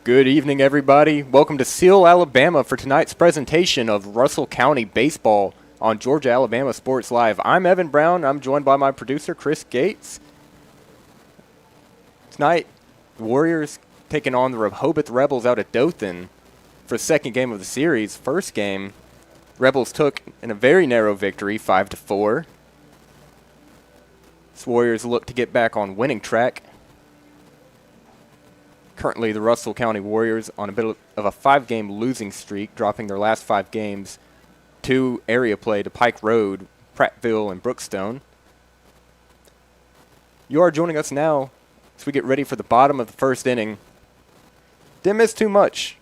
Good evening, everybody. Welcome to Seal, Alabama for tonight's presentation of Russell County Baseball on Georgia Alabama Sports Live. I'm Evan Brown. I'm joined by my producer, Chris Gates. Tonight, the Warriors taking on the Rehobeth Rebels out at Dothan for the second game of the series. First game, Rebels took in a very narrow victory, 5-4. This Warriors look to get back on winning track. Currently, the Russell County Warriors on a bit of a 5-game losing streak, dropping their last 5 games to area play to Pike Road, Prattville, and Brookstone. You are joining us now as we get ready for the bottom of the first inning. Didn't miss too much.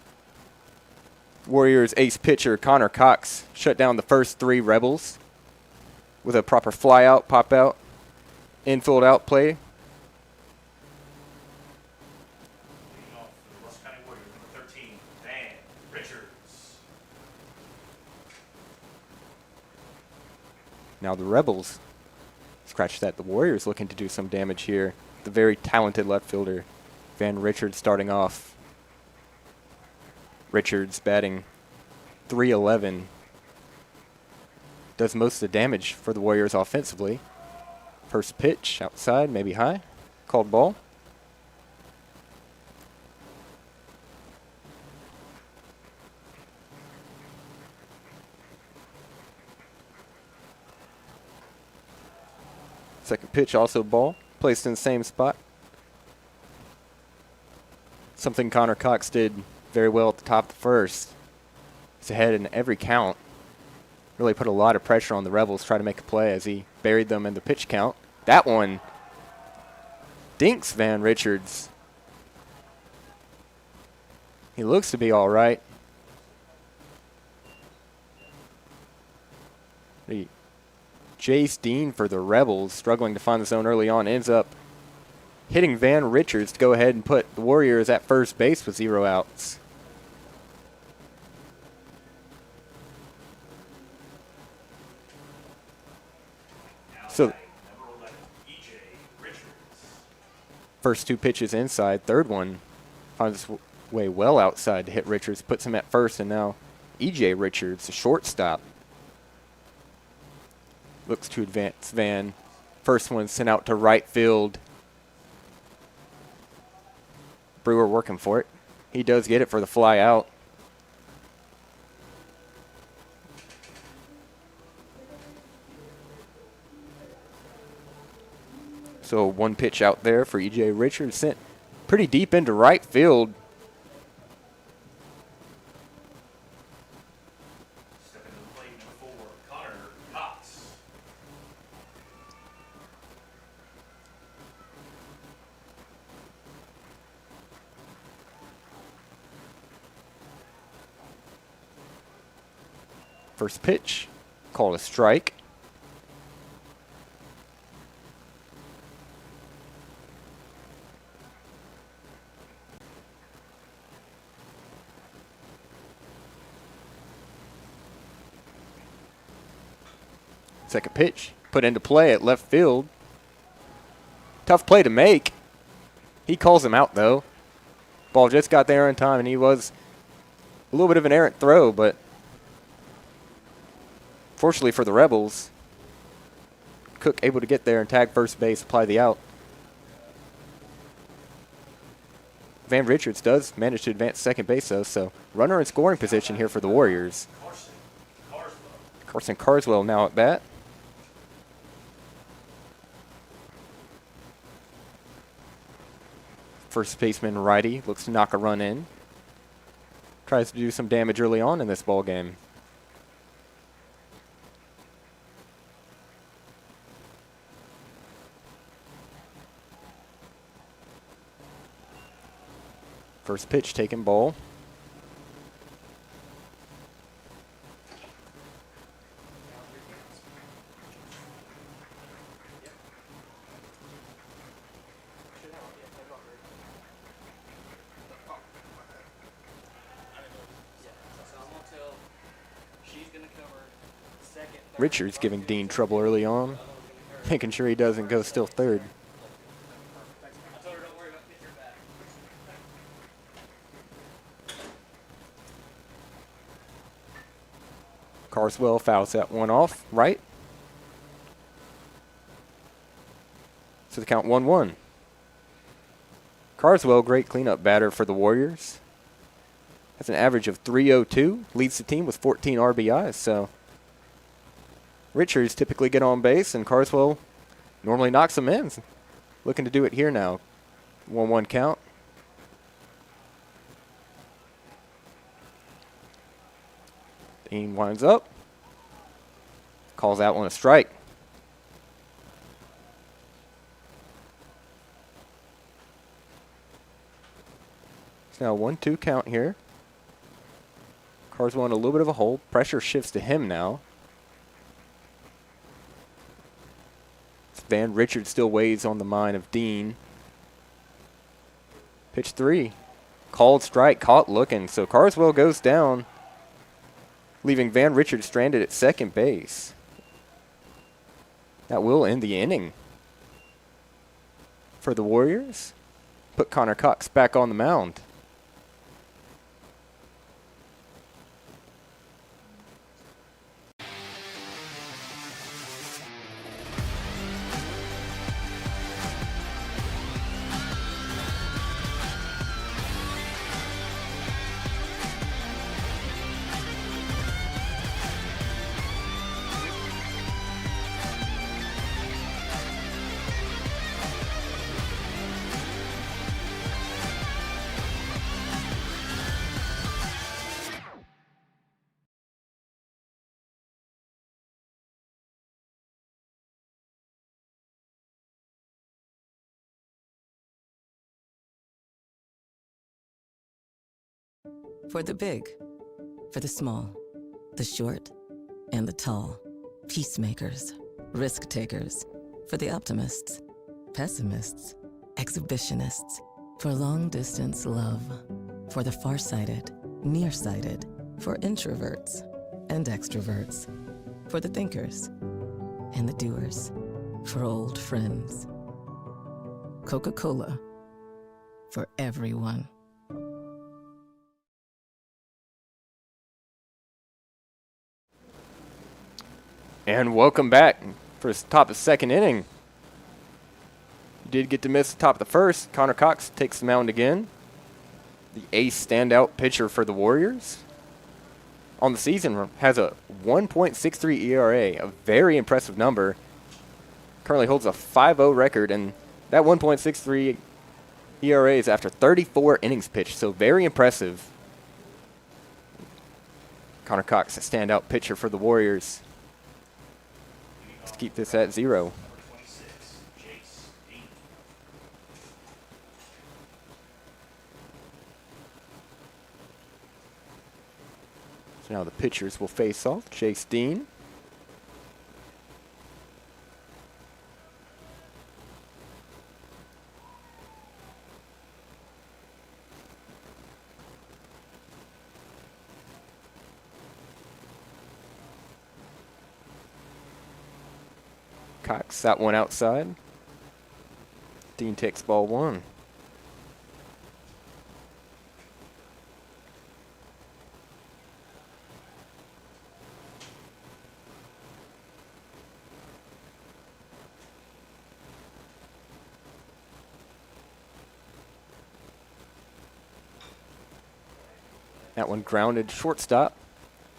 Warriors ace pitcher Connor Cox shut down the first 3 Rebels with a proper fly-out, pop-out, infield out play. Now the Rebels scratch that. The Warriors looking to do some damage here. The very talented left fielder, Van Richards, starting off. Richards batting .311. Does most of the damage for the Warriors offensively. First pitch outside, maybe high. Called ball. Second pitch, also ball, placed in the same spot. Something Connor Cox did very well at the top of the first. He's ahead in every count. Really put a lot of pressure on the Rebels, try to make a play as he buried them in the pitch count. That one dinks Van Richards. He looks to be all right. Jace Dean for the Rebels, struggling to find the zone early on, ends up hitting Van Richards to go ahead and put the Warriors at first base with 0 outs. So, first 2 pitches inside, third one finds its way well outside to hit Richards, puts him at first, and now E.J. Richards, the shortstop, looks to advance Van. First one sent out to right field. Brewer working for it. He does get it for the fly out. So 1 pitch out there for E.J. Richards, sent pretty deep into right field. First pitch, called a strike. Second pitch, put into play at left field. Tough play to make. He calls him out, though. Ball just got there in time, and he was a little bit of an errant throw, but fortunately for the Rebels, Cook able to get there and tag first base, apply the out. Van Richards does manage to advance second base, though, so runner in scoring position here for the Warriors. Carson Carswell now at bat. First baseman righty looks to knock a run in. Tries to do some damage early on in this ball game. First pitch taken, ball. Richards giving Dean trouble early on, making sure he doesn't go still third. Carswell fouls that one off, right? So the count 1-1. Carswell, great cleanup batter for the Warriors. Has an average of .302, leads the team with 14 RBIs. So Richards typically get on base, and Carswell normally knocks them in. Looking to do it here now. 1-1 count. Dean winds up. Calls that one a strike. It's now a 1-2 count here. Carswell in a little bit of a hole. Pressure shifts to him now. Van Richard still weighs on the mind of Dean. Pitch 3. Called strike, caught looking. So Carswell goes down, leaving Van Richard stranded at second base. That will end the inning for the Warriors. Put Connor Cox back on the mound. For the big, for the small, the short, and the tall. Peacemakers, risk takers. For the optimists, pessimists, exhibitionists. For long distance love. For the farsighted, nearsighted. For introverts and extroverts. For the thinkers and the doers. For old friends. Coca-Cola. For everyone. And welcome back for the top of the second inning. You did get to miss the top of the first. Connor Cox takes the mound again. The ace standout pitcher for the Warriors. On the season, has a 1.63 ERA, a very impressive number. Currently holds a 5-0 record, and that 1.63 ERA is after 34 innings pitched, so very impressive. Connor Cox, a standout pitcher for the Warriors. Let's keep this at 0. So now the pitchers will face off. Chase Dean. Cox, that one outside. Dean takes ball 1. That one grounded shortstop.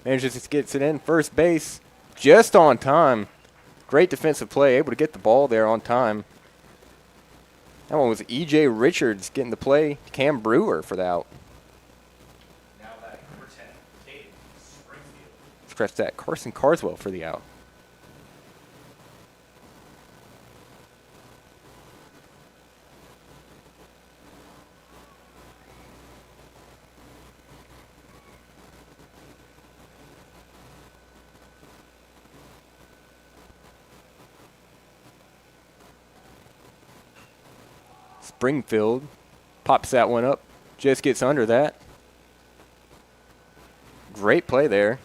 Manages to get it in first base just on time. Great defensive play, able to get the ball there on time. That one was E.J. Richards getting the play. Cam Brewer for the out. Now batting number 10, Caden Springfield. Scratch that. Carson Carswell for the out. Springfield pops that one up, just gets under that. Great play there.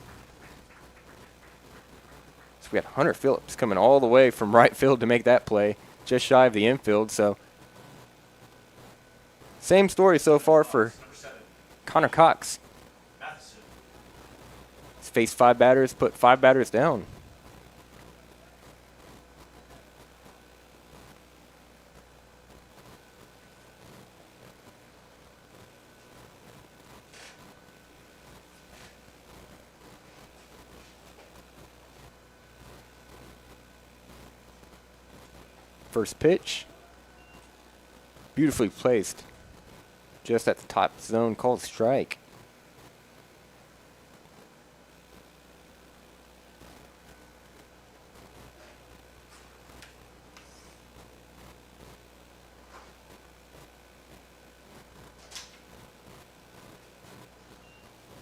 So we got Hunter Phillips coming all the way from right field to make that play, just shy of the infield. So same story so far for Connor Cox. faced 5 batters, put 5 batters down. First pitch, beautifully placed, just at the top zone, called strike.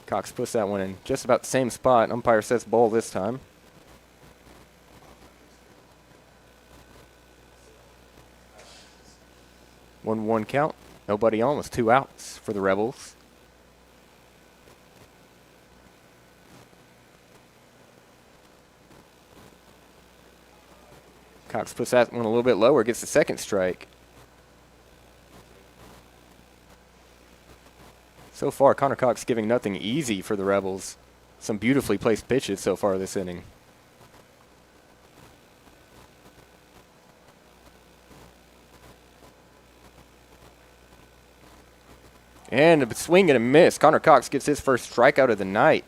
Cox puts that one in just about the same spot. Umpire says ball this time. 1-1 count. Nobody on with 2 outs for the Rebels. Cox puts that one a little bit lower, gets the second strike. So far, Connor Cox giving nothing easy for the Rebels. Some beautifully placed pitches so far this inning. And a swing and a miss. Connor Cox gets his first strikeout of the night.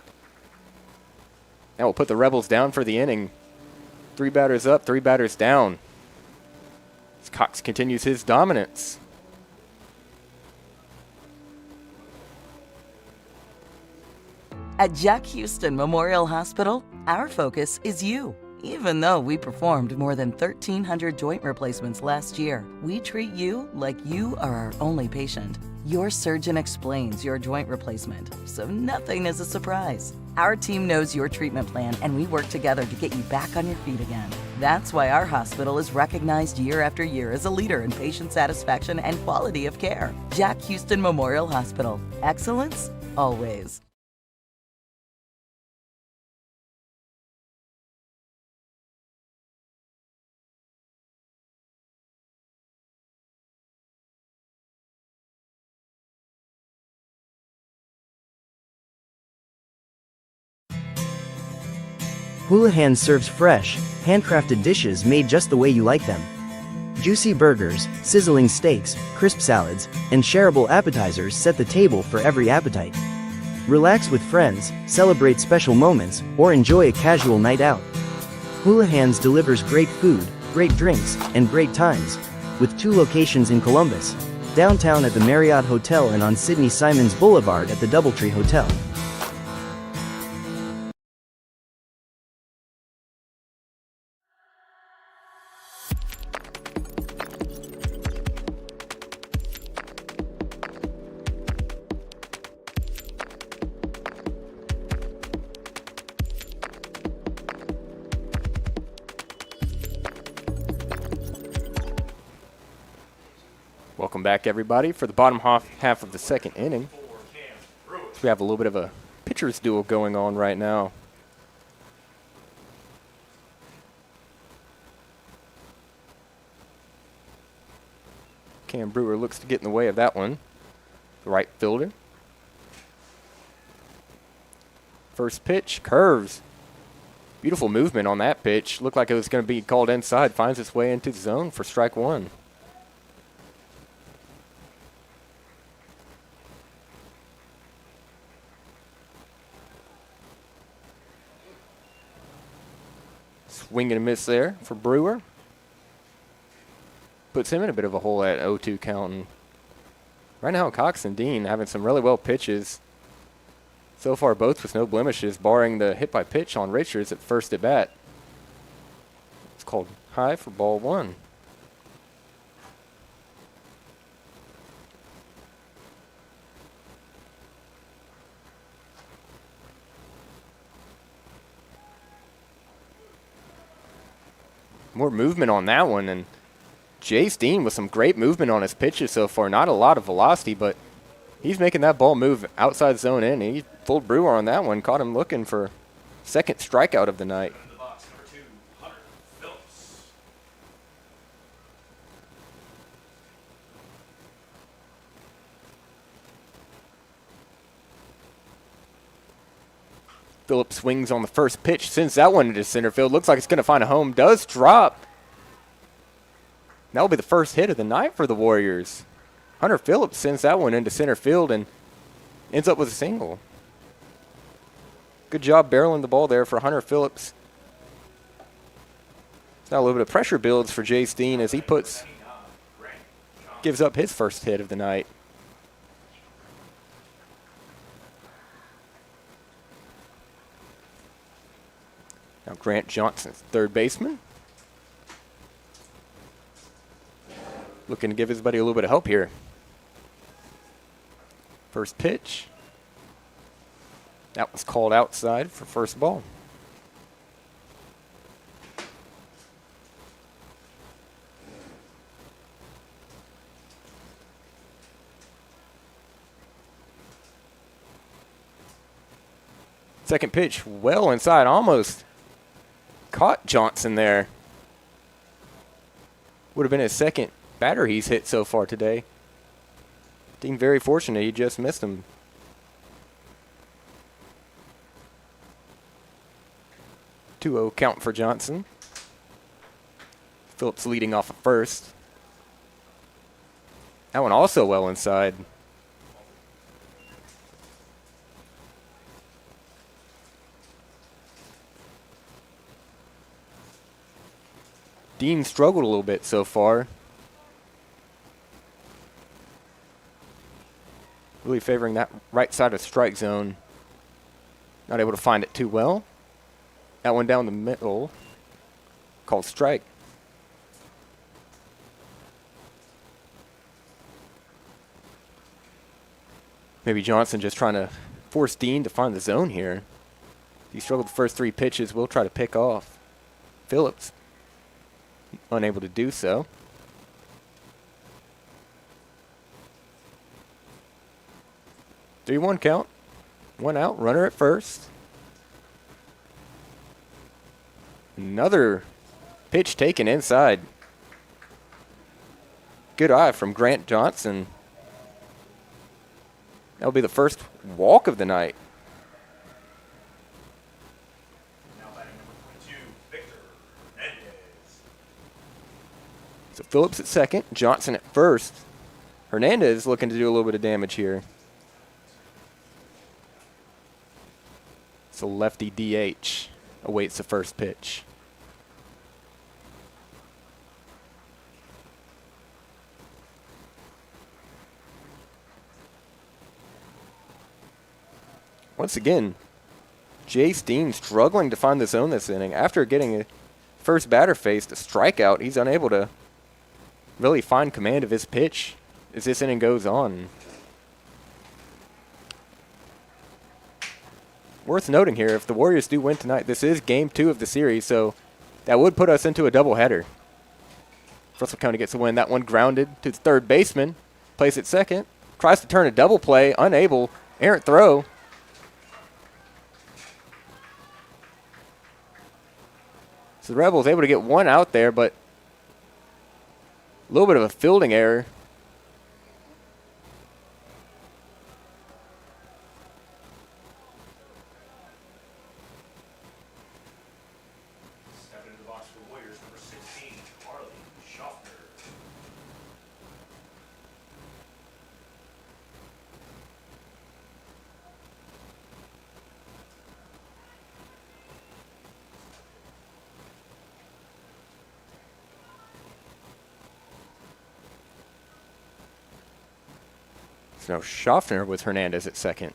That will put the Rebels down for the inning. 3 batters up, 3 batters down. As Cox continues his dominance. At Jack Houston Memorial Hospital, our focus is you. Even though we performed more than 1,300 joint replacements last year, we treat you like you are our only patient. Your surgeon explains your joint replacement, so nothing is a surprise. Our team knows your treatment plan, and we work together to get you back on your feet again. That's why our hospital is recognized year after year as a leader in patient satisfaction and quality of care. Jack Houston Memorial Hospital. Excellence, always. Houlihan serves fresh, handcrafted dishes made just the way you like them. Juicy burgers, sizzling steaks, crisp salads, and shareable appetizers set the table for every appetite. Relax with friends, celebrate special moments, or enjoy a casual night out. Houlihan's delivers great food, great drinks, and great times, with 2 locations in Columbus, downtown at the Marriott Hotel and on Sidney Simons Boulevard at the Doubletree Hotel. Welcome back, everybody, for the bottom half of the second inning. So we have a little bit of a pitcher's duel going on right now. Cam Brewer looks to get in the way of that one. The right fielder. First pitch, curves. Beautiful movement on that pitch. Looked like it was going to be called inside. Finds its way into the zone for strike 1. Swing and a miss there for Brewer. Puts him in a bit of a hole at 0-2 count. And right now, Cox and Dean having some really well pitches. So far, both with no blemishes, barring the hit by pitch on Richards at first at bat. It's called high for ball 1. More movement on that one, and Jace Dean with some great movement on his pitches so far. Not a lot of velocity, but he's making that ball move outside zone in. He fooled Brewer on that one, caught him looking for second strikeout of the night. In the box, number 2, Hunter Phillips. Phillips swings on the first pitch, sends that one into center field. Looks like it's going to find a home. Does drop. That'll be the first hit of the night for the Warriors. Hunter Phillips sends that one into center field and ends up with a single. Good job barreling the ball there for Hunter Phillips. Now a little bit of pressure builds for Jay Steen as he gives up his first hit of the night. Now Grant Johnson, third baseman. Looking to give his buddy a little bit of help here. First pitch. That was called outside for first ball. Second pitch, well inside, almost caught Johnson there. Would have been his second batter he's hit so far today. Dean very fortunate he just missed him. 2-0 count for Johnson. Phillips leading off at first. That one also well inside. Dean struggled a little bit so far. Really favoring that right side of strike zone. Not able to find it too well. That one down the middle. Called strike. Maybe Johnson just trying to force Dean to find the zone here. He struggled the first three pitches. We'll try to pick off Phillips. Unable to do so. Three 1 count. One out. Runner at first. Another pitch taken inside. Good eye from Grant Johnson. That'll be the first walk of the night. Now batting number 22, Victor Hernandez. So Phillips at second, Johnson at first. Hernandez looking to do a little bit of damage here. So lefty DH awaits the first pitch. Once again, Jay Steen struggling to find the zone this inning. After getting a first batter faced a strikeout, he's unable to really find command of his pitch as this inning goes on. Worth noting here, if the Warriors do win tonight, this is game 2 of the series, so that would put us into a doubleheader. Russell County gets a win. That one grounded to the third baseman. Plays at second. Tries to turn a double play. Unable. Errant throw. So the Rebels able to get one out there, but a little bit of a fielding error. Stepping into the box for Warriors, number 16, Harley Schaffner. So Schaffner with Hernandez at second.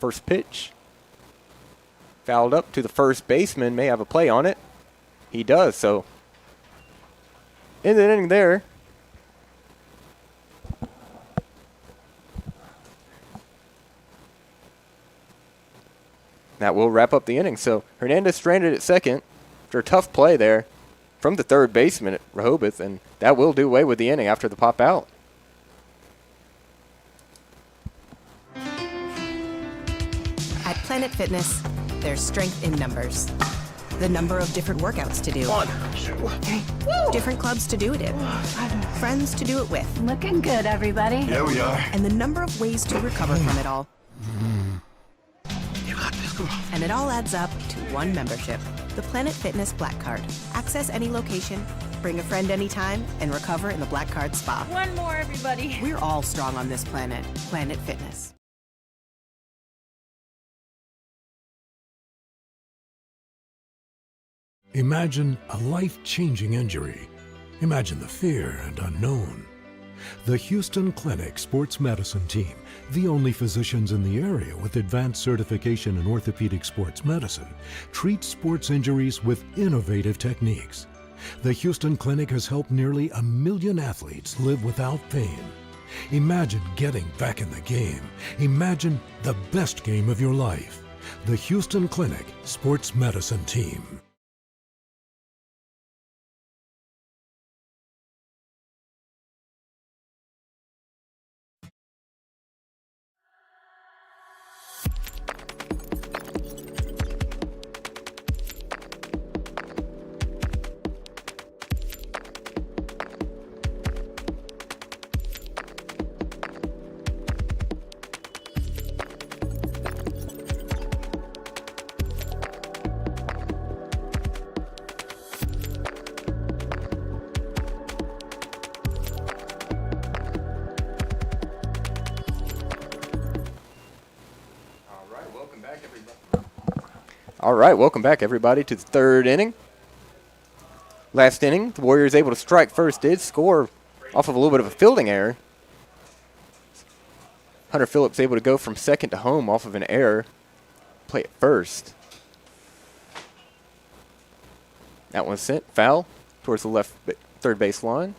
First pitch. Fouled up to the first baseman. May have a play on it. He does, so in the inning there. That will wrap up the inning. So Hernandez stranded at second after a tough play there from the third baseman at Rehobeth, and that will do away with the inning after the pop out. At Planet Fitness, there's strength in numbers. The number of different workouts to do. 1, 2, 3. Different clubs to do it in. Friends to do it with. Looking good, everybody. Yeah, we are. And the number of ways to recover from it all. You got this, come on. And it all adds up to one membership. The Planet Fitness Black Card. Access any location, bring a friend anytime, and recover in the Black Card Spa. One more, everybody. We're all strong on this planet. Planet Fitness. Imagine a life-changing injury. Imagine the fear and unknown. The Houston Clinic Sports Medicine Team, the only physicians in the area with advanced certification in orthopedic sports medicine, treats sports injuries with innovative techniques. The Houston Clinic has helped nearly 1 million athletes live without pain. Imagine getting back in the game. Imagine the best game of your life. The Houston Clinic Sports Medicine Team. All right, welcome back, everybody, to the third inning. Last inning, the Warriors able to strike first, did score off of a little bit of a fielding error. Hunter Phillips able to go from second to home off of an error, play at first. That one sent foul towards the left third base line.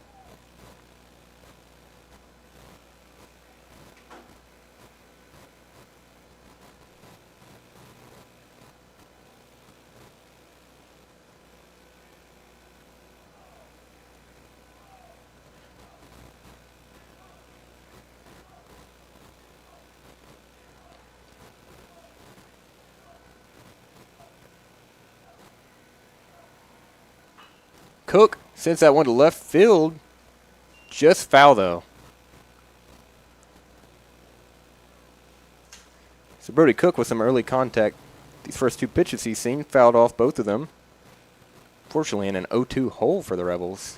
Cook sends that one to left field. Just foul, though. So Brody Cook with some early contact. These first two pitches he's seen, fouled off both of them. Fortunately, in an 0-2 hole for the Rebels.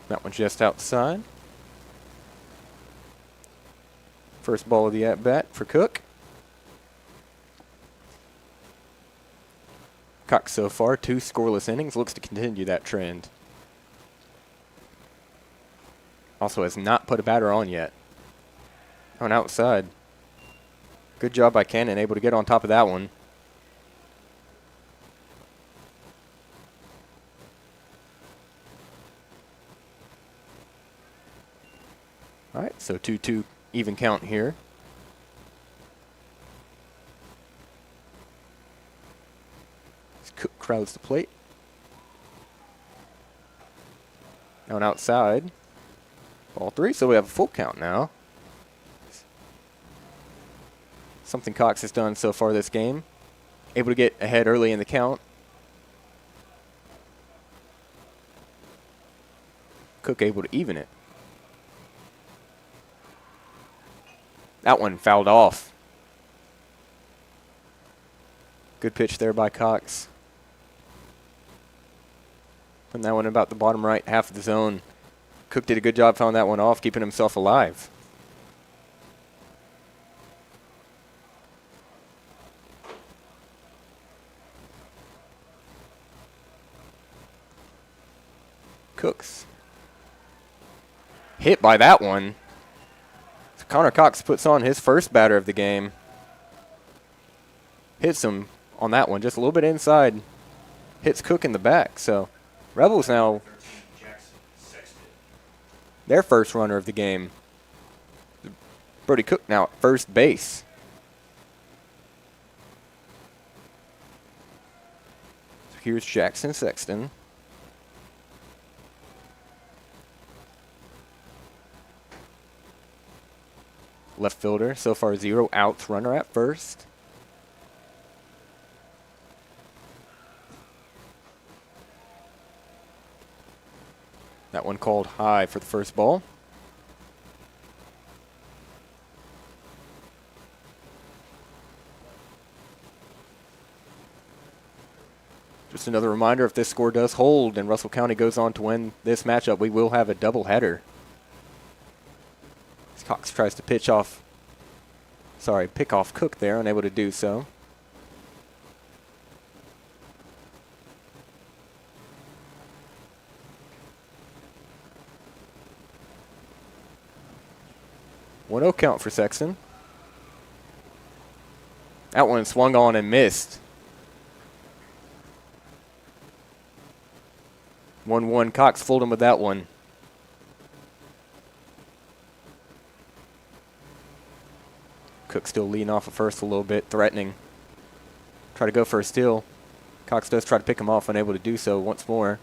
That one just outside. First ball of the at-bat for Cook. Cox so far, 2 scoreless innings, looks to continue that trend. Also has not put a batter on yet. On outside. Good job by Cannon, able to get on top of that one. All right, so 2-2 even count here. Cook crowds the plate. On outside. Ball 3, so we have a full count now. Something Cox has done so far this game. Able to get ahead early in the count. Cook able to even it. That one fouled off. Good pitch there by Cox. Putting that one about the bottom right half of the zone. Cook did a good job fouling that one off, keeping himself alive. Cooks. Hit by that one. Connor Cox puts on his first batter of the game. Hits him on that one, just a little bit inside. Hits Cook in the back. So Rebels now their first runner of the game. Brody Cook now at first base. Here's Jackson Sexton. Left fielder, so far 0 outs, runner at first. That one called high for the first ball. Just another reminder, if this score does hold and Russell County goes on to win this matchup, we will have a doubleheader. Cox tries to pick off Cook there, unable to do so. One 0 count for Sexton. That one swung on and missed. 1-1. Cox fooled him with that one. Cook still leading off of first a little bit, threatening. Try to go for a steal. Cox does try to pick him off, unable to do so once more.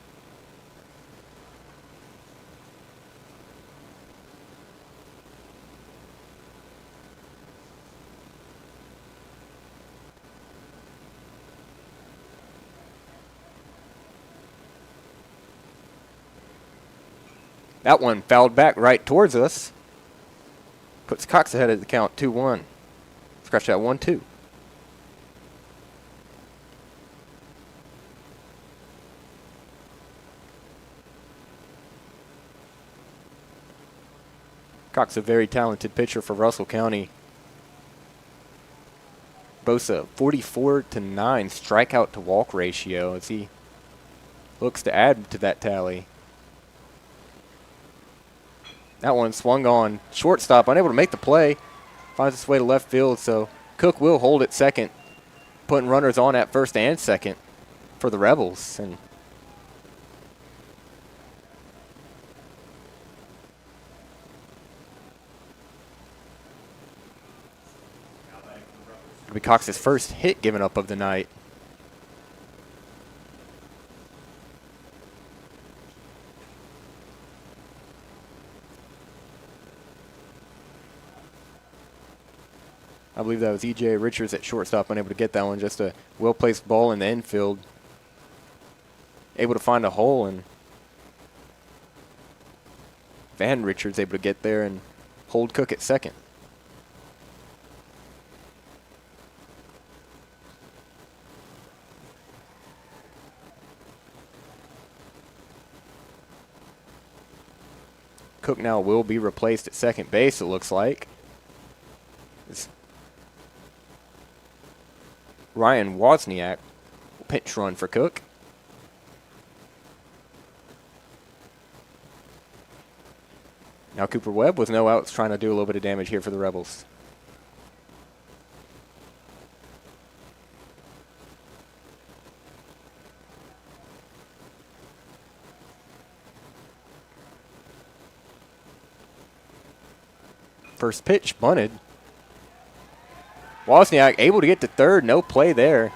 That one fouled back right towards us. Puts Cox ahead of the count, 2-1. Scratch that 1-2. Cox, a very talented pitcher for Russell County. Bosa, 44-9 strikeout to walk ratio as he looks to add to that tally. That one swung on. Shortstop, unable to make the play. Finds its way to left field, so Cook will hold at second, putting runners on at first and second for the Rebels. And it'll be Cox's first hit given up of the night. I believe that was E.J. Richards at shortstop, unable to get that one. Just a well-placed ball in the infield. Able to find a hole, and Van Richards able to get there and hold Cook at second. Cook now will be replaced at second base, it looks like. Ryan Wozniak will pinch run for Cook. Now Cooper Webb with no outs, trying to do a little bit of damage here for the Rebels. First pitch bunted. Wozniak able to get to third, no play there.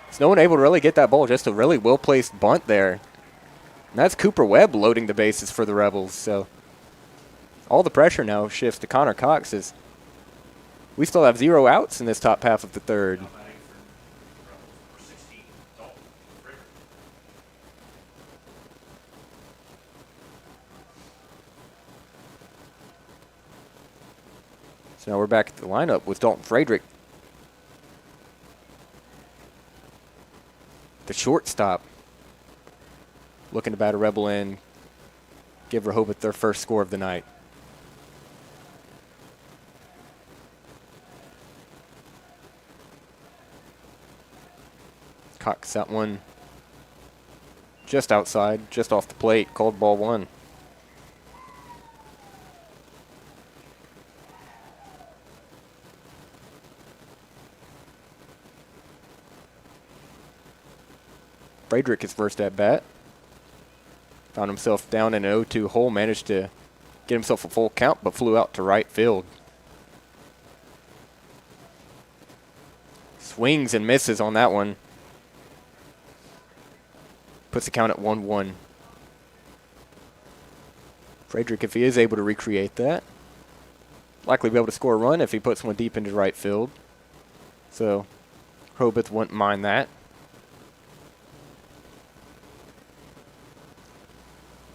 So no one able to really get that ball, just a really well-placed bunt there. And that's Cooper Webb loading the bases for the Rebels. So all the pressure now shifts to Connor Cox as we still have 0 outs in this top half of the third. So now we're back at the lineup with Dalton Friedrich, the shortstop, looking to bat a Rebel in, give Rehobeth their first score of the night. Cox, that one just outside, just off the plate, called ball 1. Friedrich his first at bat. Found himself down in an 0-2 hole, managed to get himself a full count, but flew out to right field. Swings and misses on that one. Puts the count at 1-1. Frederick, if he is able to recreate that, likely be able to score a run if he puts one deep into right field. So Rehobeth wouldn't mind that.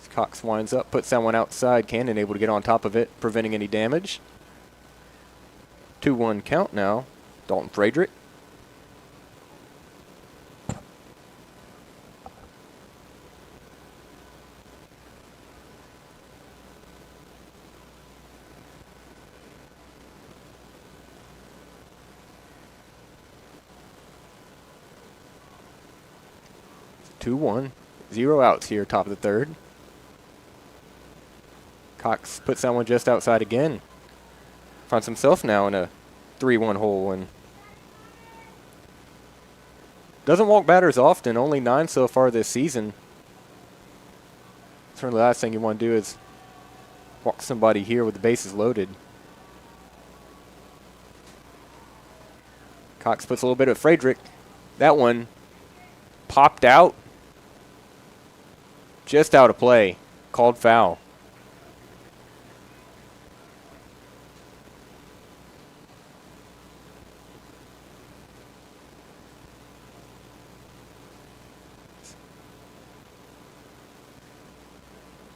As Cox winds up, puts that one outside. Cannon able to get on top of it, preventing any damage. 2-1 count now. Dalton Frederick. It's 2-1. 0 outs here, top of the third. Cox puts that one just outside again. Finds himself now in a 3-1 hole and doesn't walk batters often, only 9 so far this season. Certainly the last thing you want to do is walk somebody here with the bases loaded. Cox puts a little bit of Frederick. That one popped out. Just out of play. Called foul.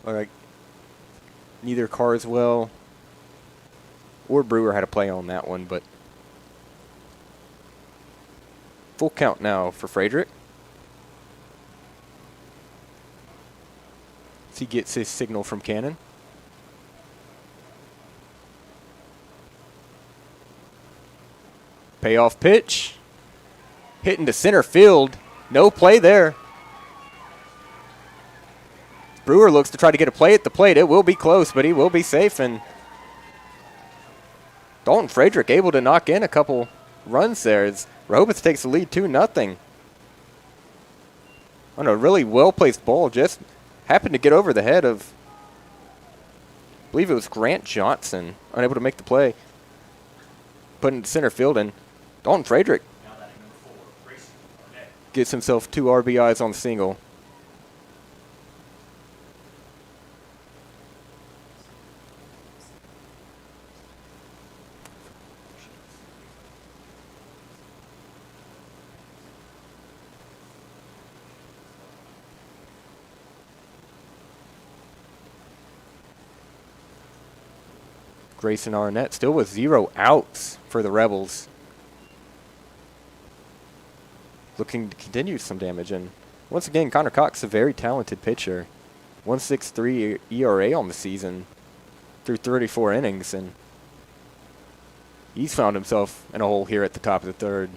All right. Neither Carswell or Brewer had a play on that one, but full count now for Frederick. As he gets his signal from Cannon. Payoff pitch. Hitting to center field. No play there. Brewer looks to try to get a play at the plate. It will be close, but he will be safe. And Dalton Frederick able to knock in a couple runs there as Rehobeth takes the lead 2-0. On a really well-placed ball, just happened to get over the head of, I believe it was Grant Johnson, unable to make the play. Put into center field, and Dalton Frederick gets himself 2 RBIs on the single. Grayson Arnett still with 0 outs for the Rebels. Looking to continue some damage. And once again, Connor Cox, a very talented pitcher. 1.63 ERA on the season through 34 innings. And he's found himself in a hole here at the top of the third.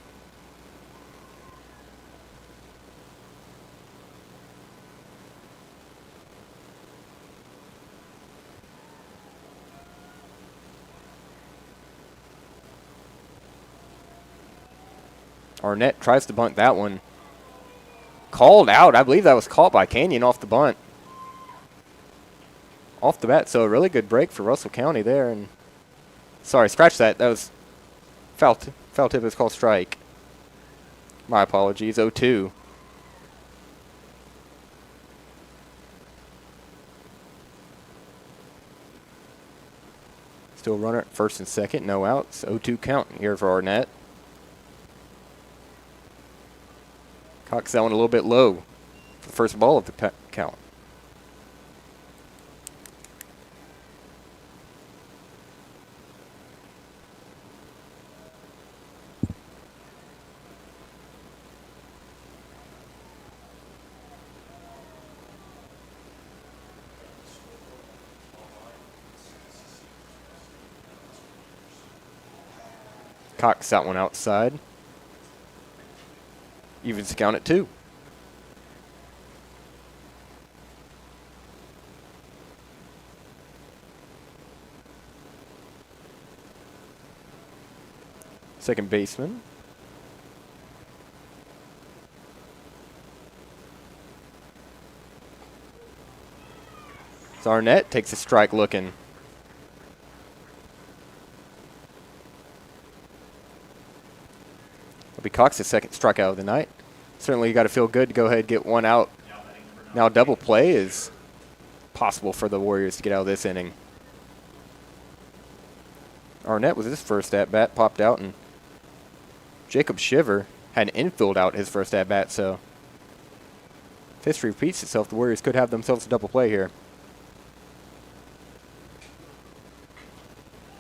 Arnett tries to bunt that one. Called out. I believe that was caught by Canyon off the bunt. Off the bat, so a really good break for Russell County there. And sorry, scratch that. That was foul tip is called strike. My apologies. 0-2. Still runner at first and second. No outs. 0-2 count here for Arnett. Cox that one a little bit low for the first ball of the count. Cox that one outside. Evens the count at 2. Second baseman. Arnett takes a strike looking. It'll be Cox's second strikeout of the night. Certainly you got to feel good to go ahead and get one out Now double play is possible for the Warriors to get out of this inning. Arnett with his first at-bat popped out, and Jacob Shiver had an infield out his first at-bat, so if history repeats itself, the Warriors could have themselves a double play here.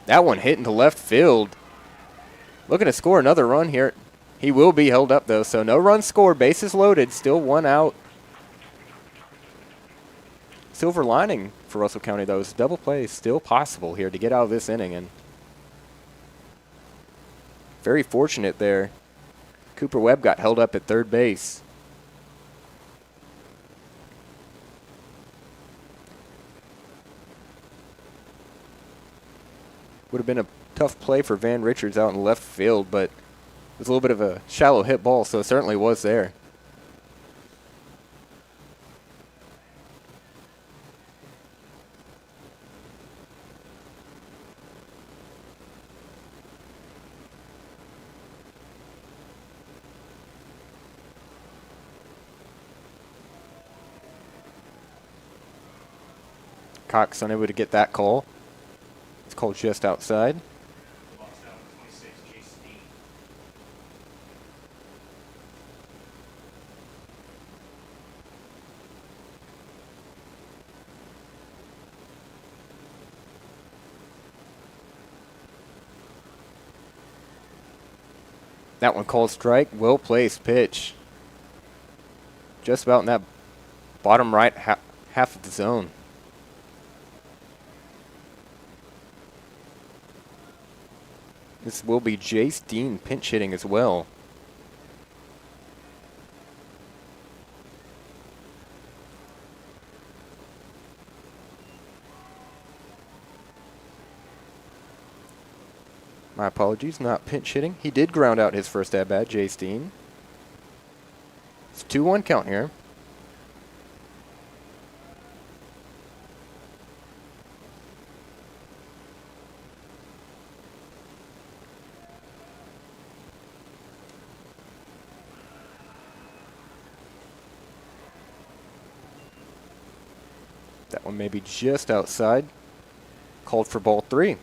That one hit into left field. Looking to score another run here. He will be held up, though, so no run scored. Bases loaded, still one out. Silver lining for Russell County, though, is double play is still possible here to get out of this inning, and very fortunate there. Cooper Webb got held up at third base. Would have been a tough play for Van Richards out in left field, but it was a little bit of a shallow hit ball, so it certainly was there. Cox unable to get that call. It's called just outside. Box down 26, Jason Dean. That one called strike. Well placed pitch. Just about in that bottom right half of the zone. This will be Jace Dean pinch hitting as well. My apologies, not pinch hitting. He did ground out his first at-bat, Jace Dean. It's a 2-1 count here. That one may be just outside. Called for ball 3.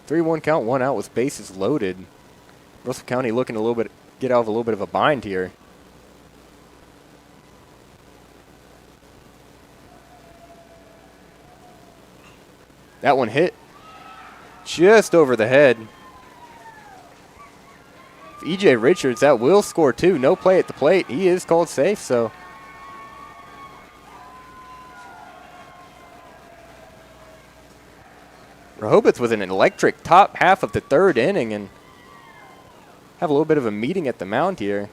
Three-one count, 1 out with bases loaded. Russell County looking a little bit, get out of a little bit of a bind here. That one hit just over the head. E.J. Richards, that will score 2. No play at the plate. He is called safe, so. Rehobeth with an electric top half of the third inning and have a little bit of a meeting at the mound here.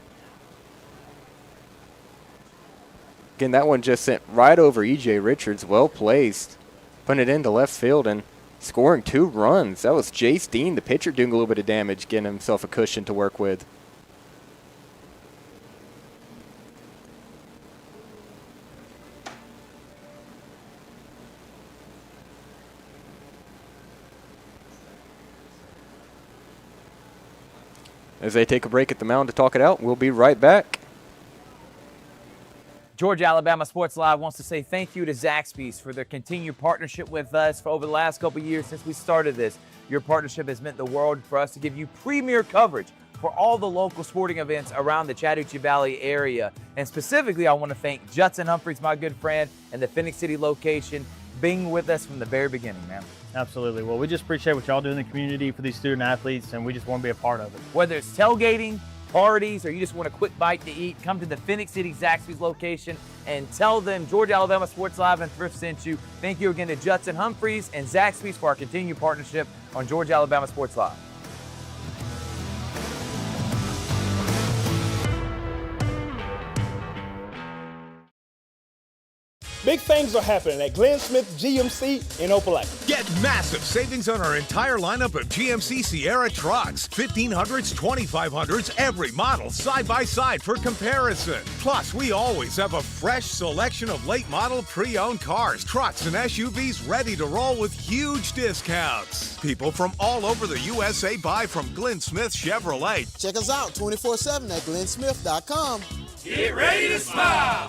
Again, that one just sent right over E.J. Richards. Well placed. Putting it into left field and scoring 2 runs. That was Jace Dean, the pitcher, doing a little bit of damage, getting himself a cushion to work with. As they take a break at the mound to talk it out, we'll be right back. Georgia Alabama Sports Live wants to say thank you to Zaxby's for their continued partnership with us for over the last couple of years since we started this. Your partnership has meant the world for us to give you premier coverage for all the local sporting events around the Chattahoochee Valley area. And specifically, I want to thank Judson Humphreys, my good friend, and the Phoenix City location, being with us from the very beginning, man. Absolutely. Well, we just appreciate what y'all do in the community for these student athletes, and we just want to be a part of it. Whether it's tailgating, parties, or you just want a quick bite to eat, come to the Phoenix City Zaxby's location and tell them Georgia Alabama Sports Live and Thrift sent you. Thank you again to Judson Humphreys and Zaxby's for our continued partnership on Georgia Alabama Sports Live. Big things are happening at Glenn Smith GMC in Opelika. Get massive savings on our entire lineup of GMC Sierra trucks. 1500s, 2500s, every model side by side for comparison. Plus, we always have a fresh selection of late model pre-owned cars, trucks, and SUVs ready to roll with huge discounts. People from all over the USA buy from Glenn Smith Chevrolet. Check us out 24/7 at glennsmith.com. Get ready to smile.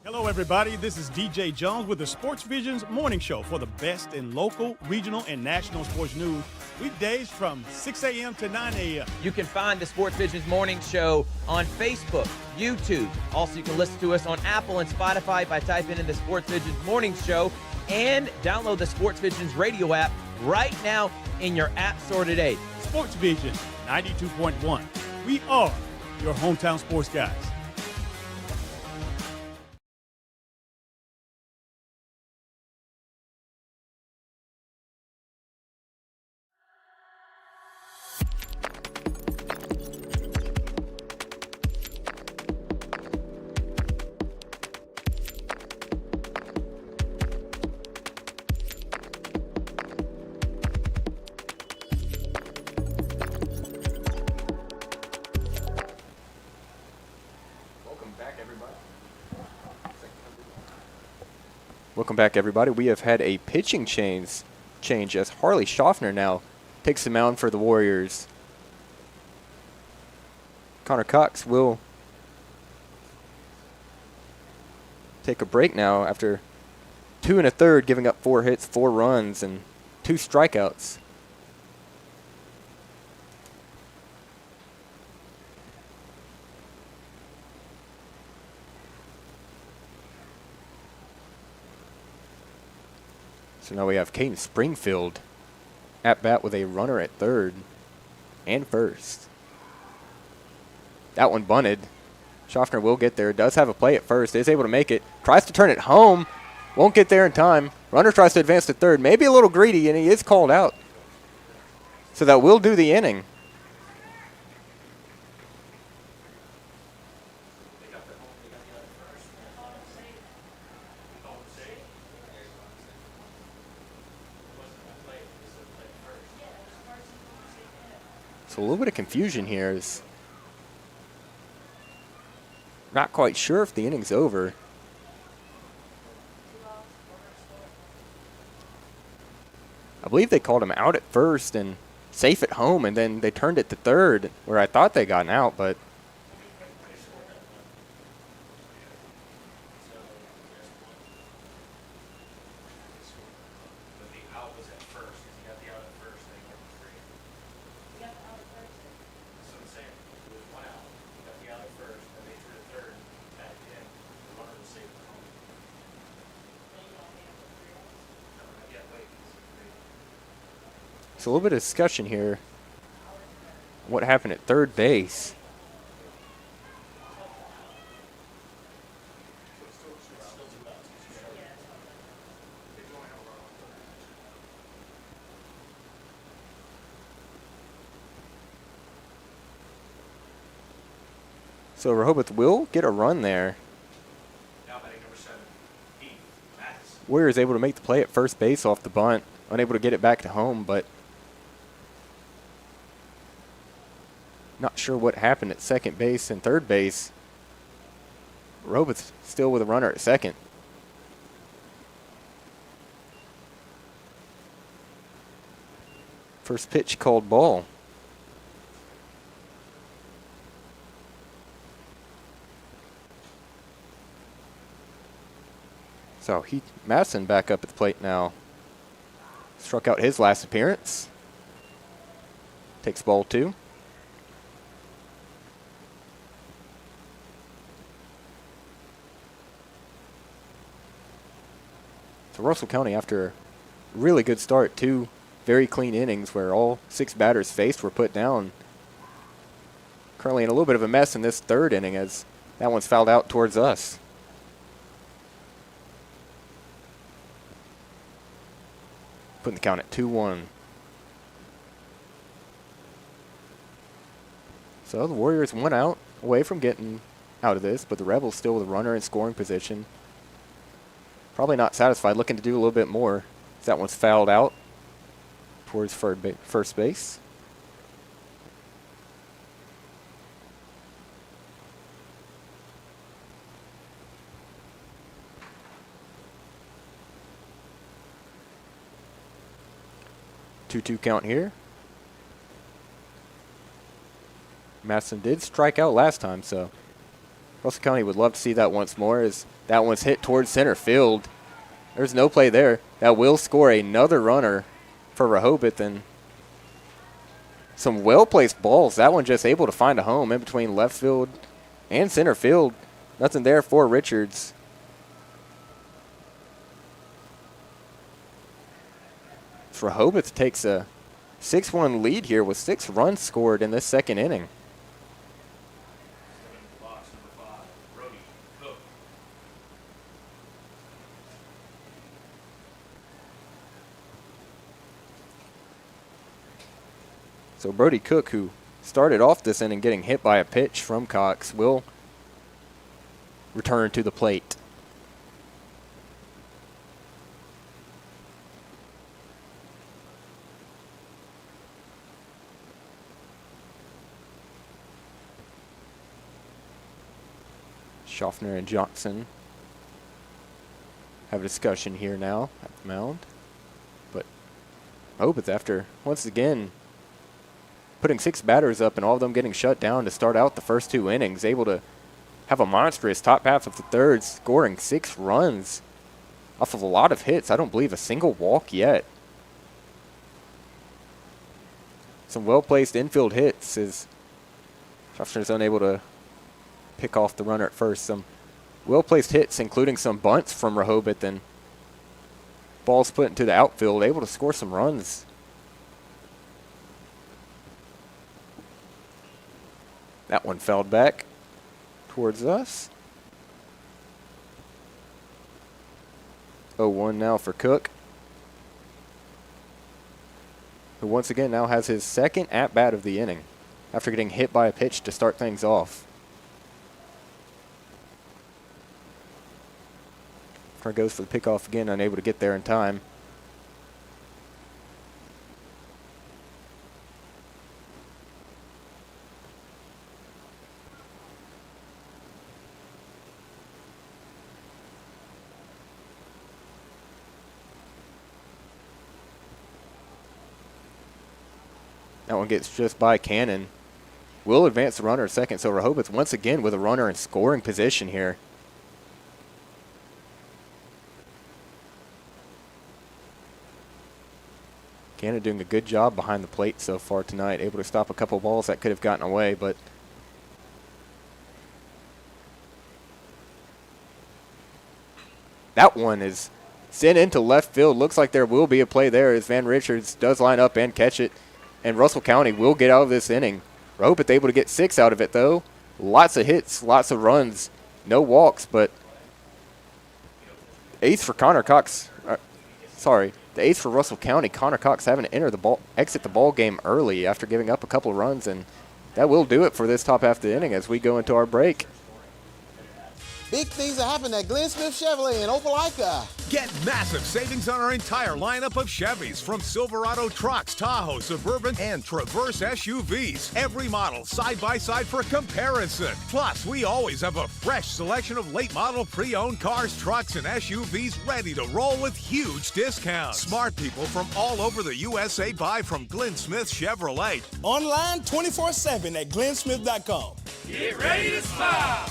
Hello, everybody. This is DJ Jones with the Sports Vision's morning show for the best in local, regional, and national sports news. Weekdays from 6 a.m. to 9 a.m. You can find the Sports Vision's morning show on Facebook, YouTube. Also, you can listen to us on Apple and Spotify by typing in the Sports Vision's morning show, and download the Sports Vision's radio app right now in your app store today. Sports Vision 92.1. We are your hometown sports guys. Welcome back, everybody. We have had a pitching change as Harley Schaffner now takes the mound for the Warriors. Connor Cox will take a break now after 2 1/3, giving up 4 hits, 4 runs, and 2 strikeouts. So now we have Caden Springfield at bat with a runner at third and first. That one bunted. Schaffner will get there. Does have a play at first. Is able to make it. Tries to turn it home. Won't get there in time. Runner tries to advance to third. Maybe a little greedy, and he is called out. So that will do the inning. So a little bit of confusion here. Is not quite sure if the inning's over. I believe they called him out at first and safe at home, and then they turned it to third, where I thought they got out, but a little bit of discussion here. What happened at third base? So Rehobeth will get a run there. Warriors able to make the play at first base off the bunt. Unable to get it back to home, but not sure what happened at second base and third base. Rehobeth still with a runner at second. First pitch called ball. So Madison back up at the plate now. Struck out his last appearance. Takes ball 2. So Russell County, after a really good start, 2 very clean innings where all 6 batters faced were put down. Currently in a little bit of a mess in this 3rd inning as that one's fouled out towards us. Putting the count at 2-1. So the Warriors 1 out away from getting out of this, but the Rebels still with a runner in scoring position. Probably not satisfied, looking to do a little bit more. That one's fouled out towards first base. Two count here. Madison did strike out last time, so Russell County would love to see that once more as that one's hit towards center field. There's no play there. That will score another runner for Rehobeth, and some well-placed balls. That one just able to find a home in between left field and center field. Nothing there for Richards. Rehobeth takes a 6-1 lead here with 6 runs scored in this 2nd inning. So Brody Cook, who started off this inning getting hit by a pitch from Cox, will return to the plate. Schaffner and Johnson have a discussion here now at the mound. But Rehobeth, after once again putting 6 batters up and all of them getting shut down to start out the first 2 innings, able to have a monstrous top half of the 3rd, scoring 6 runs off of a lot of hits. I don't believe a single walk yet. Some well-placed infield hits as Schaffner's unable to pick off the runner at first. Some well-placed hits, including some bunts from Rehobeth, and balls put into the outfield, able to score some runs. That one fouled back towards us. 0-1 now for Cook, who once again now has his 2nd at-bat of the inning after getting hit by a pitch to start things off. Goes for the pickoff again, unable to get there in time. That one gets just by Cannon. Will advance the runner at second, so Rehobeth once again with a runner in scoring position here. Cannon doing a good job behind the plate so far tonight, able to stop a couple balls that could have gotten away, but that one is sent into left field. Looks like there will be a play there as Van Richards does line up and catch it, and Russell County will get out of this inning. Rehobeth able to get 6 out of it, though. Lots of hits, lots of runs, no walks, but ace for Connor Cox. The ace for Russell County, Connor Cox, having to exit the ball game early after giving up a couple of runs, and that will do it for this top half of the inning as we go into our break. Big things are happening at Glenn Smith Chevrolet in Opelika. Get massive savings on our entire lineup of Chevys, from Silverado trucks, Tahoe, Suburban, and Traverse SUVs. Every model side by side for comparison. Plus, we always have a fresh selection of late model pre-owned cars, trucks, and SUVs ready to roll with huge discounts. Smart people from all over the USA buy from Glenn Smith Chevrolet. Online 24/7 at glensmith.com. Get ready to smile.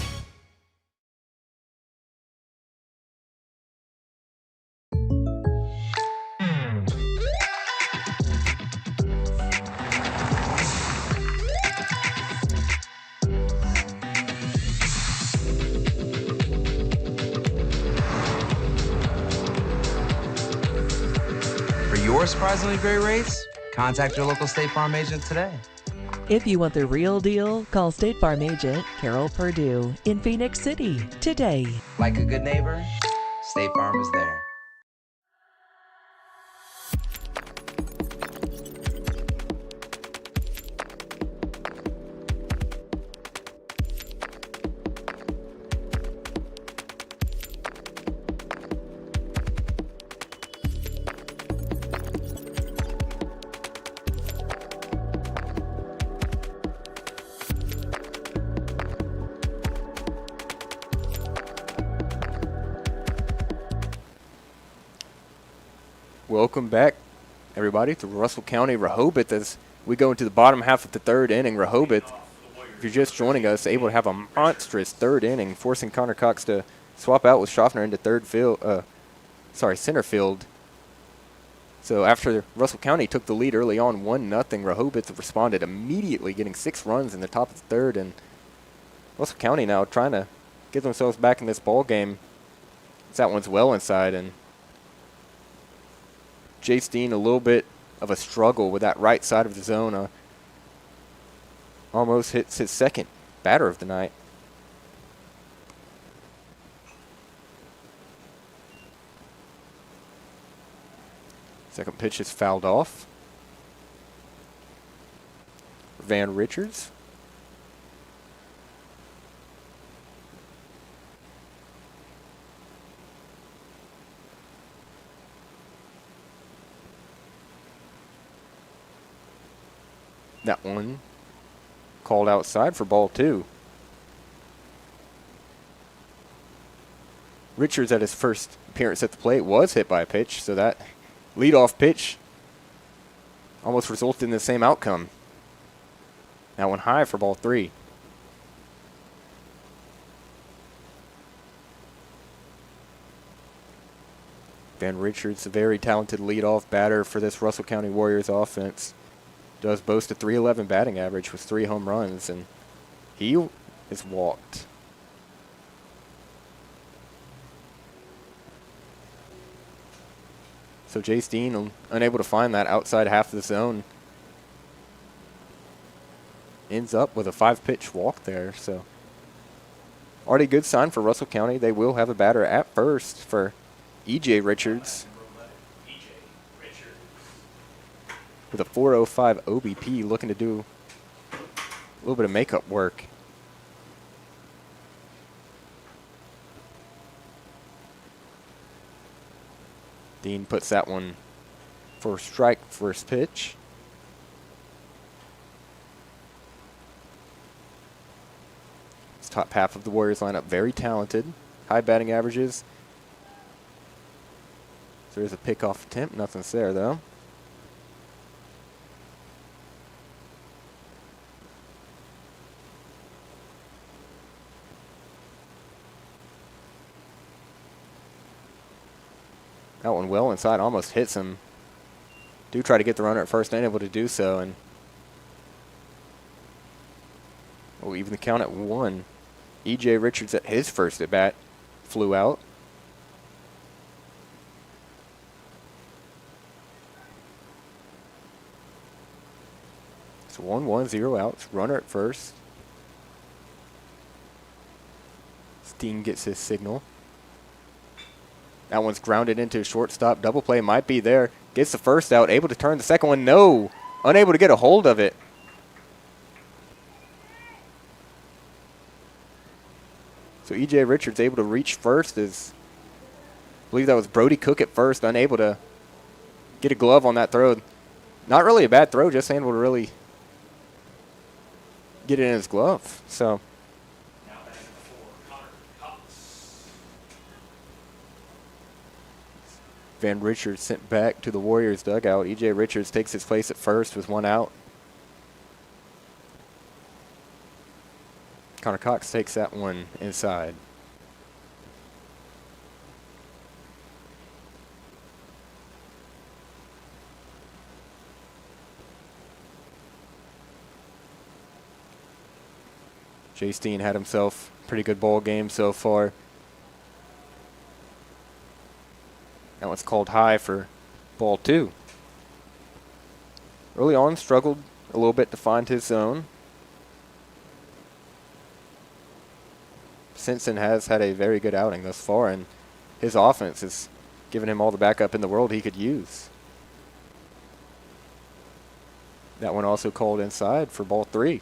your surprisingly great rates, contact your local State Farm agent today. If you want the real deal, call State Farm agent Carol Purdue in Phoenix City today. Like a good neighbor, State Farm is there. Welcome back, everybody, to Russell County Rehobeth as we go into the bottom half of the third inning. Rehobeth, if you're just joining us, able to have a monstrous third inning, forcing Connor Cox to swap out with Schaffner into center field. So after Russell County took the lead early on, 1-0, Rehobeth responded immediately, getting 6 runs in the top of the third, and Russell County now trying to get themselves back in this ball game. That one's well inside, and Jay Steen, a little bit of a struggle with that right side of the zone. Almost hits his second batter of the night. Second pitch is fouled off. Van Richards. That one called outside for ball 2. Richards at his first appearance at the plate was hit by a pitch, so that leadoff pitch almost resulted in the same outcome. That one high for ball 3. Van Richards, a very talented leadoff batter for this Russell County Warriors offense. Does boast a .311 batting average with 3 home runs, and he is walked. So Jay Steen unable to find that outside half of the zone. Ends up with a 5-pitch walk there. So already good sign for Russell County. They will have a batter at first for E.J. Richards. With a .405 OBP, looking to do a little bit of makeup work. Dean puts that one for a strike, first pitch. This top half of the Warriors lineup very talented, high batting averages. So there's a pickoff attempt, nothing's there though. That one well inside, almost hits him. Do try to get the runner at first, unable to do so, and even the count at 1. E.J. Richards at his first at bat flew out. It's 1-1, 0 outs. Runner at first. Steen gets his signal. That one's grounded into a shortstop. Double play might be there. Gets the first out. Able to turn the second one. No. Unable to get a hold of it. So E.J. Richards able to reach first. I believe that was Brody Cook at first. Unable to get a glove on that throw. Not really a bad throw. Just able to really get it in his glove. So Van Richards sent back to the Warriors dugout. E.J. Richards takes his place at first with 1 out. Connor Cox takes that one inside. Jay Steen had himself a pretty good ball game so far. That one's called high for ball 2. Early on, struggled a little bit to find his zone. Simpson has had a very good outing thus far, and his offense has given him all the backup in the world he could use. That one also called inside for ball 3.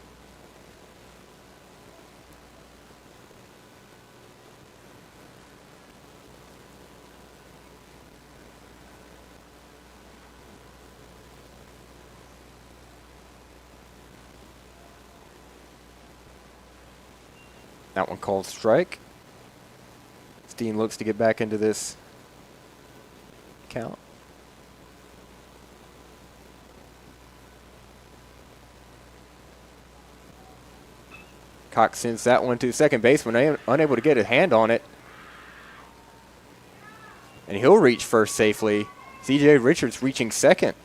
That one called strike. Steen looks to get back into this count. Cox sends that one to second baseman, unable to get a hand on it. And he'll reach first safely. C.J. Richards reaching second.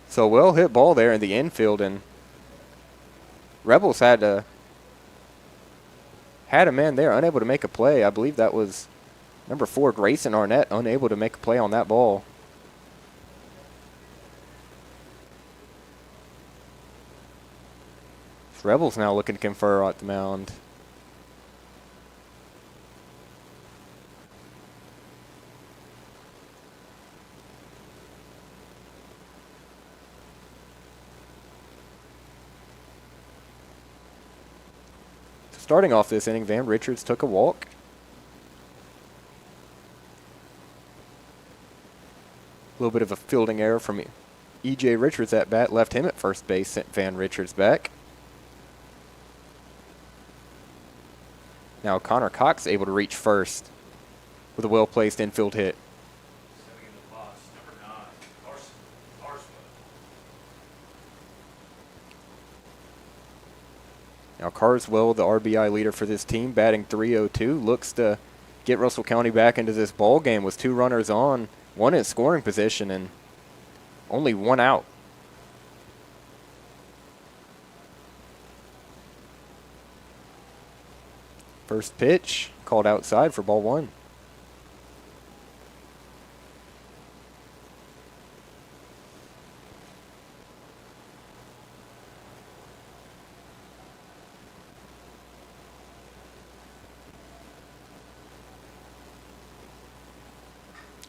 So a well hit ball there in the infield, and Rebels had a man there unable to make a play. I believe that was number 4, Grayson Arnett, unable to make a play on that ball. Rebels now looking to confer at the mound. Starting off this inning, Van Richards took a walk. A little bit of a fielding error from E.J. Richards at bat left him at first base, sent Van Richards back. Now Connor Cox able to reach first with a well-placed infield hit. Now Carswell, the RBI leader for this team, batting .302, looks to get Russell County back into this ball game with 2 runners on, 1 in scoring position, and only 1 out. First pitch called outside for ball 1.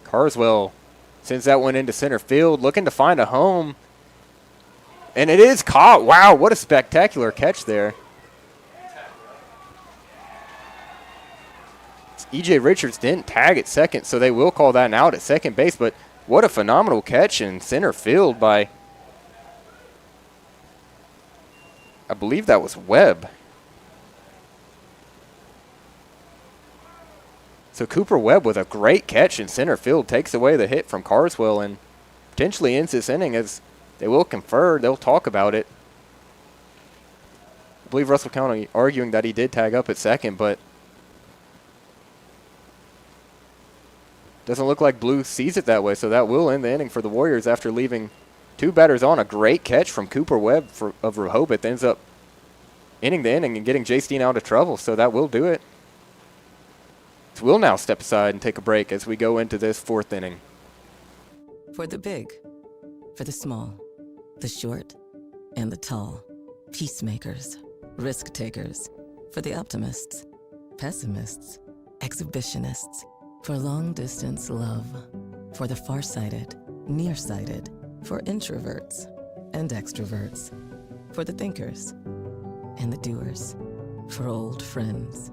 Carswell sends that one into center field, looking to find a home. And it is caught. Wow, what a spectacular catch there. E.J. Richards didn't tag at second, so they will call that an out at second base. But what a phenomenal catch in center field by, I believe that was Webb. So Cooper Webb with a great catch in center field takes away the hit from Carswell and potentially ends this inning, as they will confer. They'll talk about it. I believe Russell County arguing that he did tag up at second, but doesn't look like Blue sees it that way, so that will end the inning for the Warriors after leaving 2 batters on. A great catch from Cooper Webb of Rehobeth ends up ending the inning and getting Jay Steen out of trouble, so that will do it. We'll now step aside and take a break as we go into this 4th inning. For the big, for the small, the short, and the tall. Peacemakers, risk takers. For the optimists, pessimists, exhibitionists. For long distance love. For the farsighted, nearsighted. For introverts and extroverts. For the thinkers and the doers. For old friends.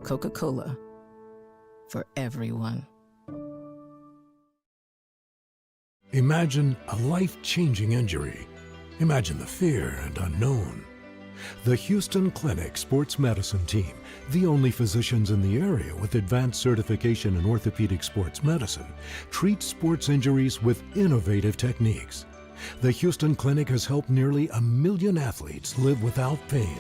Coca-Cola, for everyone. Imagine a life-changing injury. Imagine the fear and unknown. The Houston Clinic Sports Medicine Team, the only physicians in the area with advanced certification in orthopedic sports medicine, treats sports injuries with innovative techniques. The Houston Clinic has helped nearly 1 million athletes live without pain.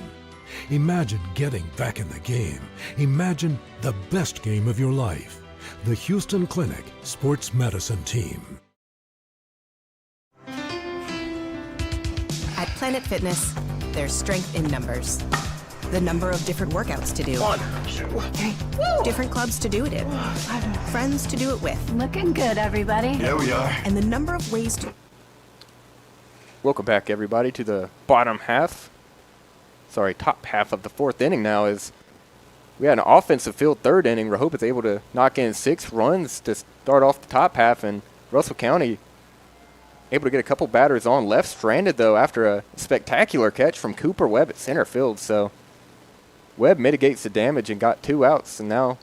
Imagine getting back in the game. Imagine the best game of your life. The Houston Clinic Sports Medicine Team. At Planet Fitness, there's strength in numbers. The number of different workouts to do. 1, 2, 3. Different clubs to do it in. Friends to do it with. Looking good, everybody. Here we are. And the number of ways to... Welcome back, everybody, to the top half of the fourth inning now. Is we had an offensive field third inning. Rehobeth able to knock in 6 runs to start off the top half, and Russell County able to get a couple batters on. Left stranded, though, after a spectacular catch from Cooper Webb at center field. So Webb mitigates the damage and got 2 outs, and now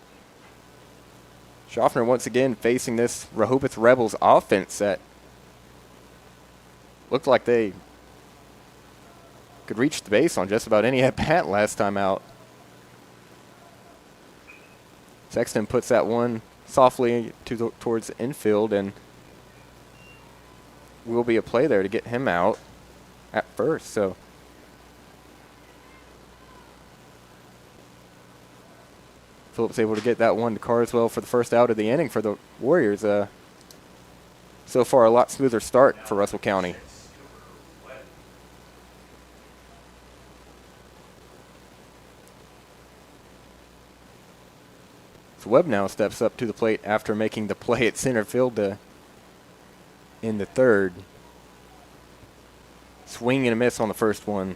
Schaffner once again facing this Rehobeth Rebels offense that looked like they could reach the base on just about any at-bat last time out. Sexton puts that one softly towards the infield, and will be a play there to get him out at first. So Phillips able to get that one to Carswell for the first out of the inning for the Warriors. So far, a lot smoother start for Russell County. So Webb now steps up to the plate after making the play at center field in the third. Swing and a miss on the first one.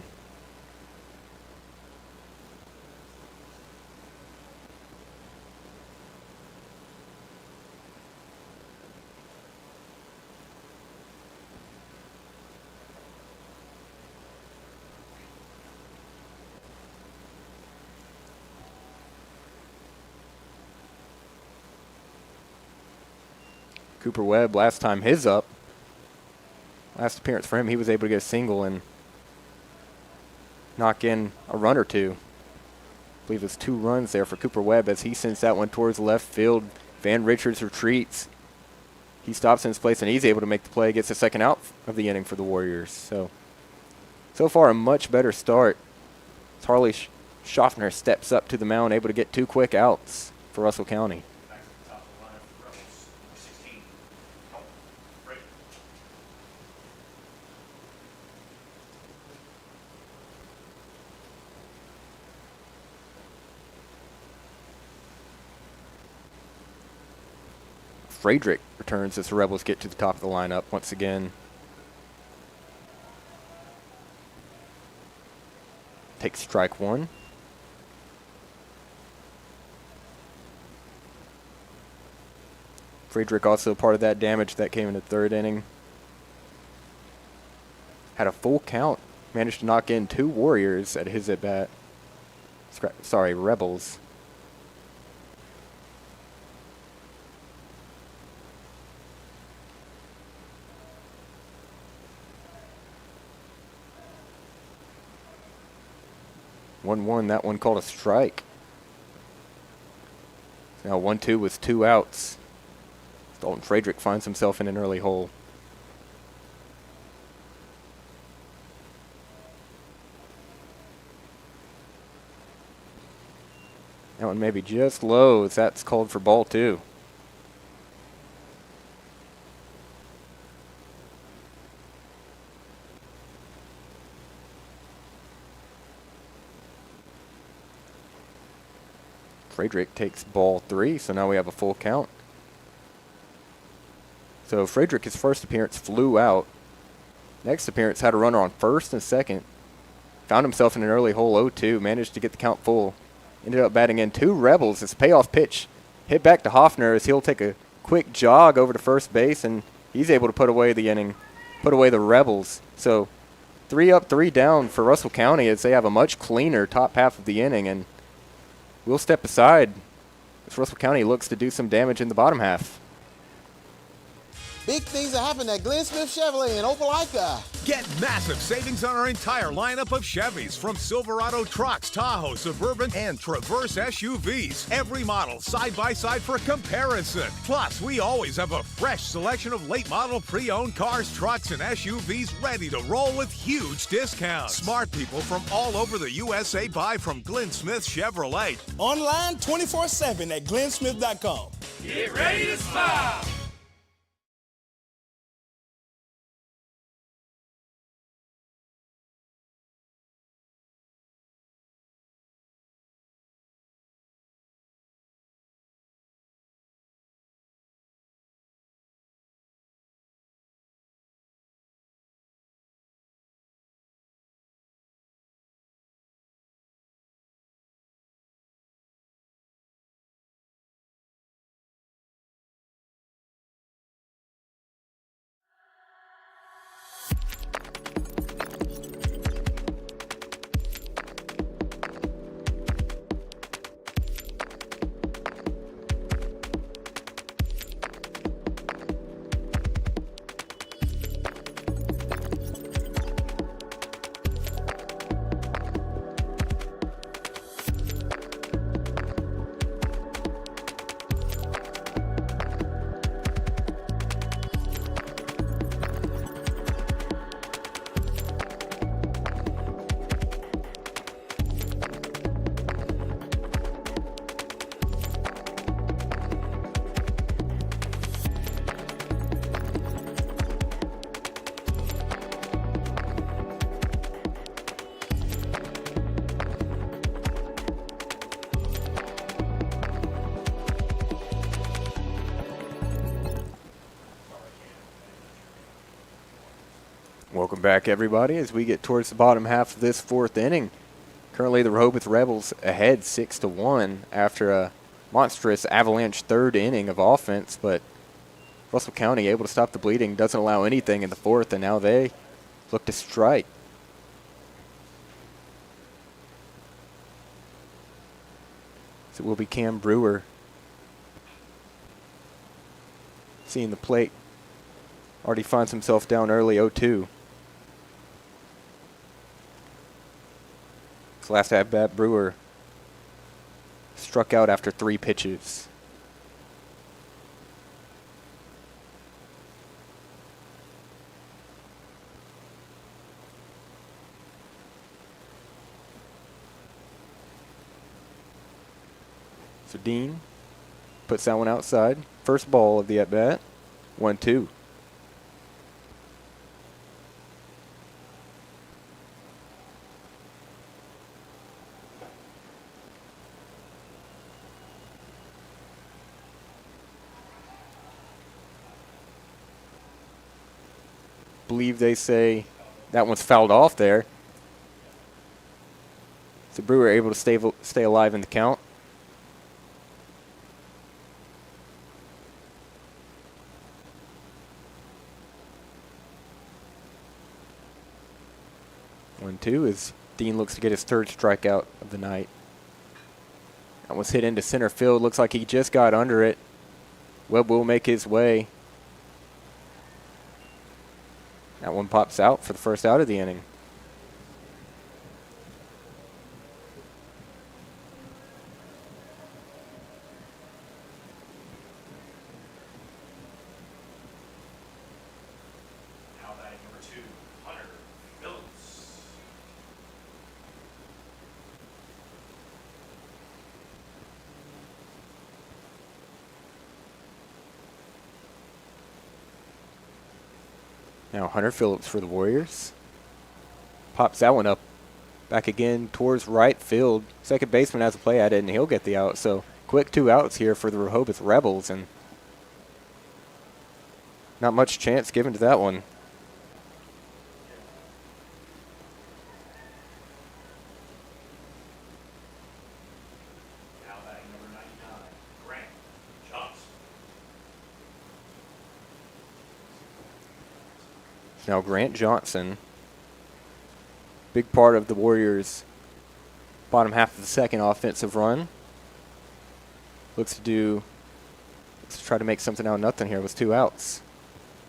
Cooper Webb, last appearance for him, he was able to get a single and knock in a run or two. I believe it was 2 runs there for Cooper Webb as he sends that one towards left field. Van Richards retreats. He stops in his place and he's able to make the play, gets the second out of the inning for the Warriors. So far a much better start. As Harley Schaffner steps up to the mound, able to get 2 quick outs for Russell County. Friedrich returns as the Rebels get to the top of the lineup once again. Takes strike 1. Friedrich also part of that damage that came in the third inning. Had a full count. Managed to knock in 2 Warriors at his at-bat. Rebels. That one called a strike. Now 1-2 with 2 outs. Dalton Friedrich finds himself in an early hole. That one may be just low as that's called for ball 2. Friedrich takes ball 3, so now we have a full count. So Friedrich, his first appearance, flew out. Next appearance had a runner on first and second. Found himself in an early hole 0-2, managed to get the count full. Ended up batting in 2 Rebels. His payoff pitch hit back to Hoffner as he'll take a quick jog over to first base, and he's able to put away the inning, put away the Rebels. So 3 up, 3 down for Russell County as they have a much cleaner top half of the inning, and we'll step aside as Russell County looks to do some damage in the bottom half. Big things are happening at Glenn Smith Chevrolet in Opelika. Get massive savings on our entire lineup of Chevys, from Silverado trucks, Tahoe, Suburban, and Traverse SUVs. Every model side by side for comparison. Plus, we always have a fresh selection of late model pre-owned cars, trucks, and SUVs ready to roll with huge discounts. Smart people from all over the USA buy from Glenn Smith Chevrolet. Online 24/7 at glennsmith.com. Get ready to smile. Welcome back, everybody, as we get towards the bottom half of this fourth inning. Currently, the Rehobeth Rebels ahead 6-1 after a monstrous avalanche third inning of offense, but Russell County able to stop the bleeding, doesn't allow anything in the fourth, and now they look to strike. So it will be Cam Brewer seeing the plate. Already finds himself down early 0-2. His last at-bat, Brewer struck out after 3 pitches. So Dean puts that one outside. First ball of the at-bat, 1-2. Believe they say that one's fouled off there. So Brewer able to stay alive in the count. One, two as Dean looks to get his third strikeout of the night. That was hit into center field. Looks like he just got under it. Webb will make his way. That one pops out for the first out of the inning. Now batting number 2, Hunter Phillips. Now Hunter Phillips for the Warriors. Pops that one up back again towards right field. Second baseman has a play at it, and he'll get the out. So quick 2 outs here for the Rehobeth Rebels, and not much chance given to that one. Now batting number 99, Grant Johnson. Now Grant Johnson, big part of the Warriors' bottom half of the second offensive run. Looks to try to make something out of nothing here with 2 outs.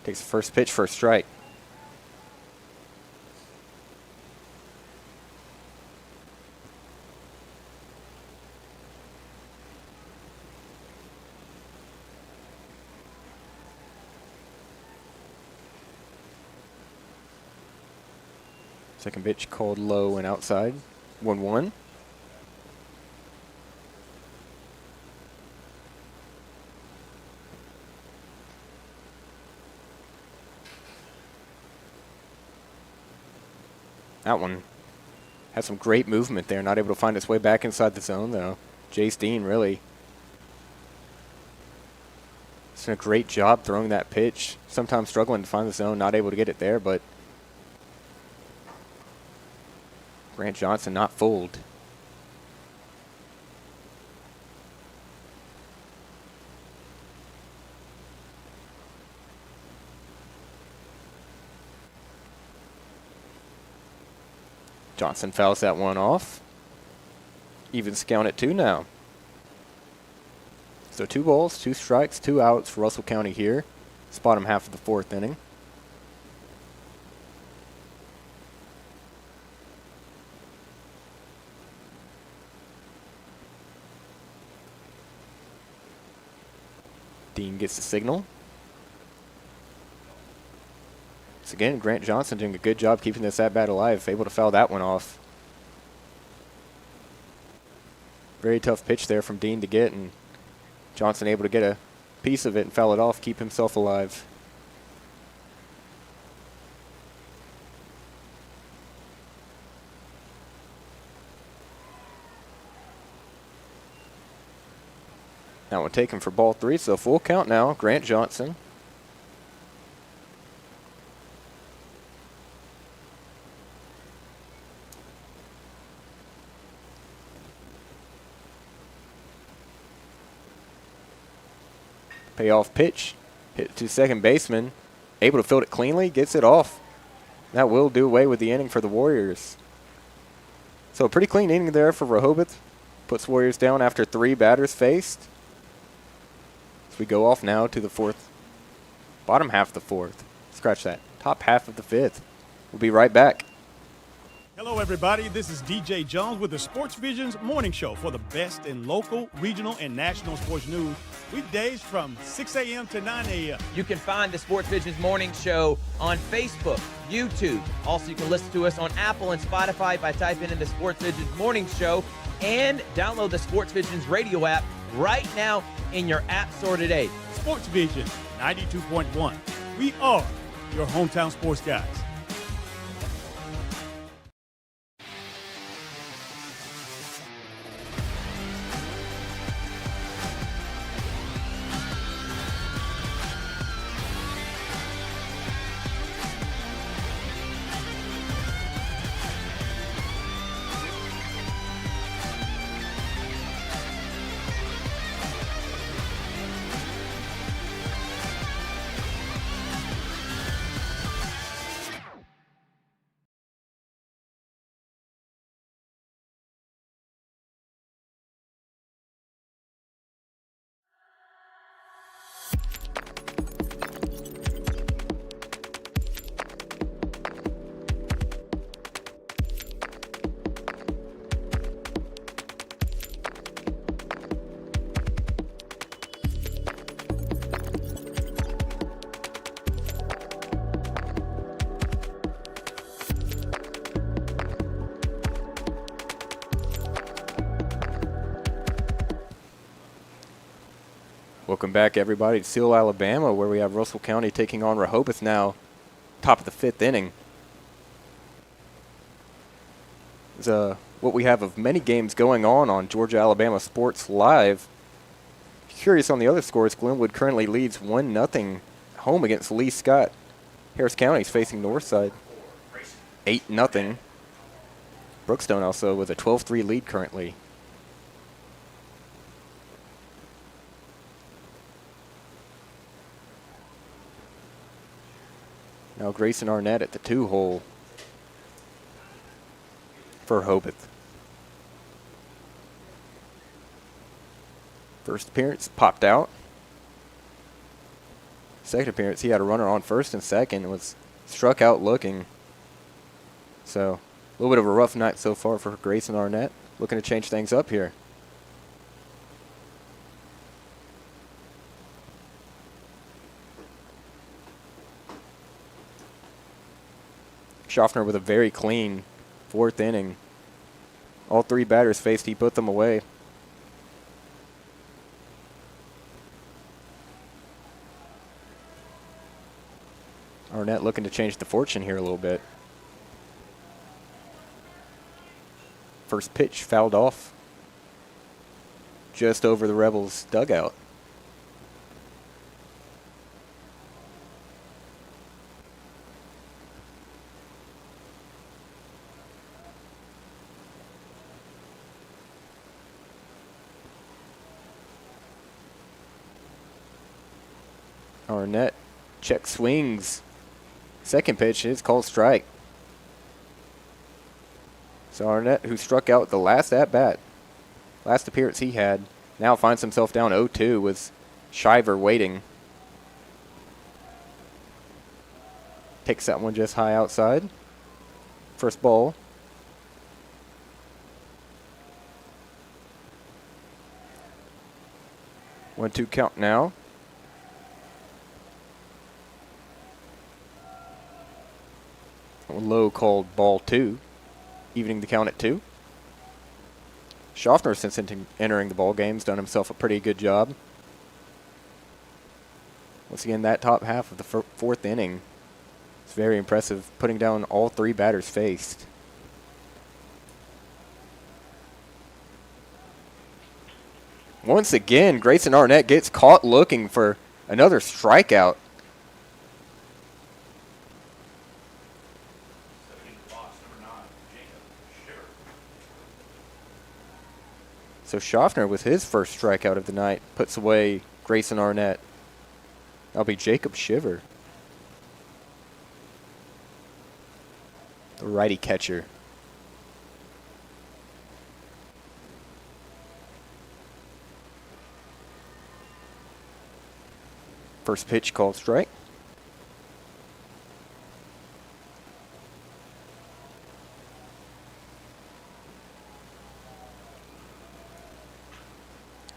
Takes the first pitch for a strike. Second pitch called low and outside. 1-1. That one has some great movement there. Not able to find its way back inside the zone, though. Jace Dean really has done a great job throwing that pitch. Sometimes struggling to find the zone, not able to get it there, but Grant Johnson not fooled. Johnson fouls that one off. Evens count at 2 now. So 2 balls, 2 strikes, 2 outs for Russell County here. It's bottom half of the fourth inning. Dean gets the signal. So again, Grant Johnson doing a good job keeping this at-bat alive, able to foul that one off. Very tough pitch there from Dean to get, and Johnson able to get a piece of it and foul it off, keep himself alive. That one taken for ball 3, so full count now. Grant Johnson. Payoff pitch. Hit to second baseman. Able to field it cleanly. Gets it off. That will do away with the inning for the Warriors. So a pretty clean inning there for Rehobeth. Puts Warriors down after 3 batters faced. So we go off now to the fourth. Bottom half of the fourth. Scratch that. Top half of the fifth. We'll be right back. Hello, everybody. This is DJ Jones with the Sports Visions Morning Show for the best in local, regional, and national sports news. Weekdays from 6 a.m. to 9 a.m. You can find the Sports Visions Morning Show on Facebook, YouTube. Also, you can listen to us on Apple and Spotify by typing in the Sports Visions Morning Show, and download the Sports Visions radio app right now in your app store today. Sports Vision 92.1. We are your hometown sports guys. Welcome back, everybody, to Seal, Alabama, where we have Russell County taking on Rehobeth now, top of the 5th inning. It's what we have of many games going on Georgia-Alabama Sports Live. Curious on the other scores, Glenwood currently leads 1-0 home against Lee Scott. Harris County is facing Northside, 8-0. Brookstone also with a 12-3 lead currently. Now Grayson Arnett at the 2-hole for Rehobeth. First appearance, popped out. Second appearance, he had a runner on first and second and was struck out looking. So a little bit of a rough night so far for Grayson Arnett. Looking to change things up here. Schaffner with a very clean 4th inning. All 3 batters faced, he put them away. Arnett looking to change the fortune here a little bit. First pitch fouled off just over the Rebels' dugout. Arnett check swings. Second pitch is called strike. So Arnett, who struck out the last at-bat, last appearance he had, now finds himself down 0-2 with Shiver waiting. Takes that one just high outside. First ball. One-two count now. Low called ball 2, evening the count at 2. Schaffner, since entering the ball game, has done himself a pretty good job. Once again, that top half of the 4th inning is very impressive, putting down all 3 batters faced. Once again, Grayson Arnett gets caught looking for another strikeout. So Schaffner, with his first strikeout of the night, puts away Grayson Arnett. That'll be Jacob Shiver, the righty catcher. First pitch called strike.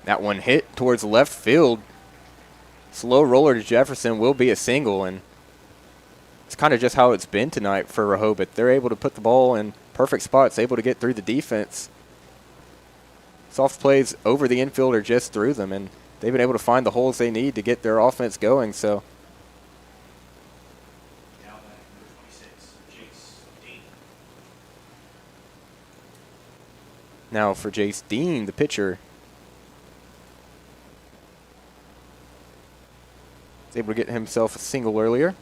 That one hit towards left field. Slow roller to Jefferson will be a single, and it's kind of just how it's been tonight for Rehobeth. They're able to put the ball in perfect spots, able to get through the defense. Soft plays over the infield or just through them, and they've been able to find the holes they need to get their offense going. So Now batting number 26, Jace Dean. now for Jace Dean, the pitcher. He's able to get himself a single earlier.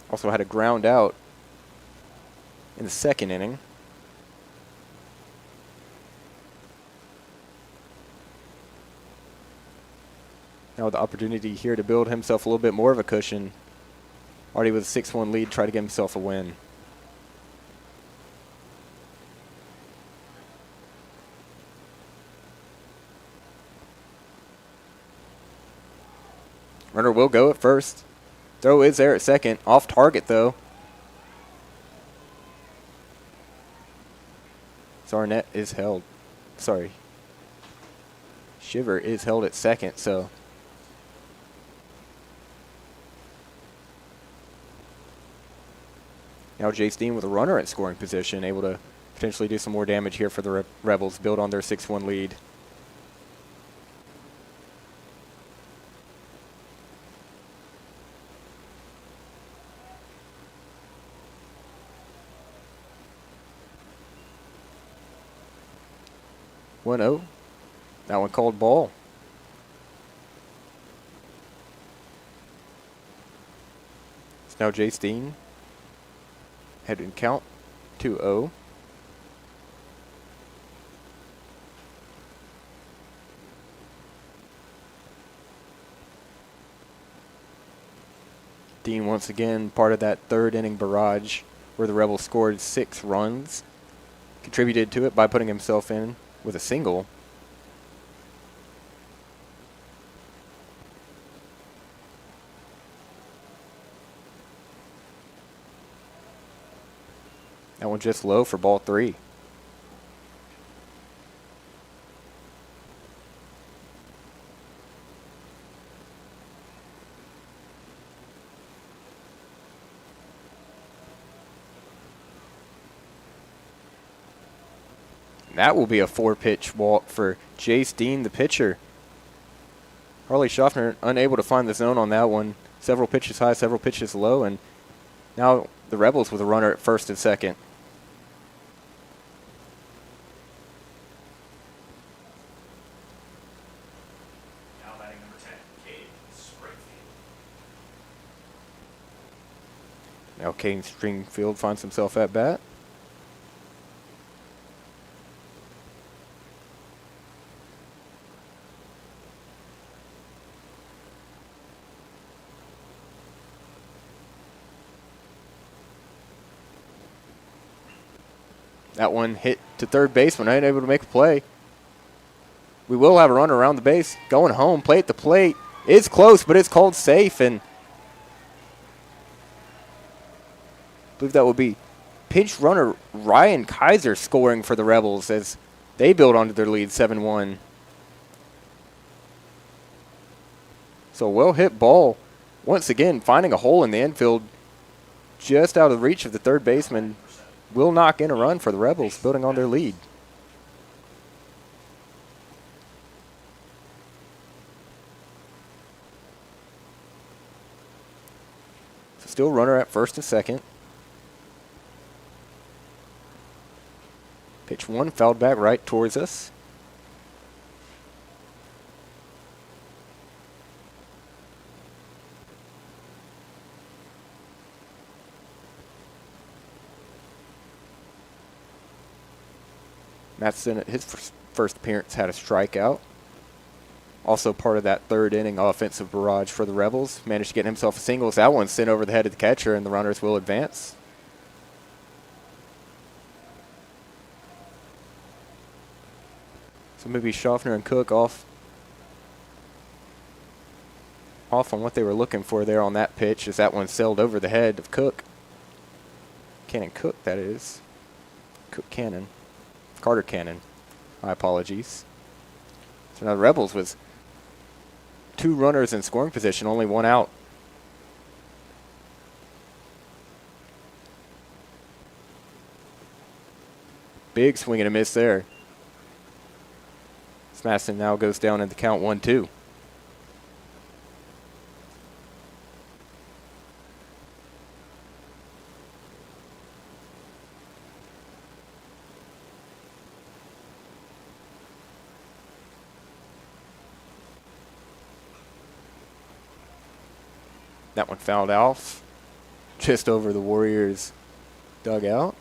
Also had a ground out in the second inning. Now the opportunity here to build himself a little bit more of a cushion. Already with a 6-1 lead, try to get himself a win. Runner will go at first. Throw is there at second. Off target, though. Sarnett is held. Sorry. Shiver is held at second, so. Now Jace Dean with a runner at scoring position, able to potentially do some more damage here for the Rebels, build on their 6-1 lead. That one called ball. It's now Jace Dean. Head and count 2-0. Dean once again part of that third inning barrage where the Rebels scored 6 runs. Contributed to it by putting himself in with a single. That one just low for ball 3. That will be a 4-pitch walk for Jace Dean, the pitcher. Harley Schaffner unable to find the zone on that one. Several pitches high, several pitches low, and now the Rebels with a runner at first and second. Now batting number 10, Cade Springfield. Now Kane Springfield finds himself at bat. That one hit to third baseman, unable to make a play. We will have a runner around the base. Going home, play at the plate. It's close, but it's called safe, and I believe that will be pinch runner Ryan Kaiser scoring for the Rebels as they build onto their lead 7-1. So a well-hit ball, once again, finding a hole in the infield just out of reach of the third baseman. Will knock in a run for the Rebels, building on their lead. So still runner at first and second. Pitch one fouled back right towards us. Mattson at his first appearance had a strikeout. Also part of that third inning offensive barrage for the Rebels. Managed to get himself a single. So that one sent over the head of the catcher, and the runners will advance. So maybe Schaffner and Cook off on what they were looking for there on that pitch, as that one sailed over the head of Cook. Cannon Cook, that is. Cook Cannon. Carter Cannon. My apologies. So now the Rebels with 2 runners in scoring position, only 1 out. Big swing and a miss there. Masson now goes down in the count 1-2. That one fouled off just over the Warriors' dugout.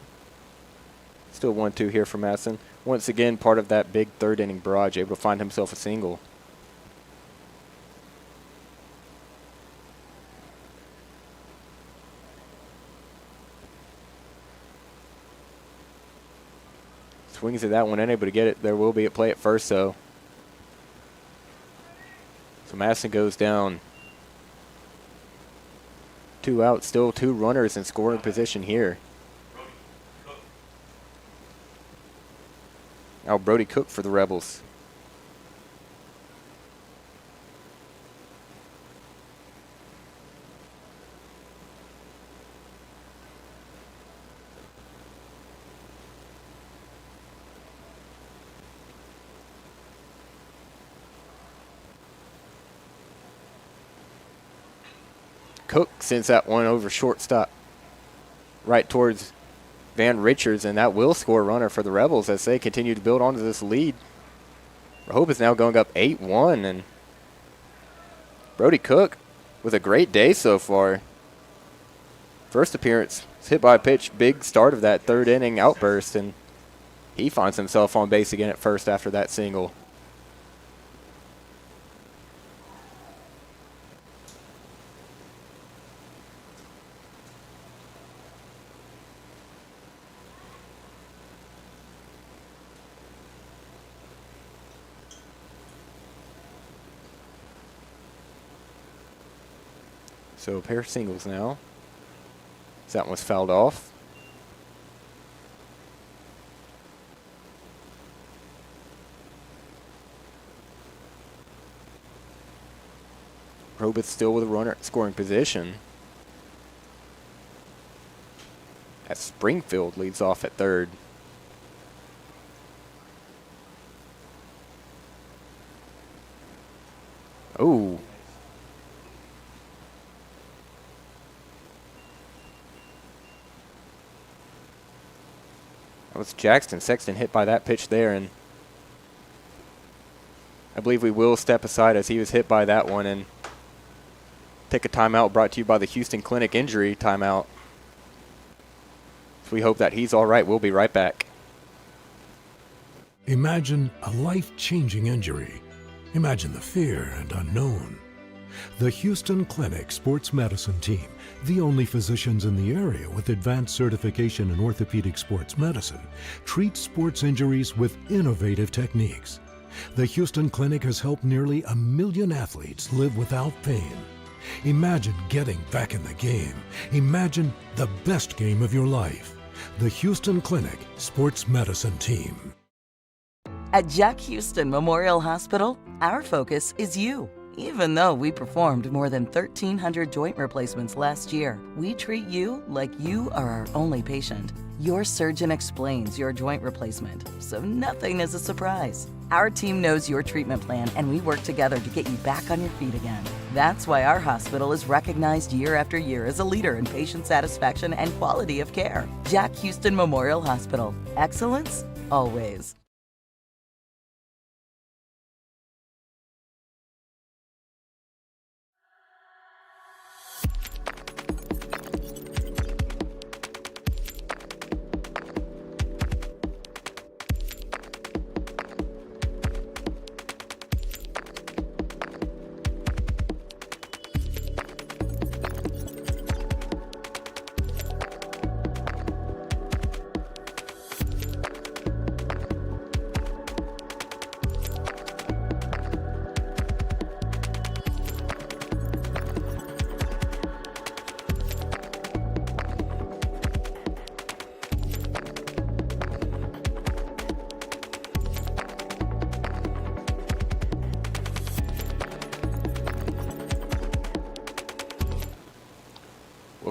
Still 1-2 here for Masson. Once again, part of that big third inning barrage, able to find himself a single. Swings at that one, unable to get it. There will be a play at first, though. So Masson goes down. 2 out, still 2 runners in scoring position here. Now Brody Cook for the Rebels. Cook sends that one over shortstop, right towards Van Richards, and that will score a runner for the Rebels as they continue to build onto this lead. Rehobeth is now going up 8-1, and Brody Cook with a great day so far. First appearance, hit by a pitch, big start of that third inning outburst, and he finds himself on base again at first after that single. So a pair of singles now. That one's fouled off. Rehobeth still with a runner at scoring position. As Springfield leads off at third. Oh. That was Jackson Sexton hit by that pitch there, and I believe we will step aside as he was hit by that one and take a timeout brought to you by the Houston Clinic injury timeout. So we hope that he's all right. We'll be right back. Imagine a life-changing injury. Imagine the fear and unknown. The Houston Clinic Sports Medicine Team, the only physicians in the area with advanced certification in orthopedic sports medicine, treats sports injuries with innovative techniques. The Houston Clinic has helped nearly 1 million athletes live without pain. Imagine getting back in the game. Imagine the best game of your life. The Houston Clinic Sports Medicine Team. At Jack Houston Memorial Hospital, our focus is you. Even though we performed more than 1,300 joint replacements last year, we treat you like you are our only patient. Your surgeon explains your joint replacement, so nothing is a surprise. Our team knows your treatment plan, and we work together to get you back on your feet again. That's why our hospital is recognized year after year as a leader in patient satisfaction and quality of care. Jack Houston Memorial Hospital. Excellence, always.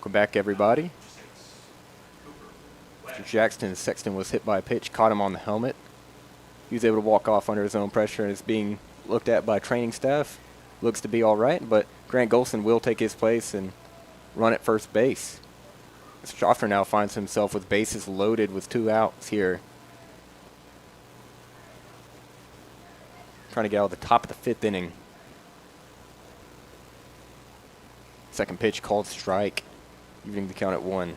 Welcome back, everybody. Mr. Jackson Sexton was hit by a pitch, caught him on the helmet. He was able to walk off under his own pressure and is being looked at by training staff. Looks to be all right, but Grant Golson will take his place and run at first base. Mr. Schaffner now finds himself with bases loaded with 2 outs here. Trying to get out of the top of the 5th inning. Second pitch called strike, evening the count at 1.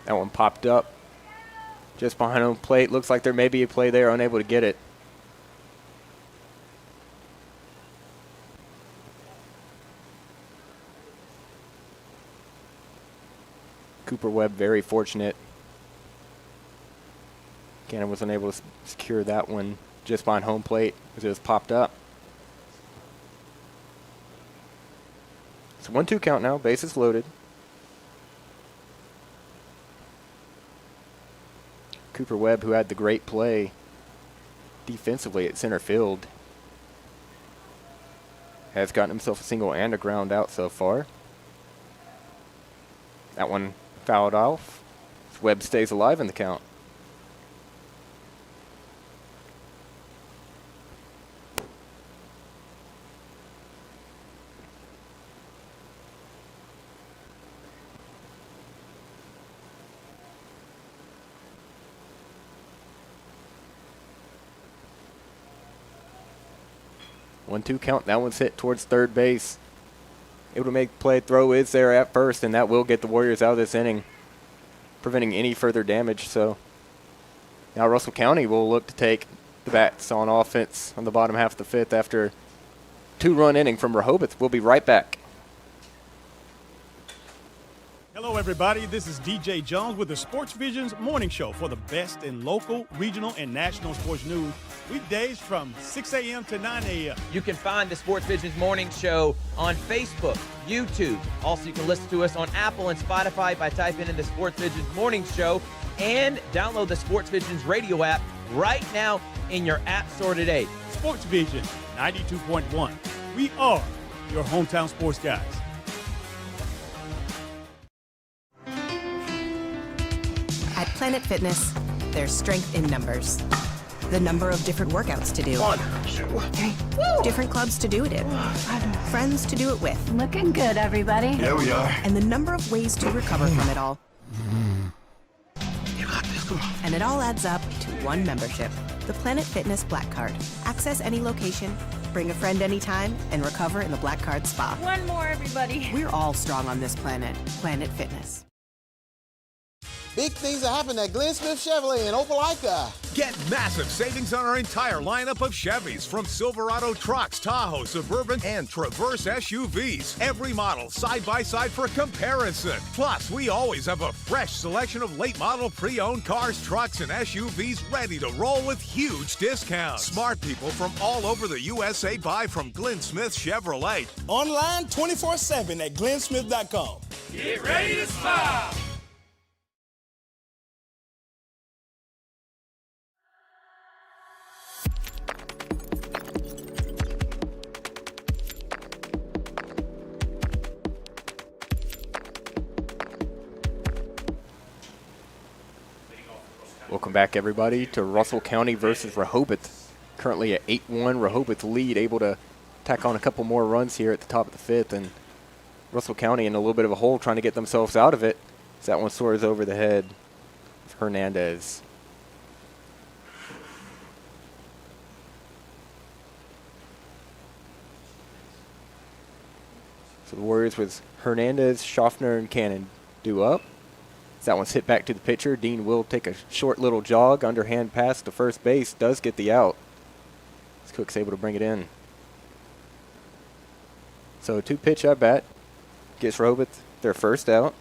That one popped up just behind home plate. Looks like there may be a play there, unable to get it. Cooper Webb very fortunate. Cannon was unable to secure that one just behind home plate as it was popped up. It's a 1-2 count now, bases loaded. Cooper Webb, who had the great play defensively at center field, has gotten himself a single and a ground out so far. That one fouled off. Webb stays alive in the count. One-two count. That one's hit towards third base. Able to make play. Throw is there at first, and that will get the Warriors out of this inning, preventing any further damage. So now Russell County will look to take the bats on offense on the bottom half of the 5th after 2-run inning from Rehobeth. We'll be right back. Hello, everybody. This is DJ Jones with the Sports Visions Morning Show for the best in local, regional, and national sports news. Weekdays from 6 a.m. to 9 a.m. You can find the Sports Visions Morning Show on Facebook, YouTube. Also, you can listen to us on Apple and Spotify by typing in the Sports Visions Morning Show, and download the Sports Visions radio app right now in your app store today. Sports Vision 92.1. We are your hometown sports guys. At Planet Fitness, there's strength in numbers. The number of different workouts to do. 1, 2, 3. Woo! Different clubs to do it in. Friends to do it with. Looking good, everybody. There we are. And the number of ways to recover from it all. You got this, come on. And it all adds up to one membership. The Planet Fitness Black Card. Access any location, bring a friend anytime, and recover in the Black Card Spa. One more, everybody. We're all strong on this planet. Planet Fitness. Big things are happening at Glenn Smith Chevrolet in Opelika. Get massive savings on our entire lineup of Chevys, from Silverado trucks, Tahoe, Suburban, and Traverse SUVs. Every model side by side for comparison. Plus, we always have a fresh selection of late model pre-owned cars, trucks, and SUVs ready to roll with huge discounts. Smart people from all over the USA buy from Glenn Smith Chevrolet. Online 24/7 at glennsmith.com. Get ready to smile. Welcome back, everybody, to Russell County versus Rehobeth. Currently at 8-1, Rehobeth lead, able to tack on a couple more runs here at the top of the 5th, and Russell County in a little bit of a hole trying to get themselves out of it as that one soars over the head of Hernandez. So the Warriors with Hernandez, Schaffner, and Cannon due up. That one's hit back to the pitcher. Dean will take a short little jog, underhand pass to first base, does get the out. Cook's able to bring it in. So 2-pitch at bat gets Rehobeth their first out.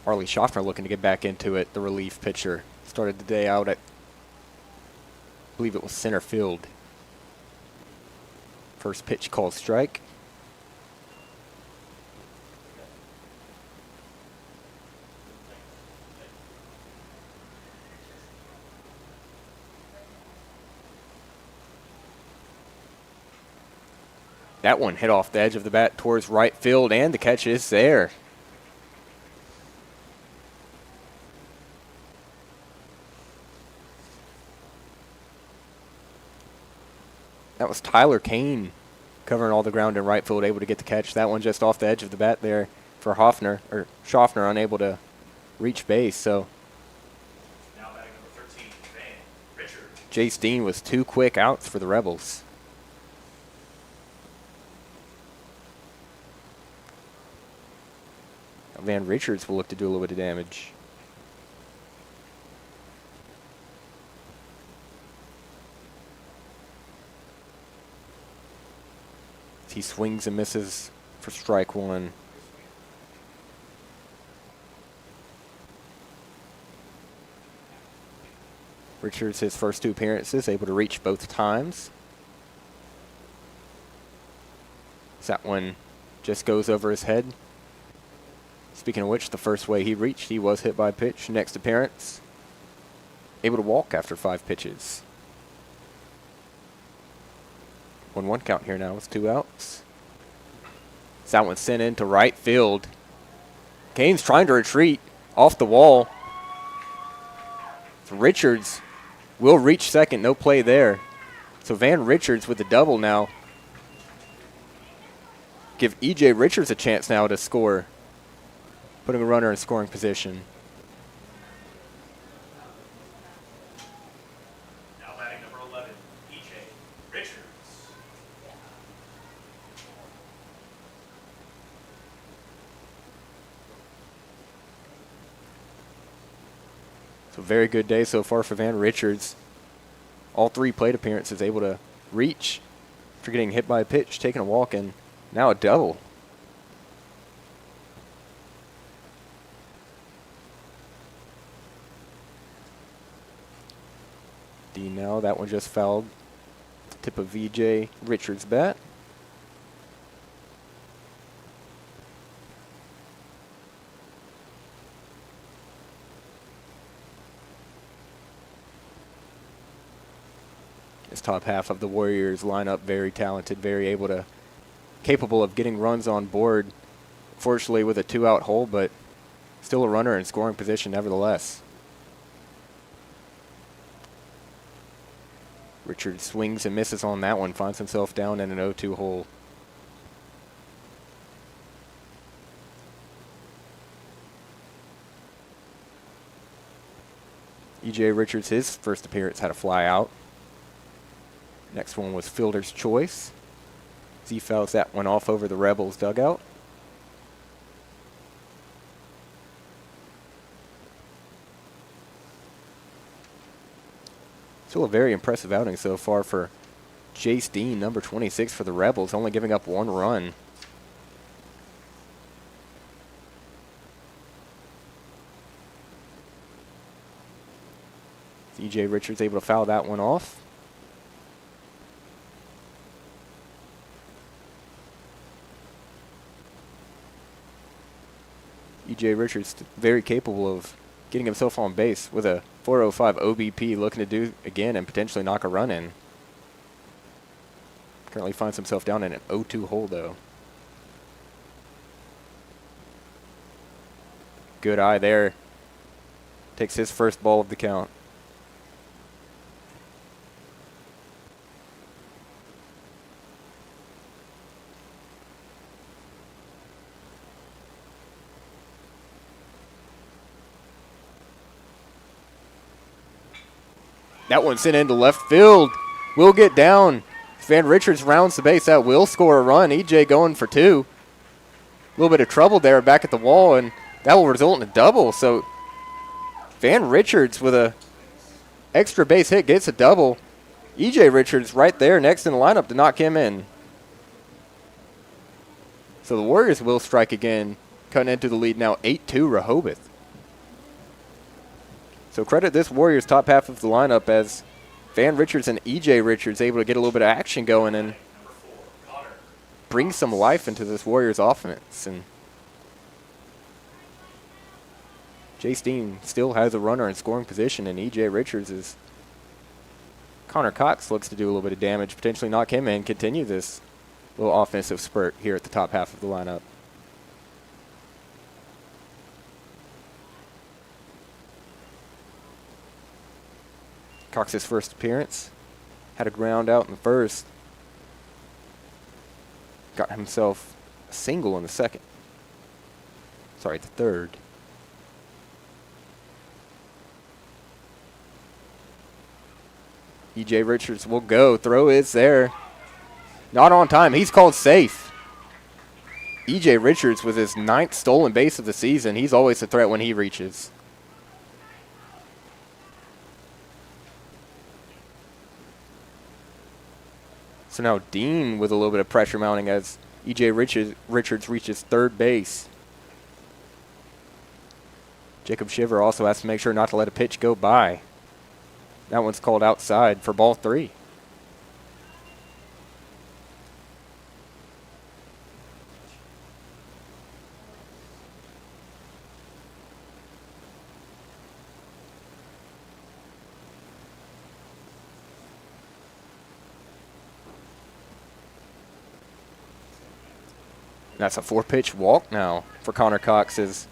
Harley Schaffner looking to get back into it, the relief pitcher. Started the day out at I believe it was center field. First pitch called strike. That one hit off the edge of the bat towards right field, and the catch is there. That was Tyler Kane covering all the ground in right field, able to get the catch. That one just off the edge of the bat there for Schaffner, unable to reach base. So Now batting number 13, Van Richards. Jace Dean was 2 quick outs for the Rebels. Van Richards will look to do a little bit of damage. He swings and misses for strike one. Richards, his first 2 appearances, able to reach both times. That one just goes over his head. Speaking of which, the first way he reached, he was hit by a pitch. Next appearance, able to walk after 5 pitches. 1-1 count here now with 2 outs. That one sent into right field. Kane's trying to retreat off the wall. So Richards will reach second, no play there. So Van Richards with the double now. Give E.J. Richards a chance now to score, putting a runner in scoring position. Now batting number 11, E.J. Richards. So very good day so far for Van Richards. All 3 plate appearances able to reach after getting hit by a pitch, taking a walk, and now a double. D now, that one just fouled. Tip of VJ Richards' bat. This top half of the Warriors lineup, very talented, very capable of getting runs on board. Fortunately with a 2-out hole, but still a runner in scoring position nevertheless. Richards swings and misses on that one, finds himself down in an 0-2 hole. E.J. Richards, his first appearance, had a fly out. Next one was fielder's choice. Z fouls that one off over the Rebels dugout. Still a very impressive outing so far for Jace Dean, number 26 for the Rebels, only giving up 1 run. E.J. Richards able to foul that one off. E.J. Richards very capable of getting himself on base with a 405 OBP, looking to do again and potentially knock a run in. Currently finds himself down in an 0-2 hole though. Good eye there. Takes his first ball of the count. That one sent into left field. Will get down. Van Richards rounds the base. That will score a run. EJ going for 2. A little bit of trouble there back at the wall, and that will result in a double. So Van Richards with a extra base hit gets a double. EJ Richards right there next in the lineup to knock him in. So the Warriors will strike again, cutting into the lead now 8-2 Rehobeth. So credit this Warriors top half of the lineup as Van Richards and E.J. Richards able to get a little bit of action going and bring some life into this Warriors offense. And Jace Dean still has a runner in scoring position, and E.J. Richards is Connor Cox looks to do a little bit of damage, potentially knock him in, continue this little offensive spurt here at the top half of the lineup. Cox's first appearance, had a ground out in the first, got himself a single in the second. Sorry, the third. E.J. Richards will go. Throw is there. Not on time. He's called safe. E.J. Richards with his 9th stolen base of the season. He's always a threat when he reaches. So now Dean with a little bit of pressure mounting as E.J. Richards reaches third base. Jacob Shiver also has to make sure not to let a pitch go by. That one's called outside for ball 3. That's a 4-pitch walk now for Connor Cox as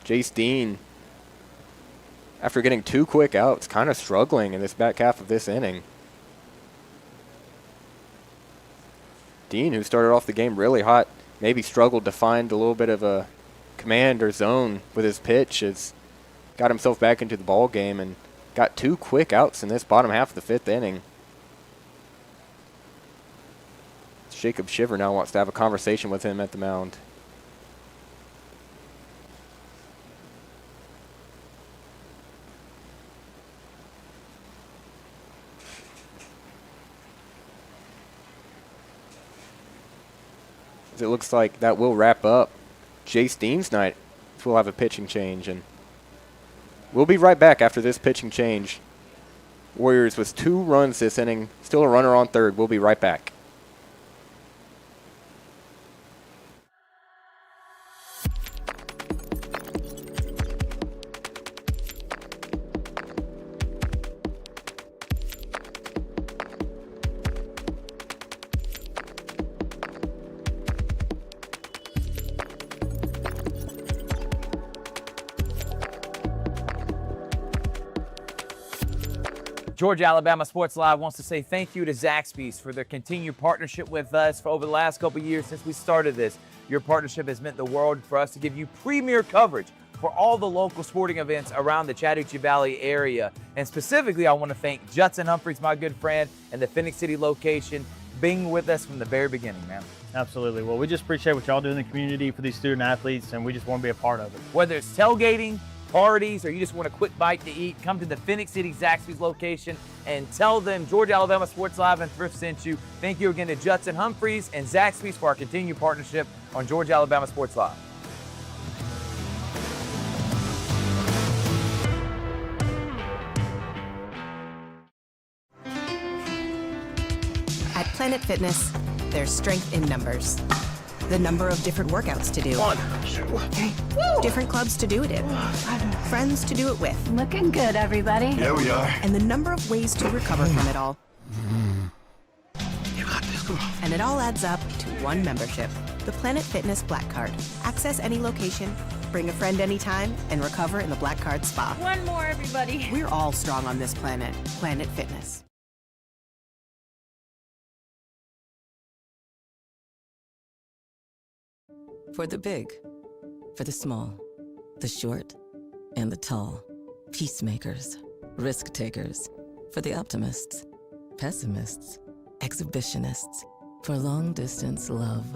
Jace Dean, after getting 2 quick outs, kind of struggling in this back half of this inning. Dean, who started off the game really hot, maybe struggled to find a little bit of a command or zone with his pitch, has got himself back into the ball game and got 2 quick outs in this bottom half of the 5th inning. Jacob Shiver now wants to have a conversation with him at the mound. It looks like that will wrap up Jace Dean's night. We'll have a pitching change, and we'll be right back after this pitching change. Warriors with 2 runs this inning, still a runner on third. We'll be right back. Georgia Alabama Sports Live wants to say thank you to Zaxby's for their continued partnership with us for over the last couple years since we started this. Your partnership has meant the world for us to give you premier coverage for all the local sporting events around the Chattahoochee Valley area. And specifically, I want to thank Judson Humphreys, my good friend, and the Phoenix City location, being with us from the very beginning, man. Absolutely. Well, we just appreciate what y'all do in the community for these student athletes, and we just want to be a part of it. Whether it's tailgating, parties, or you just want a quick bite to eat, come to the Phoenix City Zaxby's location and tell them Georgia Alabama Sports Live and Thrift sent you. Thank you again to Judson Humphreys and Zaxby's for our continued partnership on Georgia Alabama Sports Live. At Planet Fitness, there's strength in numbers. The number of different workouts to do. 1, 2, different clubs to do it in. Friends to do it with. Looking good, everybody. Yeah, we are. And the number of ways to recover from it all. You got this, come on. And it all adds up to one membership. The Planet Fitness Black Card. Access any location, bring a friend anytime, and recover in the Black Card Spa. One more, everybody. We're all strong on this planet. Planet Fitness. For the big, for the small, the short, and the tall. Peacemakers, risk takers. For the optimists, pessimists, exhibitionists. For long distance love.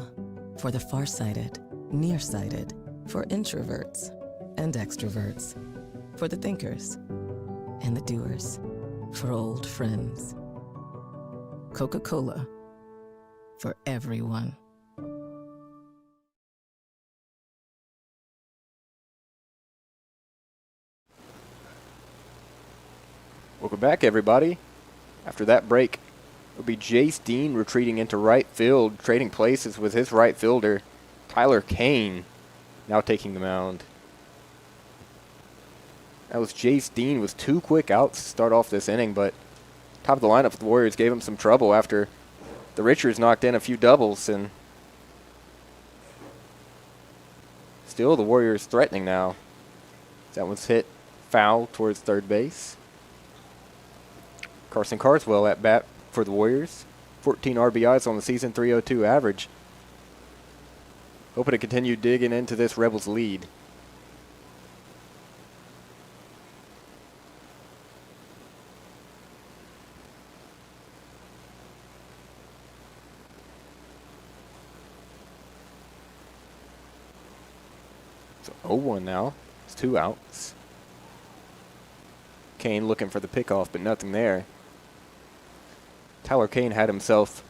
For the farsighted, nearsighted. For introverts and extroverts. For the thinkers and the doers. For old friends. Coca-Cola. For everyone. Welcome back, everybody. After that break, it'll be Jace Dean retreating into right field, trading places with his right fielder, Tyler Kane, now taking the mound. That was Jace Dean with 2 quick outs to start off this inning, but top of the lineup for the Warriors gave him some trouble after the Richards knocked in a few doubles, and still the Warriors threatening now. That one's hit foul towards third base. Carson Carswell at bat for the Warriors. 14 RBIs on the season, .302 average. Hoping to continue digging into this Rebels lead. So 0-1 now. It's 2 outs. Kane looking for the pickoff, but nothing there. Tyler Kane had himself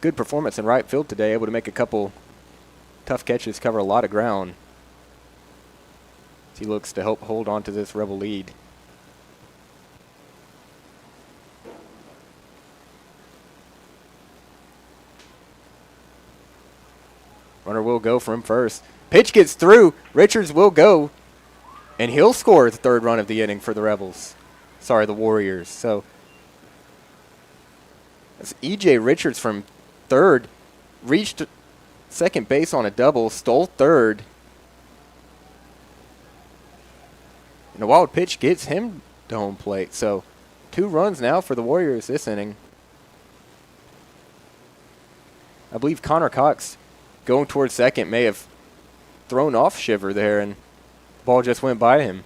good performance in right field today, able to make a couple tough catches, cover a lot of ground. He looks to help hold on to this Rebel lead. Runner will go from first. Pitch gets through. Richards will go. And he'll score the 3rd run of the inning for the Rebels. Sorry, the Warriors. So that's E.J. Richards from third. Reached second base on a double. Stole third. And a wild pitch gets him to home plate. So 2 runs now for the Warriors this inning. I believe Connor Cox going towards second may have thrown off Shiver there, and the ball just went by him.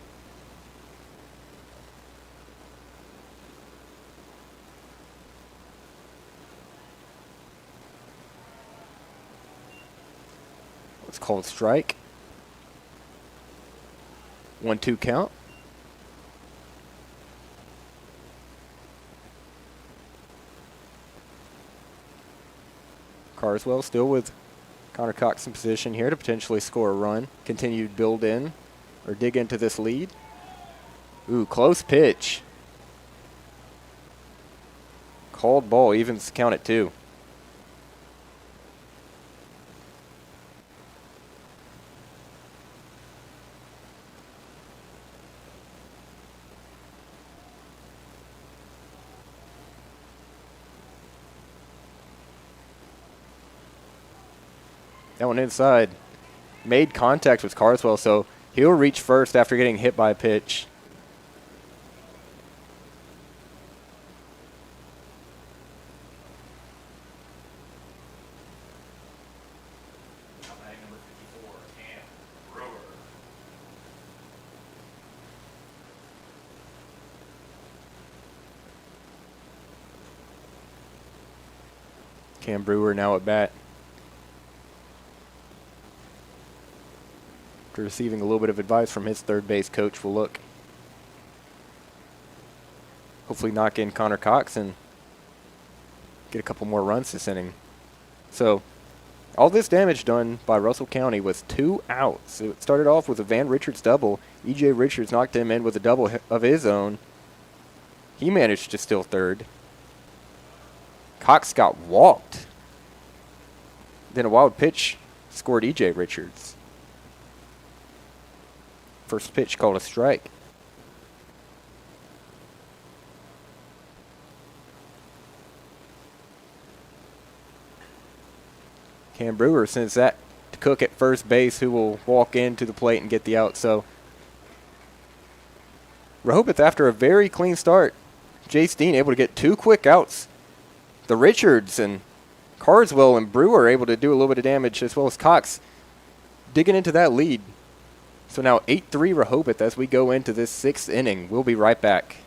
It's called strike. 1-2 count. Carswell still with Connor Cox in position here to potentially score a run. Continue to build in or dig into this lead. Ooh, close pitch. Called ball, evens count at 2. That one inside. Made contact with Carswell, so he'll reach first after getting hit by a pitch. Cam Brewer now at bat. After receiving a little bit of advice from his third base coach, will look. Hopefully knock in Connor Cox and get a couple more runs this inning. So all this damage done by Russell County with 2 outs. It started off with a Van Richards double. E.J. Richards knocked him in with a double of his own. He managed to steal third. Cox got walked. Then a wild pitch scored E.J. Richards. First pitch called a strike. Cam Brewer sends that to Cook at first base, who will walk into the plate and get the out. So Rehobeth, after a very clean start, Jace Dean able to get 2 quick outs. The Richards and Carswell and Brewer able to do a little bit of damage, as well as Cox digging into that lead. So now 8-3 Rehobeth as we go into this 6th inning. We'll be right back.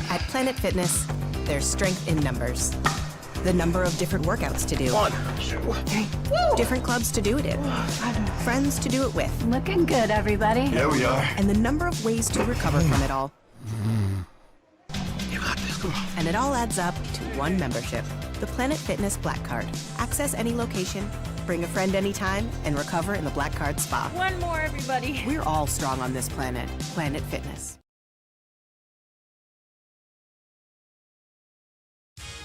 At Planet Fitness, there's strength in numbers. The number of different workouts to do. 1, 2, 3. Different clubs to do it in. Friends to do it with. Looking good, everybody. Here we are. And the number of ways to recover from it all. You got this. Come on. And it all adds up to one membership. The Planet Fitness Black Card. Access any location, Bring a friend anytime and recover in the Black Card Spa. One more, everybody. We're all strong on this planet. Planet Fitness.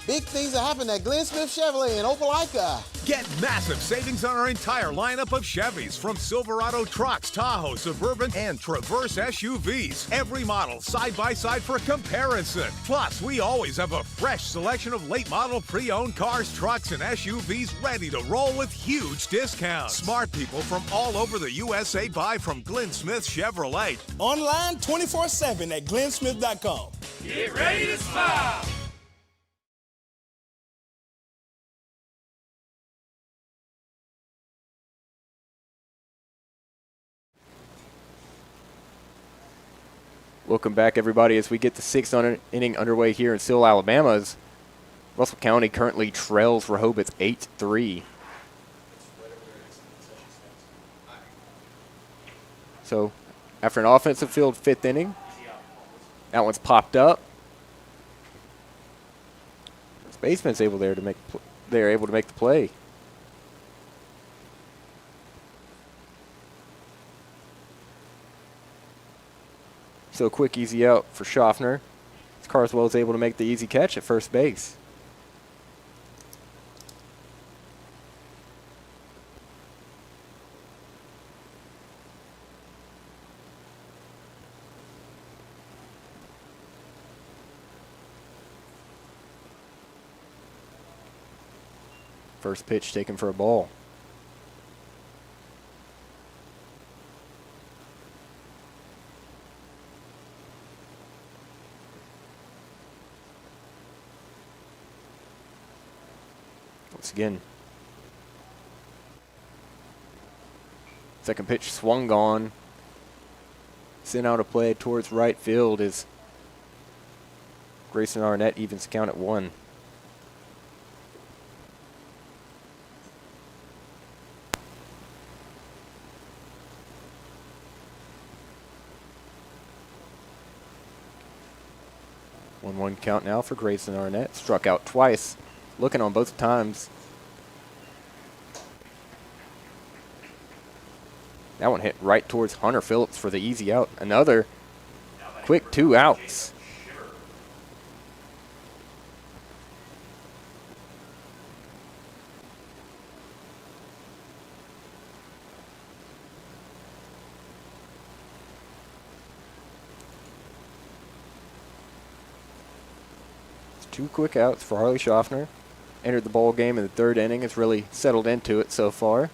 Big things are happening at Glenn Smith Chevrolet in Opelika. Get massive savings on our entire lineup of Chevys, from Silverado trucks, Tahoe, Suburban, and Traverse SUVs. Every model side by side for comparison. Plus, we always have a fresh selection of late model pre-owned cars, trucks, and SUVs ready to roll with huge discounts. Smart people from all over the USA buy from Glenn Smith Chevrolet. Online 24/7 at glennsmith.com. Get ready to smile. Welcome back, everybody, as we get the sixth inning underway here in Sill, Alabama. As Russell County currently trails Rehobeth 8-3. So, after an offensive field fifth inning, that one's popped up. This baseman's able there to make. They're able to make the play. So a quick easy out for Schaffner. Carswell is able to make the easy catch at first base. First pitch taken for a ball. Once again. Second pitch swung on. Sent out a play towards right field as Grayson Arnett evens the count at 1. One count now for Grayson Arnett. Struck out twice. Looking on both times. That one hit right towards Hunter Phillips for the easy out. Another quick 2 outs. It's 2 quick outs for Harley Schaffner. Entered the ball game in the 3rd inning. Has really settled into it so far.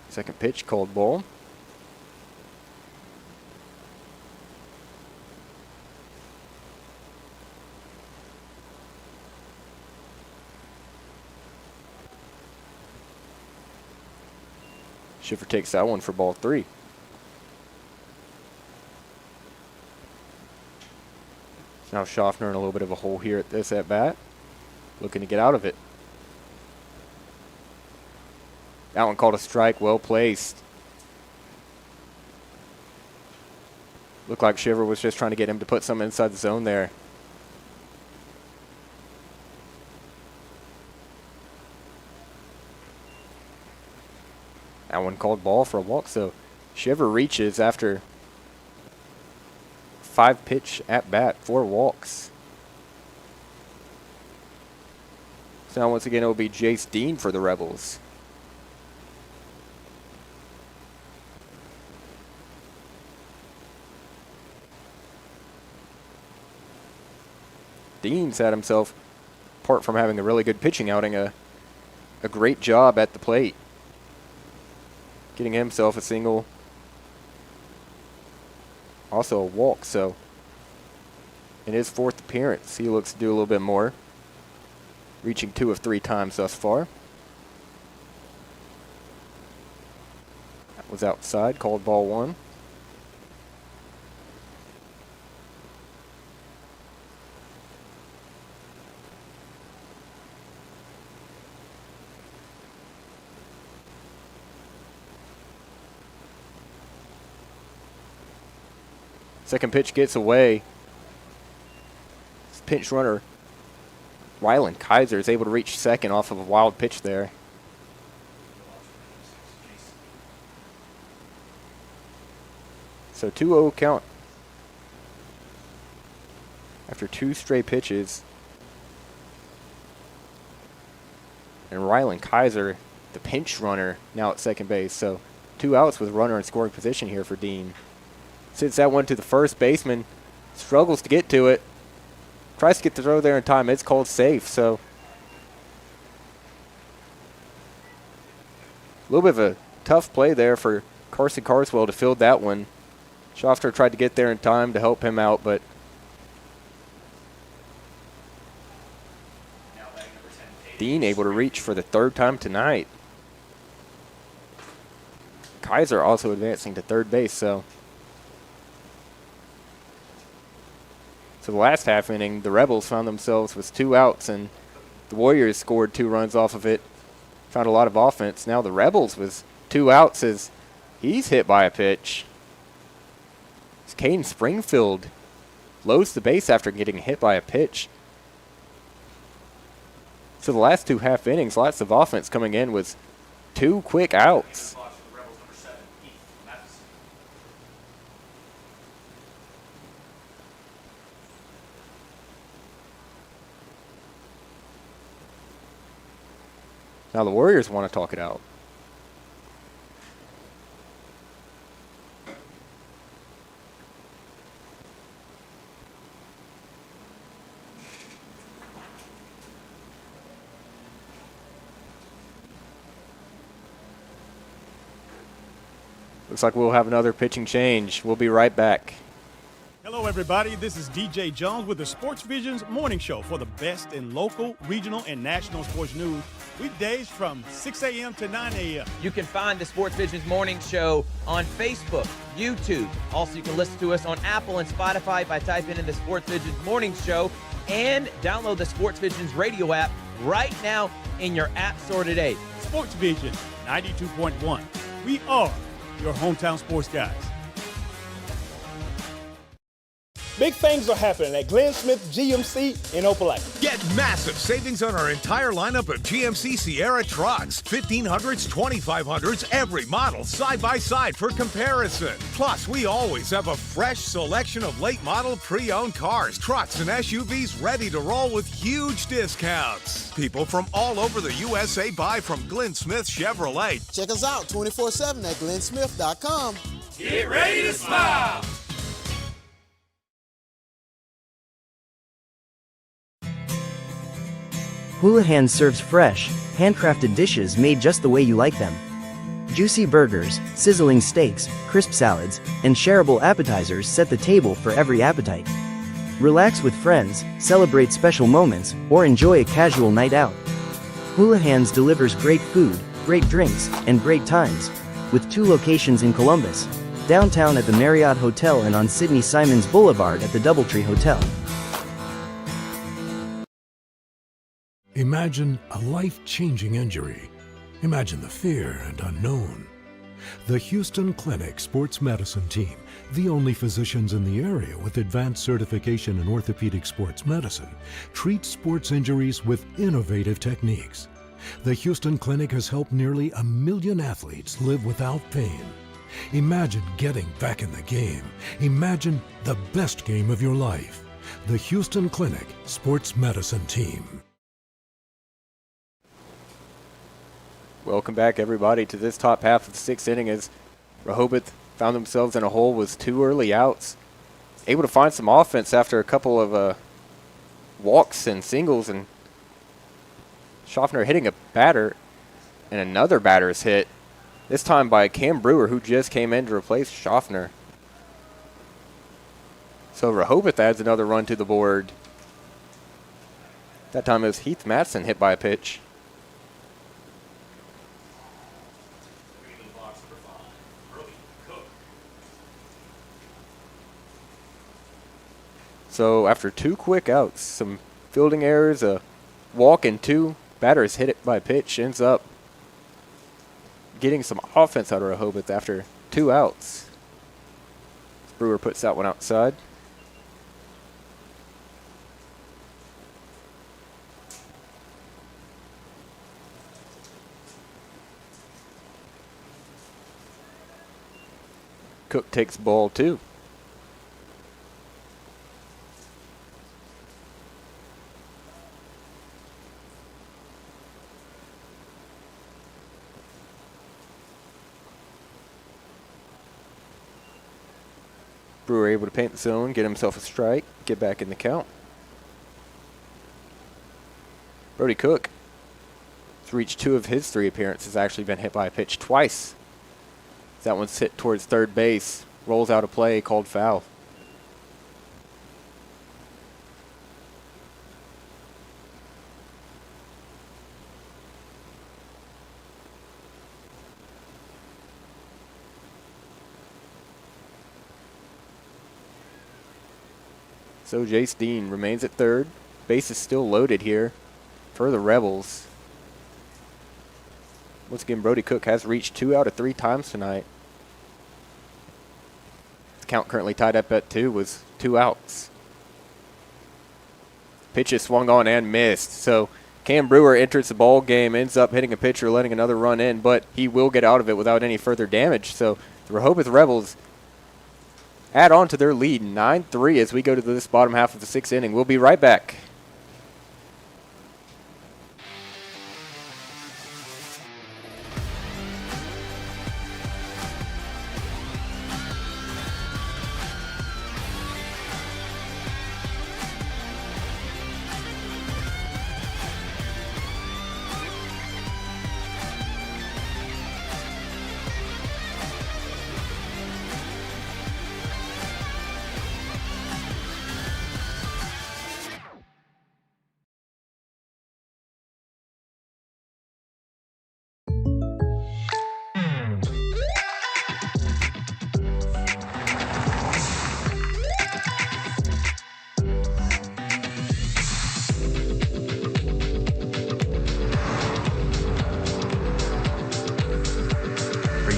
Second pitch called ball. Schiffer takes that one for ball 3. Now Schaffner in a little bit of a hole here at this at bat. Looking to get out of it. That one called a strike, well placed. Looked like Shiver was just trying to get him to put some inside the zone there. That one called ball for a walk, so Shiver reaches after 5 pitch at bat, 4 walks. So now once again it will be Jace Dean for the Rebels. Dean's had himself, apart from having a really good pitching outing, a great job at the plate. Getting himself a single. Also a walk, so in his 4th appearance, he looks to do a little bit more. Reaching 2 of 3 times thus far. That was outside, called ball 1. Second pitch gets away. This pinch runner, Rylan Kaiser, is able to reach second off of a wild pitch there. So 2-0 count after 2 stray pitches. And Rylan Kaiser, the pinch runner, now at second base. So 2 outs with runner in scoring position here for Dean. Sends that one to the first baseman. Struggles to get to it. Tries to get the throw there in time. It's called safe. So a little bit of a tough play there for Carson Carswell to field that one. Schaffner tried to get there in time to help him out, but Dean able to reach for the 3rd time tonight. Kaiser also advancing to third base, so the last half inning, the Rebels found themselves with 2 outs, and the Warriors scored 2 runs off of it. Found a lot of offense. Now the Rebels with 2 outs as he's hit by a pitch. As Caden Springfield loads the base after getting hit by a pitch. So the last 2 half innings, lots of offense coming in with 2 quick outs. Now the Warriors want to talk it out. Looks like we'll have another pitching change. We'll be right back. Hello, everybody. This is DJ Jones with the Sports Visions Morning Show for the best in local, regional, and national sports news. Weekdays from 6 a.m. to 9 a.m. You can find the Sports Visions Morning Show on Facebook, YouTube. Also, you can listen to us on Apple and Spotify by typing in the Sports Visions Morning Show, and download the Sports Visions radio app right now in your app store today. Sports Vision 92.1. We are your hometown sports guys. Big things are happening at Glenn Smith GMC in Opelika. Get massive savings on our entire lineup of GMC Sierra trucks. 1500s, 2500s, every model side by side for comparison. Plus, we always have a fresh selection of late model pre-owned cars, trucks, and SUVs ready to roll with huge discounts. People from all over the USA buy from Glenn Smith Chevrolet. Check us out 24/7 at glennsmith.com. Get ready to smile. Houlihan serves fresh, handcrafted dishes made just the way you like them. Juicy burgers, sizzling steaks, crisp salads, and shareable appetizers set the table for every appetite. Relax with friends, celebrate special moments, or enjoy a casual night out. Houlihan's delivers great food, great drinks, and great times, with 2 locations in Columbus, downtown at the Marriott Hotel and on Sidney Simons Boulevard at the Doubletree Hotel. Imagine a life-changing injury. Imagine the fear and unknown. The Houston Clinic Sports Medicine Team, the only physicians in the area with advanced certification in orthopedic sports medicine, treats sports injuries with innovative techniques. The Houston Clinic has helped nearly 1 million athletes live without pain. Imagine getting back in the game. Imagine the best game of your life. The Houston Clinic Sports Medicine Team. Welcome back, everybody, to this top half of the 6th inning as Rehobeth found themselves in a hole with 2 early outs. Able to find some offense after a couple of walks and singles, and Schaffner hitting a batter, and another batter is hit, this time by Cam Brewer, who just came in to replace Schaffner. So Rehobeth adds another run to the board. That time it was Heath Matson hit by a pitch. So after 2 quick outs, some fielding errors, a walk, and 2 batters hit it by pitch, ends up getting some offense out of Rehobeth after 2 outs. Brewer puts that one outside. Cook takes ball 2. Brewer able to paint the zone, get himself a strike, get back in the count. Brody Cook has reached 2 of his 3 appearances, actually been hit by a pitch twice. That one's hit towards third base, rolls out a play, called foul. So Jace Dean remains at third. Base is still loaded here for the Rebels. Once again, Brody Cook has reached 2 out of 3 times tonight. The count currently tied up at 2 was 2 outs. Pitch is swung on and missed. So Cam Brewer enters the ball game, ends up hitting a pitcher, letting another run in, but he will get out of it without any further damage. So the Rehobeth Rebels add on to their lead 9-3 as we go to this bottom half of the 6th inning. We'll be right back.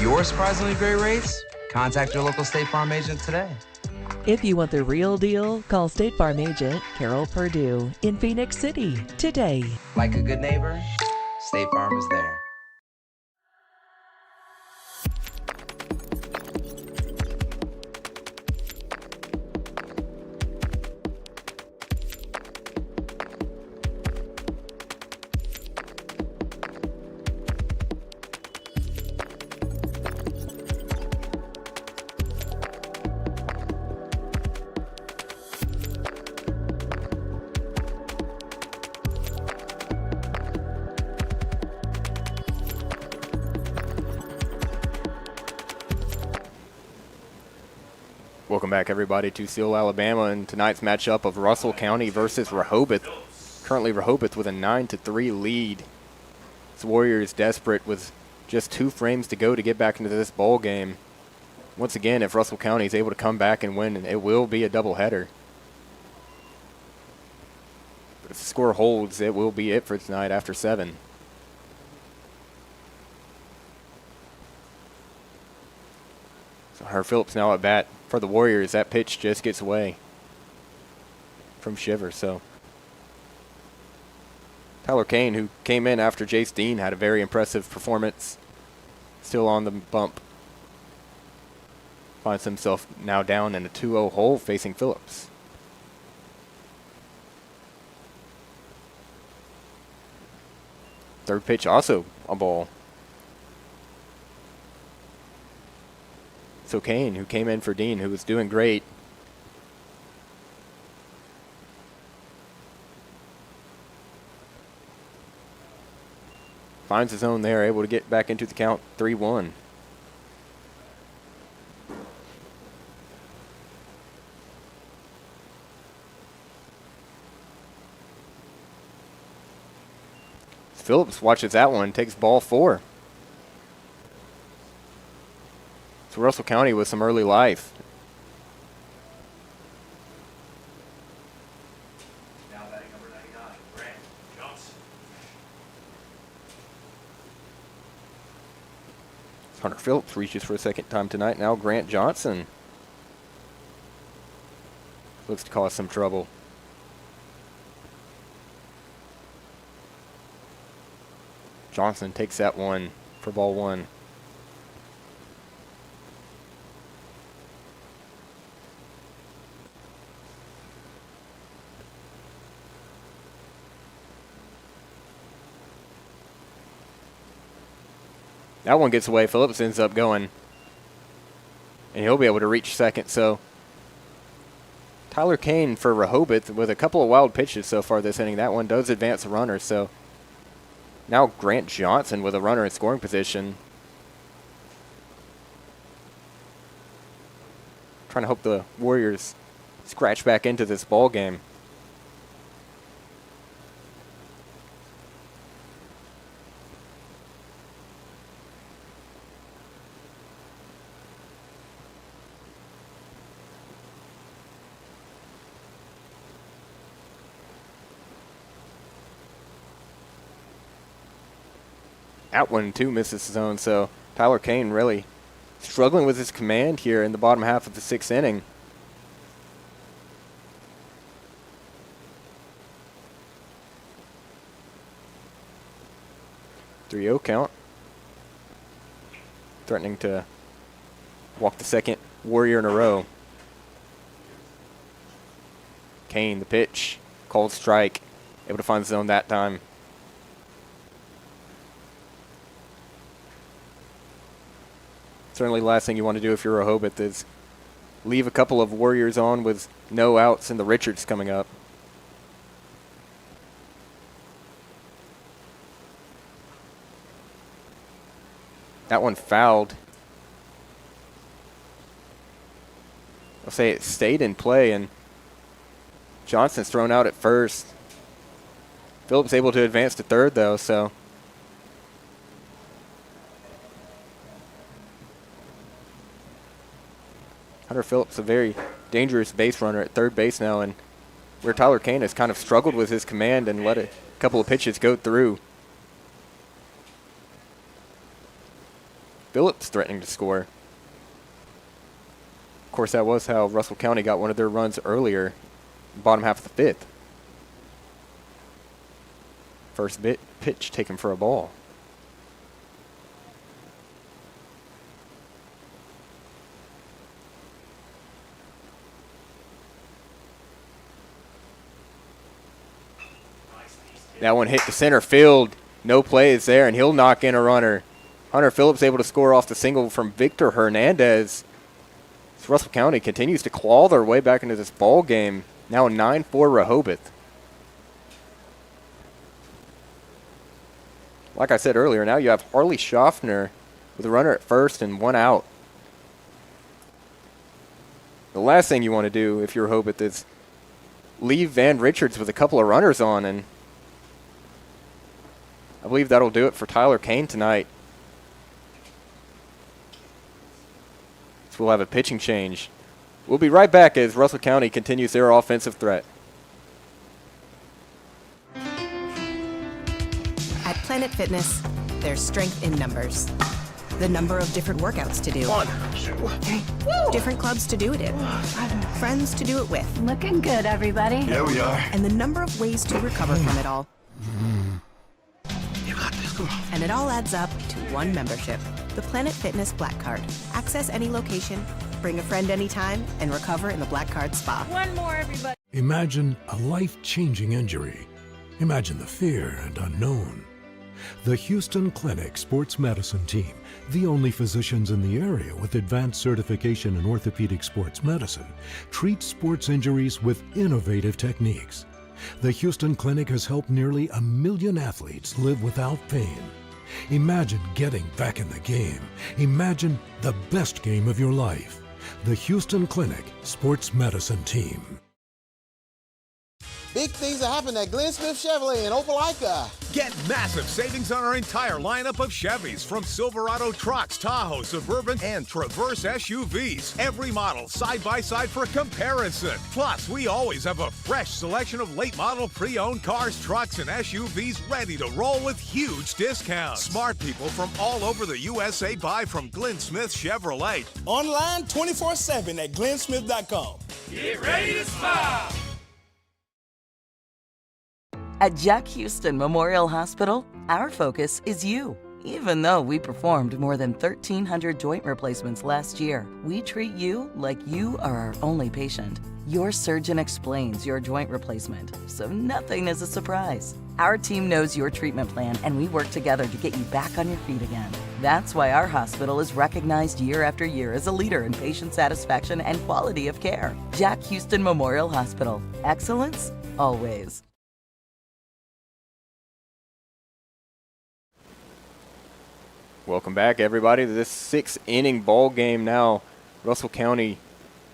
Your surprisingly great rates? Contact your local State Farm agent today. If you want the real deal, call State Farm agent Carol Purdue in Phoenix City today. Like a good neighbor, State Farm is there. Welcome back, everybody, to Seal, Alabama, and tonight's matchup of Russell County versus Rehobeth. Currently, Rehobeth with a 9-3 lead. The Warriors desperate with just 2 frames to go to get back into this ball game. Once again, if Russell County is able to come back and win, it will be a doubleheader. But if the score holds, it will be it for tonight after 7. So Hunter Phillips now at bat for the Warriors. That pitch just gets away from Shiver. So Tyler Kane, who came in after Jace Dean, had a very impressive performance. Still on the bump. Finds himself now down in a 2-0 hole facing Phillips. Third pitch also a ball. So Kane, who came in for Dean, who was doing great. Finds his own there, able to get back into the count 3-1. Phillips watches that one, takes ball 4. So Russell County with some early life. Now batting number 99, Grant Johnson. Hunter Phillips reaches for a second time tonight. Now Grant Johnson. looks to cause some trouble. Johnson takes that one for ball one. That one gets away. Phillips ends up going. And he'll be able to reach second. So Tyler Kane for Rehobeth with a couple of wild pitches so far this inning. That one does advance a runner. So now Grant Johnson with a runner in scoring position. Trying to hope the Warriors scratch back into this ball game. That one, too, misses his own. So Tyler Kane really struggling with his command here in the bottom half of the sixth inning. Three-0 count. Threatening to walk the second Warrior in a row. Kane, the pitch. Called strike. Able to find the zone that time. Certainly the last thing you want to do if you're Rehobeth is leave a couple of Warriors on with no outs and the Richards coming up. That one fouled. I'll say it stayed in play, and Johnson's thrown out at first. Phillips able to advance to third, though, so Hunter Phillips, a very dangerous base runner at third base now, and where Tyler Kane has kind of struggled with his command and let a couple of pitches go through. Phillips threatening to score. Of course, that was how Russell County got one of their runs earlier, bottom half of the fifth. First pitch taken for a ball. That one hit to center field. No plays there, and he'll knock in a runner. Hunter Phillips able to score off the single from Victor Hernandez. So Russell County continues to claw their way back into this ball game. Now 9-4 Rehobeth. Like I said earlier, now you have Harley Schaffner with a runner at first and one out. The last thing you want to do if you're Rehobeth is leave Van Richards with a couple of runners on, and I believe that'll do it for Tyler Kane tonight. So we'll have a pitching change. We'll be right back as Russell County continues their offensive threat. At Planet Fitness, there's strength in numbers. The number of different workouts to do. 1, 2, 3. Different clubs to do it in. Friends to do it with. Looking good, everybody. Yeah, we are. And the number of ways to recover from it all. You got this. Come on. And it all adds up to one membership. The Planet Fitness Black Card. Access any location, bring a friend anytime, and recover in the Black Card Spa. One more, everybody. Imagine a life-changing injury. Imagine the fear and unknown. The Houston Clinic Sports Medicine Team, the only physicians in the area with advanced certification in orthopedic sports medicine, treats sports injuries with innovative techniques. The Houston Clinic has helped nearly 1 million athletes live without pain. Imagine getting back in the game. Imagine the best game of your life. The Houston Clinic Sports Medicine Team. Big things are happening at Glenn Smith Chevrolet in Opelika. Get massive savings on our entire lineup of Chevys, from Silverado trucks, Tahoe, Suburban, and Traverse SUVs. Every model side by side for comparison. Plus, we always have a fresh selection of late model pre-owned cars, trucks, and SUVs ready to roll with huge discounts. Smart people from all over the USA buy from Glenn Smith Chevrolet. Online 24/7 at glennsmith.com. Get ready to smile. At Jack Houston Memorial Hospital, our focus is you. Even though we performed more than 1,300 joint replacements last year, we treat you like you are our only patient. Your surgeon explains your joint replacement, so nothing is a surprise. Our team knows your treatment plan, and we work together to get you back on your feet again. That's why our hospital is recognized year after year as a leader in patient satisfaction and quality of care. Jack Houston Memorial Hospital. Excellence, always. Welcome back, everybody, to this 6-inning ball game now. Russell County,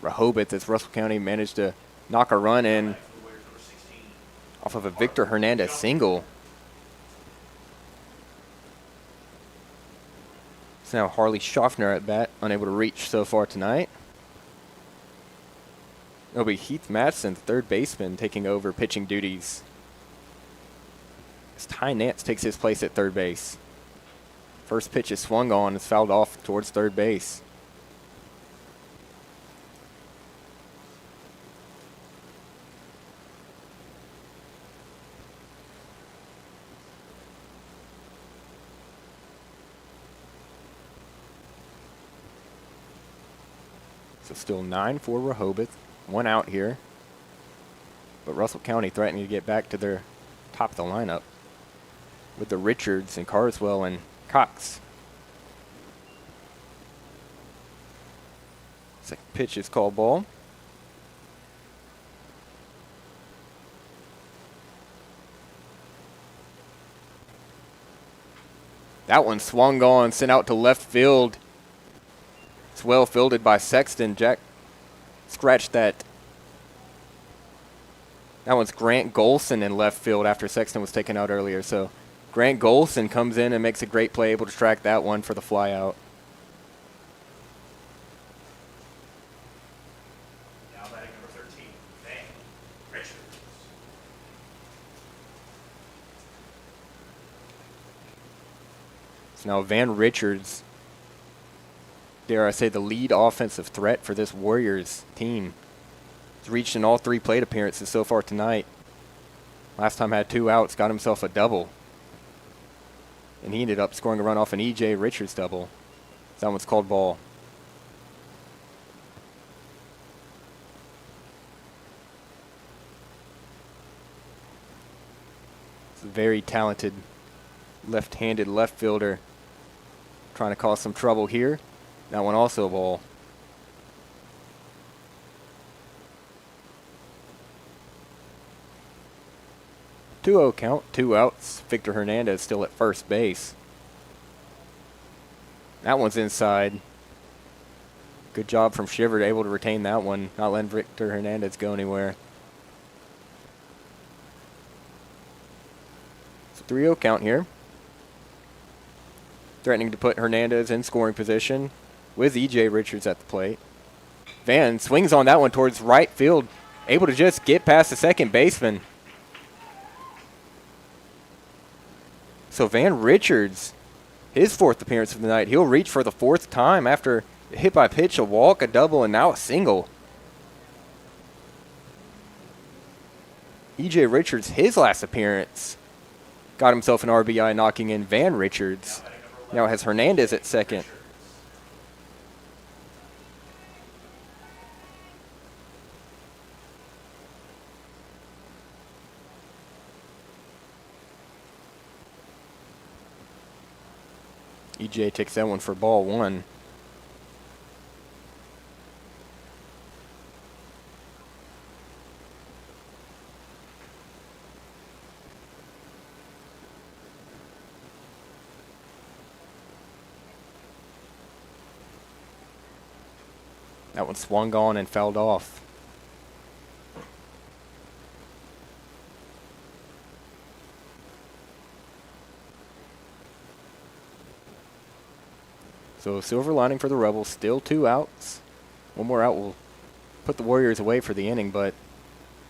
Rehobeth, as Russell County managed to knock a run in off of a Victor Hernandez single. It's now Harley Schaffner at bat, unable to reach so far tonight. It'll be Heath Madsen, third baseman, taking over pitching duties, as Ty Nance takes his place at third base. First pitch is swung on and is fouled off towards third base. So still 9 for Rehobeth, 1 out here. But Russell County threatening to get back to their top of the lineup with the Richards and Carswell and Cox. Second pitch is called ball. That one swung on, sent out to left field. It's well fielded by Sexton. Jack scratched that. That one's Grant Golson in left field after Sexton was taken out earlier. So Grant Golson comes in and makes a great play, able to track that one for the fly out. Now batting number 13, Van Richards. So now Van Richards, dare I say, the lead offensive threat for this Warriors team. He's reached in all 3 plate appearances so far tonight. Last time had 2 outs, got himself a double. And he ended up scoring a run off an E.J. Richards double. That one's called ball. It's a very talented left-handed left fielder trying to cause some trouble here. That one also a ball. Two-0 count, 2 outs. Victor Hernandez still at first base. That one's inside. Good job from Shiver, able to retain that one, not letting Victor Hernandez go anywhere. It's a 3-0 count here. Threatening to put Hernandez in scoring position with E.J. Richards at the plate. Van swings on that one towards right field, able to just get past the second baseman. So Van Richards, his 4th appearance of the night, he'll reach for the 4th time after a hit by pitch, a walk, a double, and now a single. E.J. Richards, his last appearance, got himself an RBI, knocking in Van Richards. Now has Hernandez at second. EJ takes that one for ball 1. That one swung on and fouled off. So silver lining for the Rebels, still 2 outs. One more out will put the Warriors away for the inning, but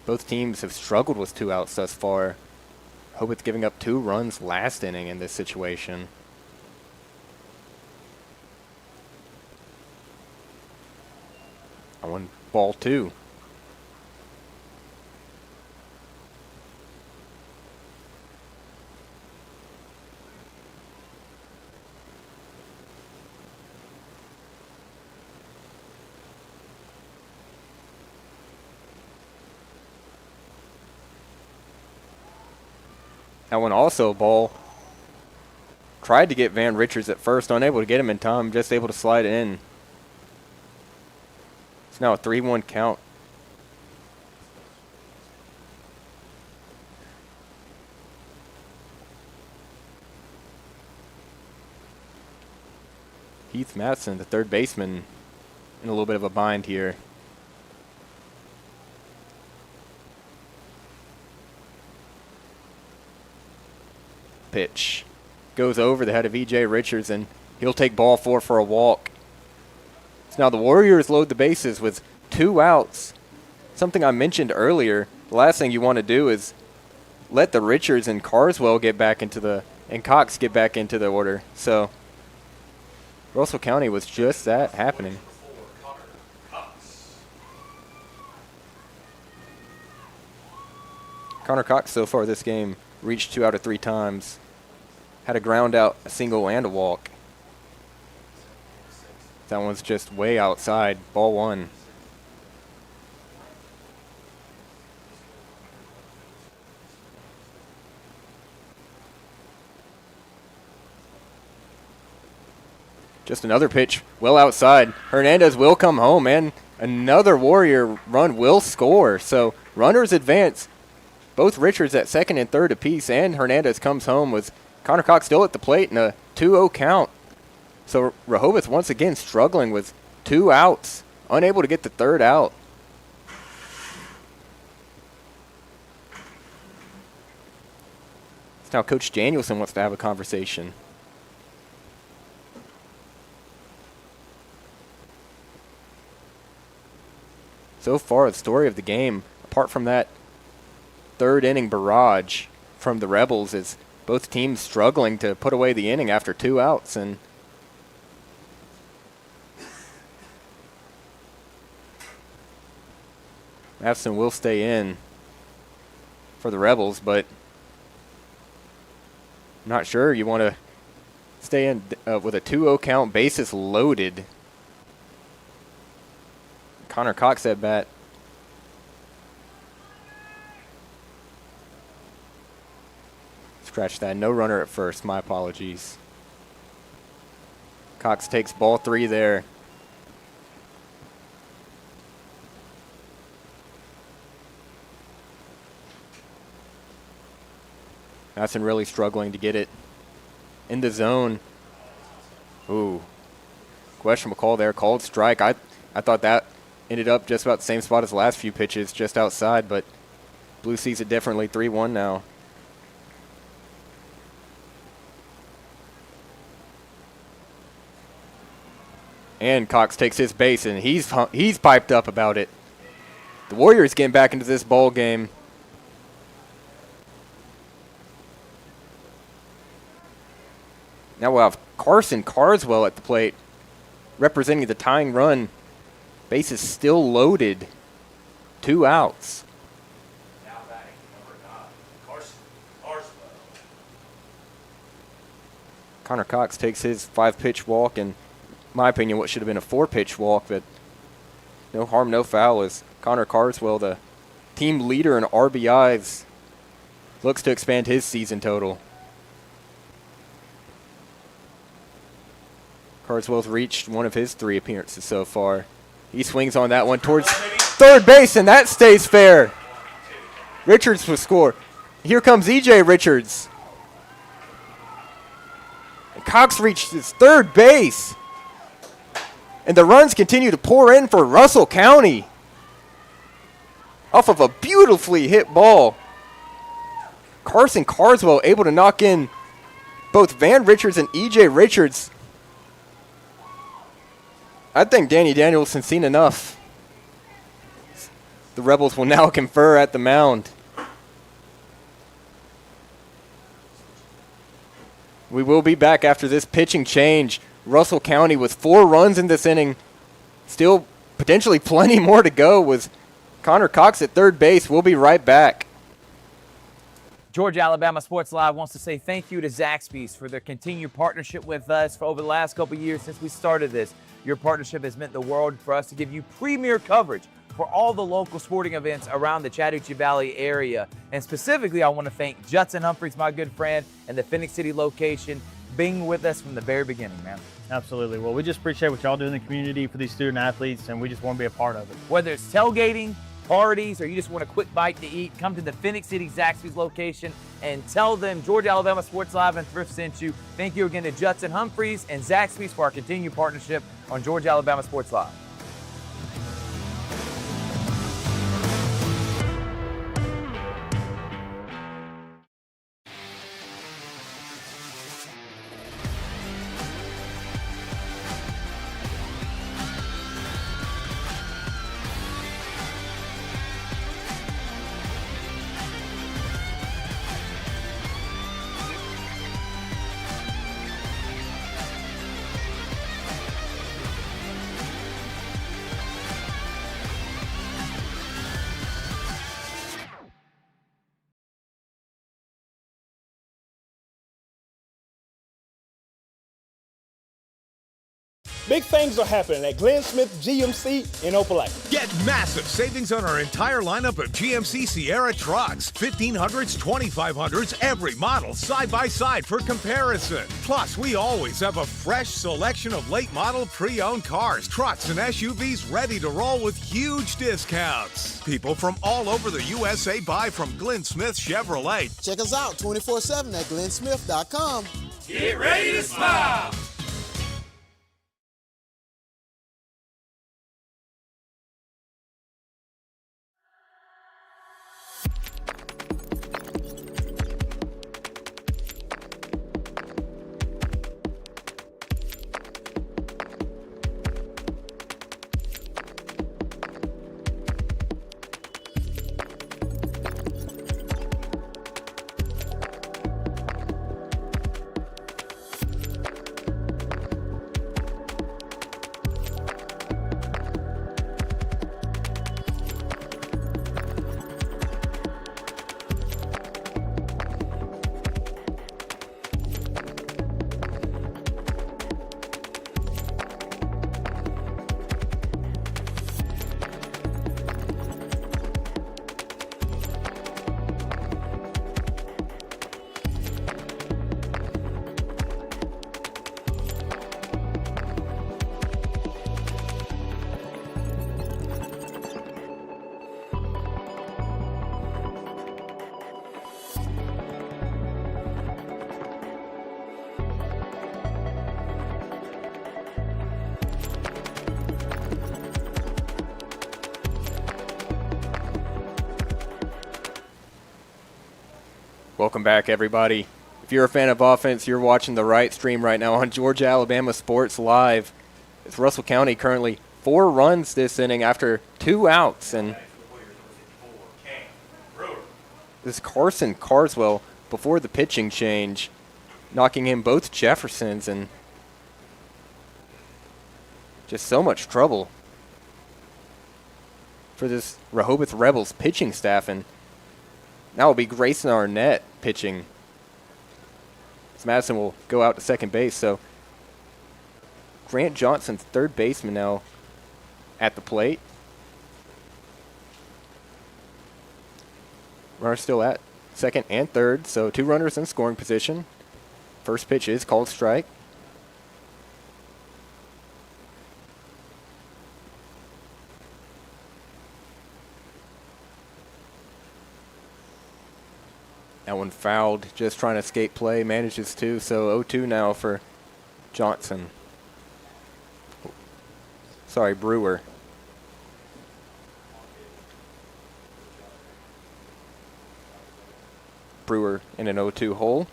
both teams have struggled with 2 outs thus far. Rehobeth giving up 2 runs last inning in this situation. On ball 2. That one also a ball. Tried to get Van Richards at first, unable to get him in time, just able to slide it in. It's now a 3-1 count. Heath Matson, the third baseman, in a little bit of a bind here. Pitch goes over the head of E.J. Richards, and he'll take ball 4 for a walk. So now the Warriors load the bases with 2 outs. Something I mentioned earlier, the last thing you want to do is let the Richards and Carswell get back into the, and Cox get back into the order. So Russell County was just that happening. Connor Cox so far this game reached 2 out of 3 times. Had a ground out, a single, and a walk. That one's just way outside. Ball 1. Just another pitch well outside. Hernandez will come home, and another Warrior run will score. So runners advance. Both Richards at second and third apiece, and Hernandez comes home with Connor Cox still at the plate in a 2-0 count. So Rehobeth once again struggling with 2 outs, unable to get the third out. So now Coach Danielson wants to have a conversation. So far, the story of the game, apart from that third inning barrage from the Rebels, is both teams struggling to put away the inning after 2 outs. And Matheson will stay in for the Rebels, but I'm not sure you want to stay in with a 2-0 count, bases loaded. Connor Cox at bat. Scratch that. No runner at first. My apologies. Cox takes ball 3 there. Madison really struggling to get it in the zone. Ooh. Questionable call there. Called strike. I thought that ended up just about the same spot as the last few pitches, just outside, but Blue sees it differently. 3-1 now. And Cox takes his base, and he's piped up about it. The Warriors getting back into this ball game. Now we'll have Carson Carswell at the plate, representing the tying run. Bases still loaded. 2 outs. Now batting number 9, Carson Carswell. Connor Cox takes his 5-pitch walk, and in my opinion, what should have been a 4-pitch walk, but no harm, no foul, as Connor Carswell, the team leader in RBIs, looks to expand his season total. Carswell's reached one of his 3 appearances so far. He swings on that one towards third base, and that stays fair. Richards will score. Here comes E.J. Richards. And Cox reaches third base. And the runs continue to pour in for Russell County. Off of a beautifully hit ball. Carson Carswell able to knock in both Van Richards and E.J. Richards. I think Danny Danielson's seen enough. The Rebels will now confer at the mound. We will be back after this pitching change. Russell County with 4 runs in this inning. Still potentially plenty more to go with Connor Cox at third base. We'll be right back. Georgia Alabama Sports Live wants to say thank you to Zaxby's for their continued partnership with us for over the last couple of years since we started this. Your partnership has meant the world for us to give you premier coverage for all the local sporting events around the Chattahoochee Valley area. And specifically, I want to thank Judson Humphreys, my good friend, and the Phoenix City location, being with us from the very beginning, man. Absolutely. Well, we just appreciate what y'all do in the community for these student athletes, and we just want to be a part of it. Whether it's tailgating, parties, or you just want a quick bite to eat, come to the Phoenix City Zaxby's location and tell them Georgia Alabama Sports Live and Thrift sent you. Thank you again to Judson Humphreys and Zaxby's for our continued partnership on Georgia Alabama Sports Live. Big things are happening at Glenn Smith GMC in Opelika. Get massive savings on our entire lineup of GMC Sierra trucks. 1500s, 2500s, every model side by side for comparison. Plus, we always have a fresh selection of late model pre-owned cars, trucks, and SUVs ready to roll with huge discounts. People from all over the USA buy from Glenn Smith Chevrolet. Check us out 24/7 at glennsmith.com. Get ready to smile. Welcome back, everybody. If you're a fan of offense, you're watching the right stream right now on Georgia Alabama Sports Live. It's Russell County currently 4 runs this inning after 2 outs, and this is Carson Carswell before the pitching change, knocking in both Jeffersons, and just so much trouble for this Rehobeth Rebels pitching staff. And now will be Grayson Arnett pitching. So Madison will go out to second base. So Grant Johnson's third baseman now at the plate. Runner still at second and third, so 2 runners in scoring position. First pitch is called strike. That one fouled, just trying to escape play, manages to, so 0-2 now for Johnson. Sorry, Brewer. Brewer in an 0-2 hole.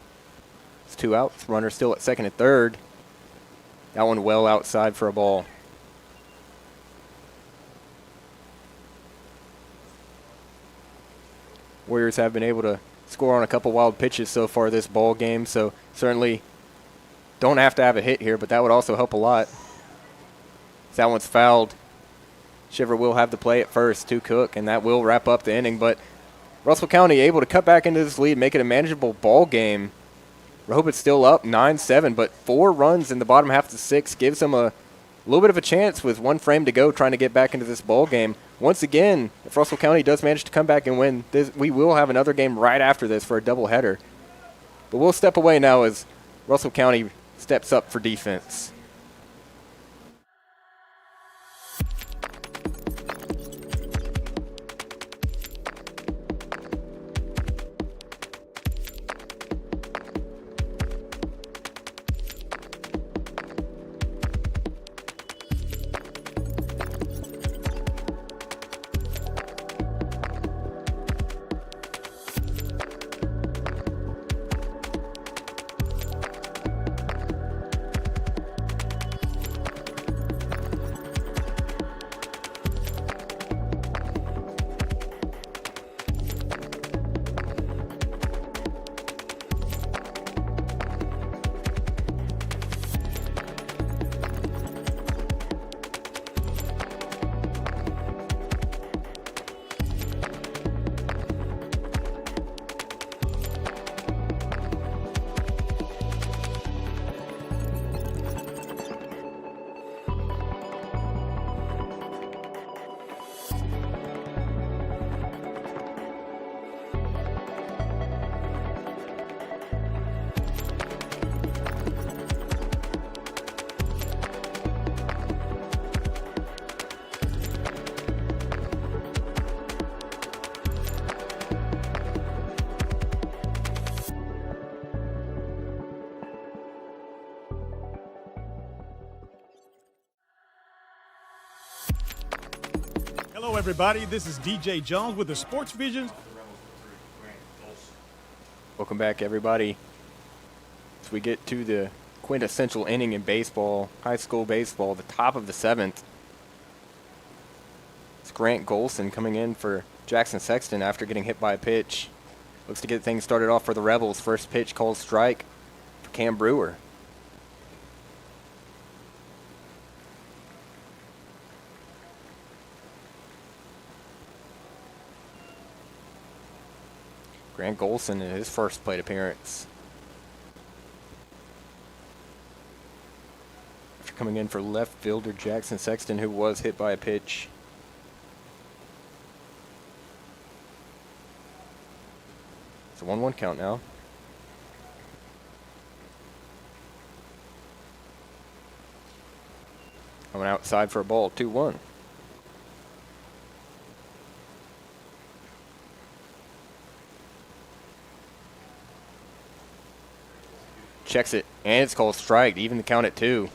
It's 2 outs, runner still at second and third. That one well outside for a ball. Warriors have been able to score on a couple wild pitches so far this ball game, so certainly don't have to have a hit here, but that would also help a lot. That one's fouled. Shiver will have the play at first to Cook, and that will wrap up the inning, but Russell County able to cut back into this lead, make it a manageable ball game. Rehobeth still up 9-7, but 4 runs in the bottom half of the 6 gives them a little bit of a chance with 1 frame to go trying to get back into this ball game. Once again, if Russell County does manage to come back and win, we will have another game right after this for a doubleheader. But we'll step away now as Russell County steps up for defense. Hello, everybody. This is DJ Jones with the Sports Visions. Welcome back, everybody. As we get to the quintessential inning in baseball, high school baseball, the top of the 7th. It's Grant Golson coming in for Jackson Sexton after getting hit by a pitch. Looks to get things started off for the Rebels. First pitch called strike for Cam Brewer. Grant Golson in his first plate appearance. After coming in for left fielder Jackson Sexton, who was hit by a pitch. It's a 1-1 count now. Coming outside for a ball, 2-1. Checks it, and it's called strike, even the count at 2.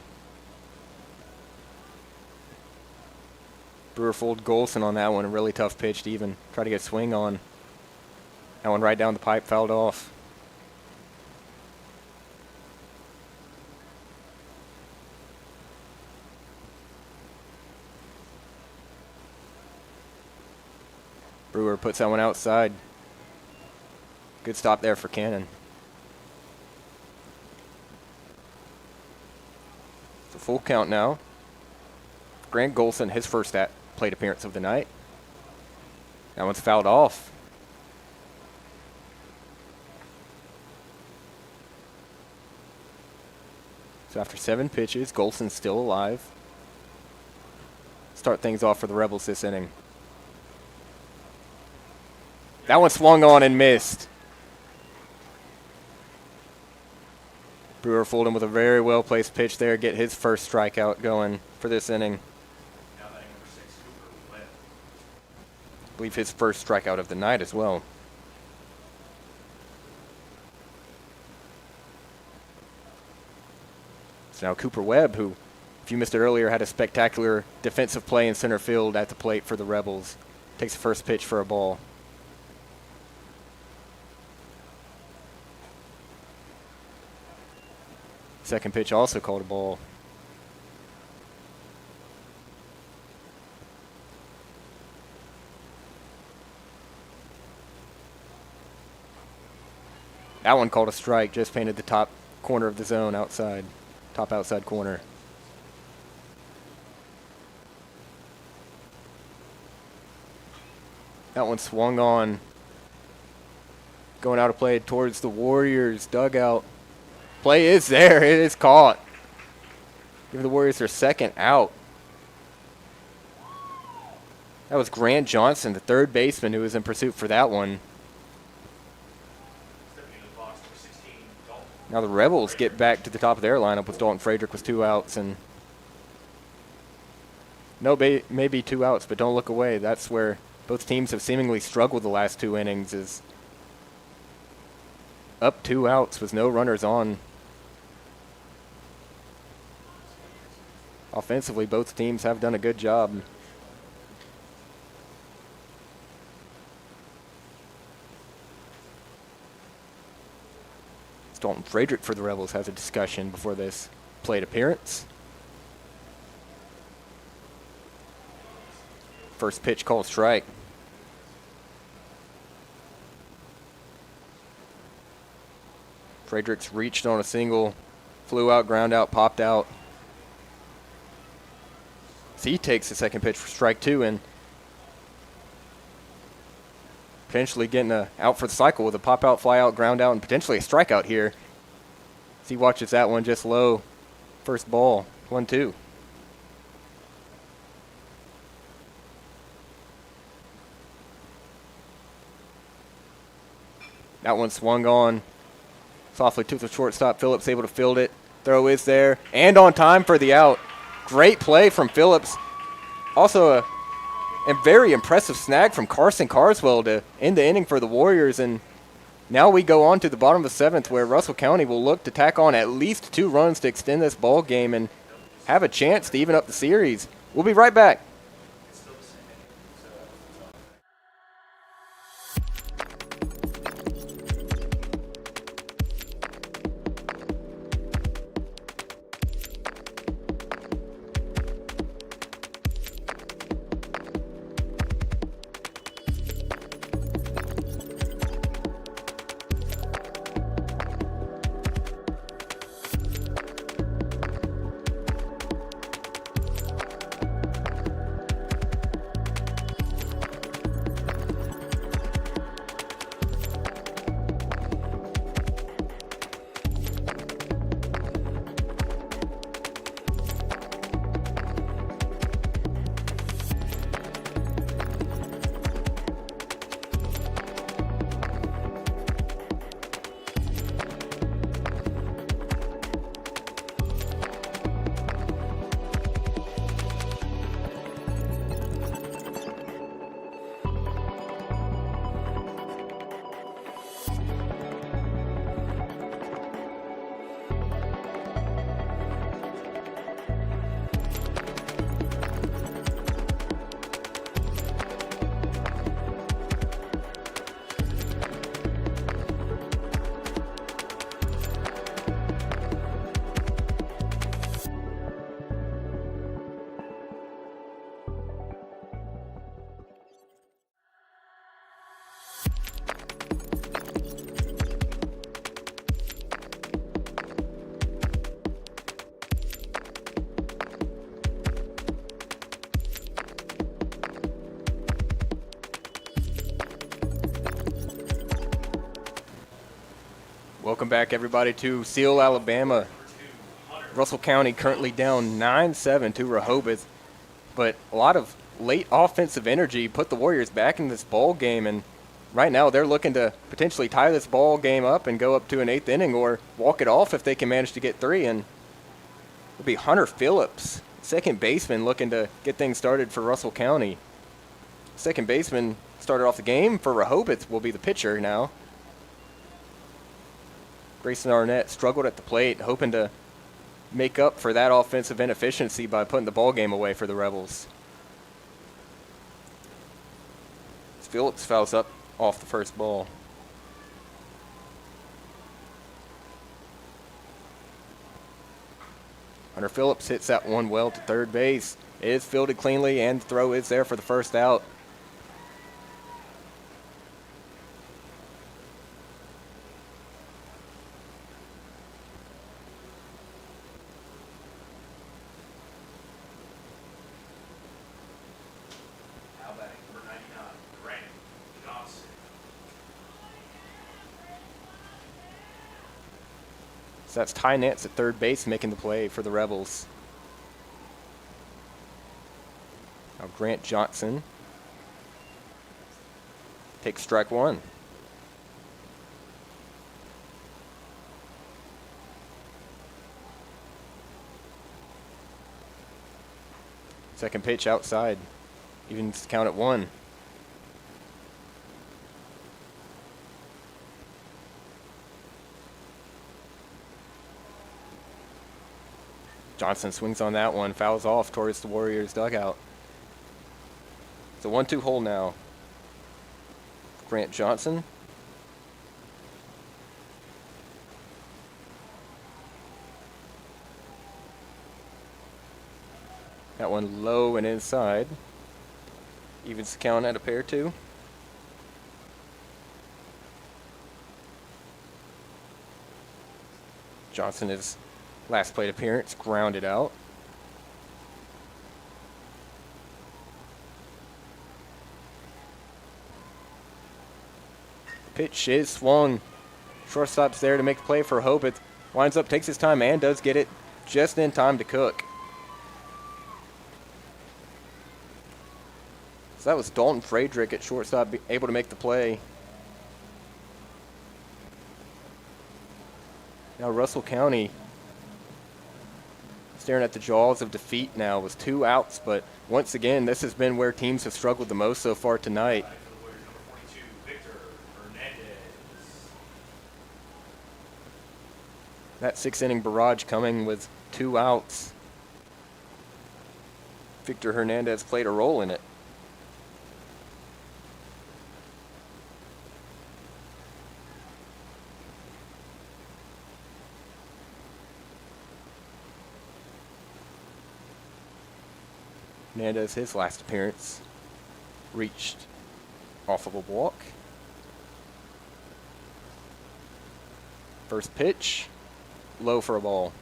Brewer fooled Golson on that one, a really tough pitch to even try to get a swing on. That one right down the pipe, fouled off. Brewer puts that one outside. Good stop there for Cannon. It's a full count now. Grant Golson, his first plate appearance of the night. That one's fouled off. So after 7 pitches, Golson's still alive. Start things off for the Rebels this inning. That one swung on and missed. Brewer fooled him with a very well-placed pitch there, get his first strikeout going for this inning. Now batting number 6, Cooper Webb. I believe his first strikeout of the night as well. So now Cooper Webb, who, if you missed it earlier, had a spectacular defensive play in center field at the plate for the Rebels, takes the first pitch for a ball. Second pitch also called a ball. That one called a strike, just painted the top corner of the zone outside, top outside corner. That one swung on, going out of play towards the Warriors dugout. Play is there, it is caught. Give the Warriors their second out. That was Grant Johnson, the third baseman, who was in pursuit for that one. Now the Rebels get back to the top of their lineup with Dalton Frederick with 2 outs. And no, maybe 2 outs, but don't look away. That's where both teams have seemingly struggled the last 2 innings, is up 2 outs with no runners on. Offensively, both teams have done a good job. Dalton Frederick for the Rebels has a discussion before this plate appearance. First pitch called strike. Frederick's reached on a single, flew out, ground out, popped out. So he takes the second pitch for strike 2 and potentially getting out for the cycle with a pop out, fly out, ground out, and potentially a strikeout here. As he watches that one just low. First ball, 1-2. That one swung on. Softly to the shortstop. Phillips able to field it. Throw is there. And on time for the out. Great play from Phillips. Also a very impressive snag from Carson Carswell to end the inning for the Warriors. And now we go on to the bottom of the 7th, where Russell County will look to tack on at least 2 runs to extend this ball game and have a chance to even up the series. We'll be right back. Welcome back, everybody, to Seal, Alabama. Russell County currently down 9-7 to Rehobeth, but a lot of late offensive energy put the Warriors back in this ball game, and right now they're looking to potentially tie this ball game up and go up to an 8th inning or walk it off if they can manage to get 3. And it'll be Hunter Phillips, second baseman, looking to get things started for Russell County. Second baseman started off the game for Rehobeth, will be the pitcher now. Grayson Arnett struggled at the plate, hoping to make up for that offensive inefficiency by putting the ball game away for the Rebels. Phillips fouls up off the first ball. Hunter Phillips hits that one well to third base. It is fielded cleanly, and the throw is there for the first out. So that's Ty Nance at third base making the play for the Rebels. Now Grant Johnson takes strike one. Second pitch outside. Evens the count at 1. Johnson swings on that one, fouls off towards the Warriors dugout. It's a 1-2 hole now. Grant Johnson. That one low and inside. Evens the count at a pair, 2. Johnson is last plate appearance, grounded out. Pitch is swung. Shortstop's there to make the play for Rehobeth. Winds up, takes his time, and does get it just in time to cook. So that was Dalton Friedrich at shortstop, able to make the play. Now Russell County staring at the jaws of defeat now with 2 outs, but once again, this has been where teams have struggled the most so far tonight. That 6-inning barrage coming with 2 outs. Victor Hernandez played a role in it. Hernandez, his last appearance, reached off of a walk. First pitch, low for a ball.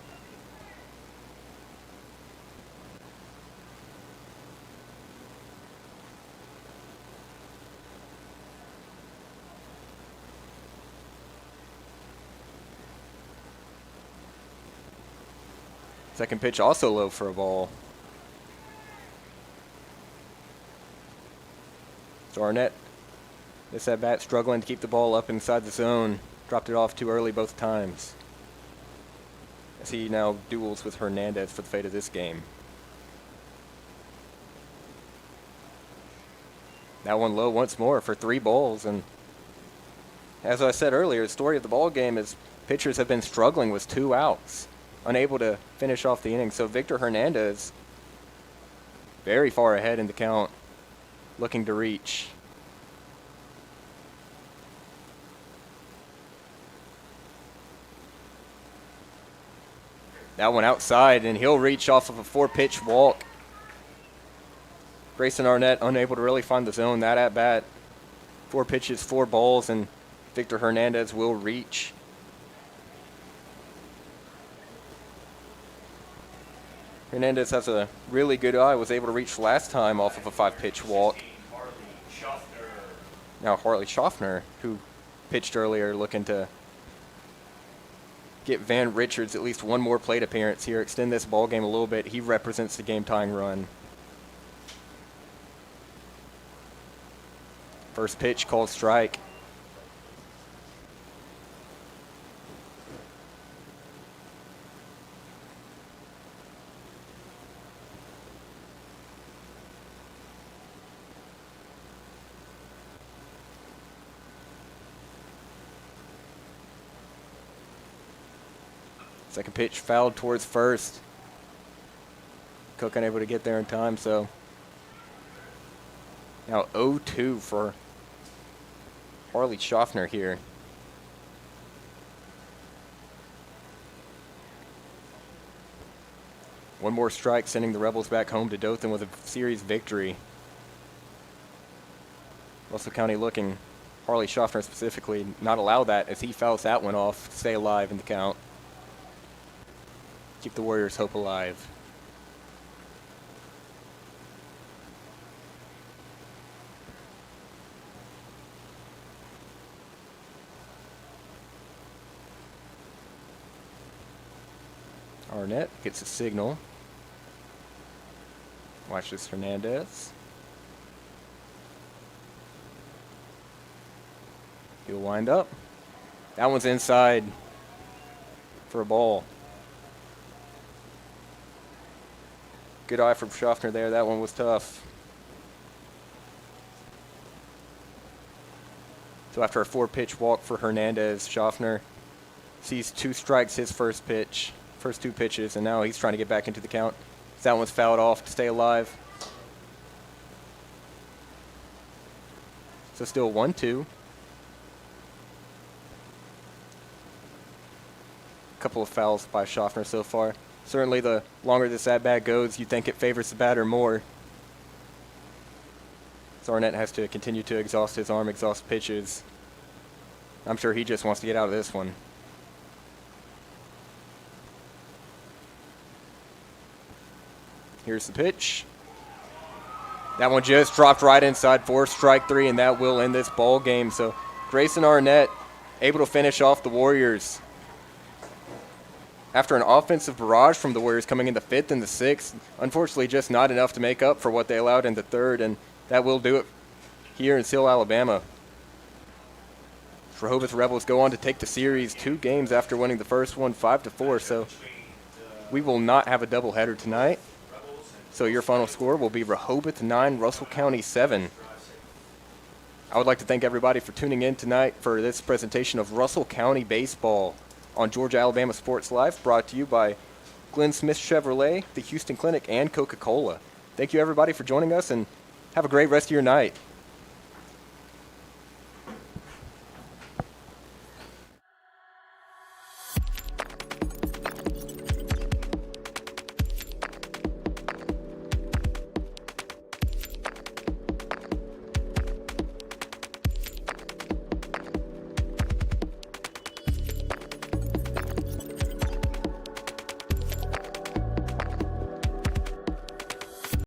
Second pitch also low for a ball. So Arnett, this at bat, struggling to keep the ball up inside the zone. Dropped it off too early both times. As he now duels with Hernandez for the fate of this game. That one low once more for 3 balls. And as I said earlier, the story of the ball game is pitchers have been struggling with 2 outs, unable to finish off the inning. So Victor Hernandez, very far ahead in the count, looking to reach. That one outside, and he'll reach off of a 4-pitch walk. Grayson Arnett unable to really find the zone that at bat. 4 pitches, 4 balls, and Victor Hernandez will reach. Hernandez has a really good eye, was able to reach last time off of a 5-pitch walk. Now Harley Schaffner, who pitched earlier, looking to get Van Richards at least one more plate appearance here, extend this ball game a little bit. He represents the game-tying run. First pitch called strike. Second pitch fouled towards first. Cook unable to get there in time, so now 0-2 for Harley Schaffner here. One more strike, sending the Rebels back home to Dothan with a series victory. Russell County looking, Harley Schaffner specifically, not allow that as he fouls that one off, stay alive in the count. Keep the Warriors' hope alive. Arnett gets a signal. Watch this Hernandez. He'll wind up. That one's inside for a ball. Good eye from Schaffner there. That one was tough. So after a 4-pitch walk for Hernandez, Schaffner sees 2 strikes his first two pitches, and now he's trying to get back into the count. That one's fouled off to stay alive. So still 1-2. Couple of fouls by Schaffner so far. Certainly the longer this at-bat goes, you think it favors the batter more. So Arnett has to continue to exhaust his arm, exhaust pitches. I'm sure he just wants to get out of this one. Here's the pitch. That one just dropped right inside for strike 3, and that will end this ball game. So Grayson Arnett able to finish off the Warriors. After an offensive barrage from the Warriors coming in the 5th and the 6th, unfortunately just not enough to make up for what they allowed in the 3rd, and that will do it here in Seal, Alabama. Rehobeth Rebels go on to take the series 2 games after winning the first one 5-4, so we will not have a doubleheader tonight. So your final score will be Rehobeth 9, Russell County 7. I would like to thank everybody for tuning in tonight for this presentation of Russell County Baseball on Georgia Alabama Sports Live, brought to you by Glenn Smith Chevrolet, the Houston Clinic, and Coca-Cola. Thank you, everybody, for joining us, and have a great rest of your night.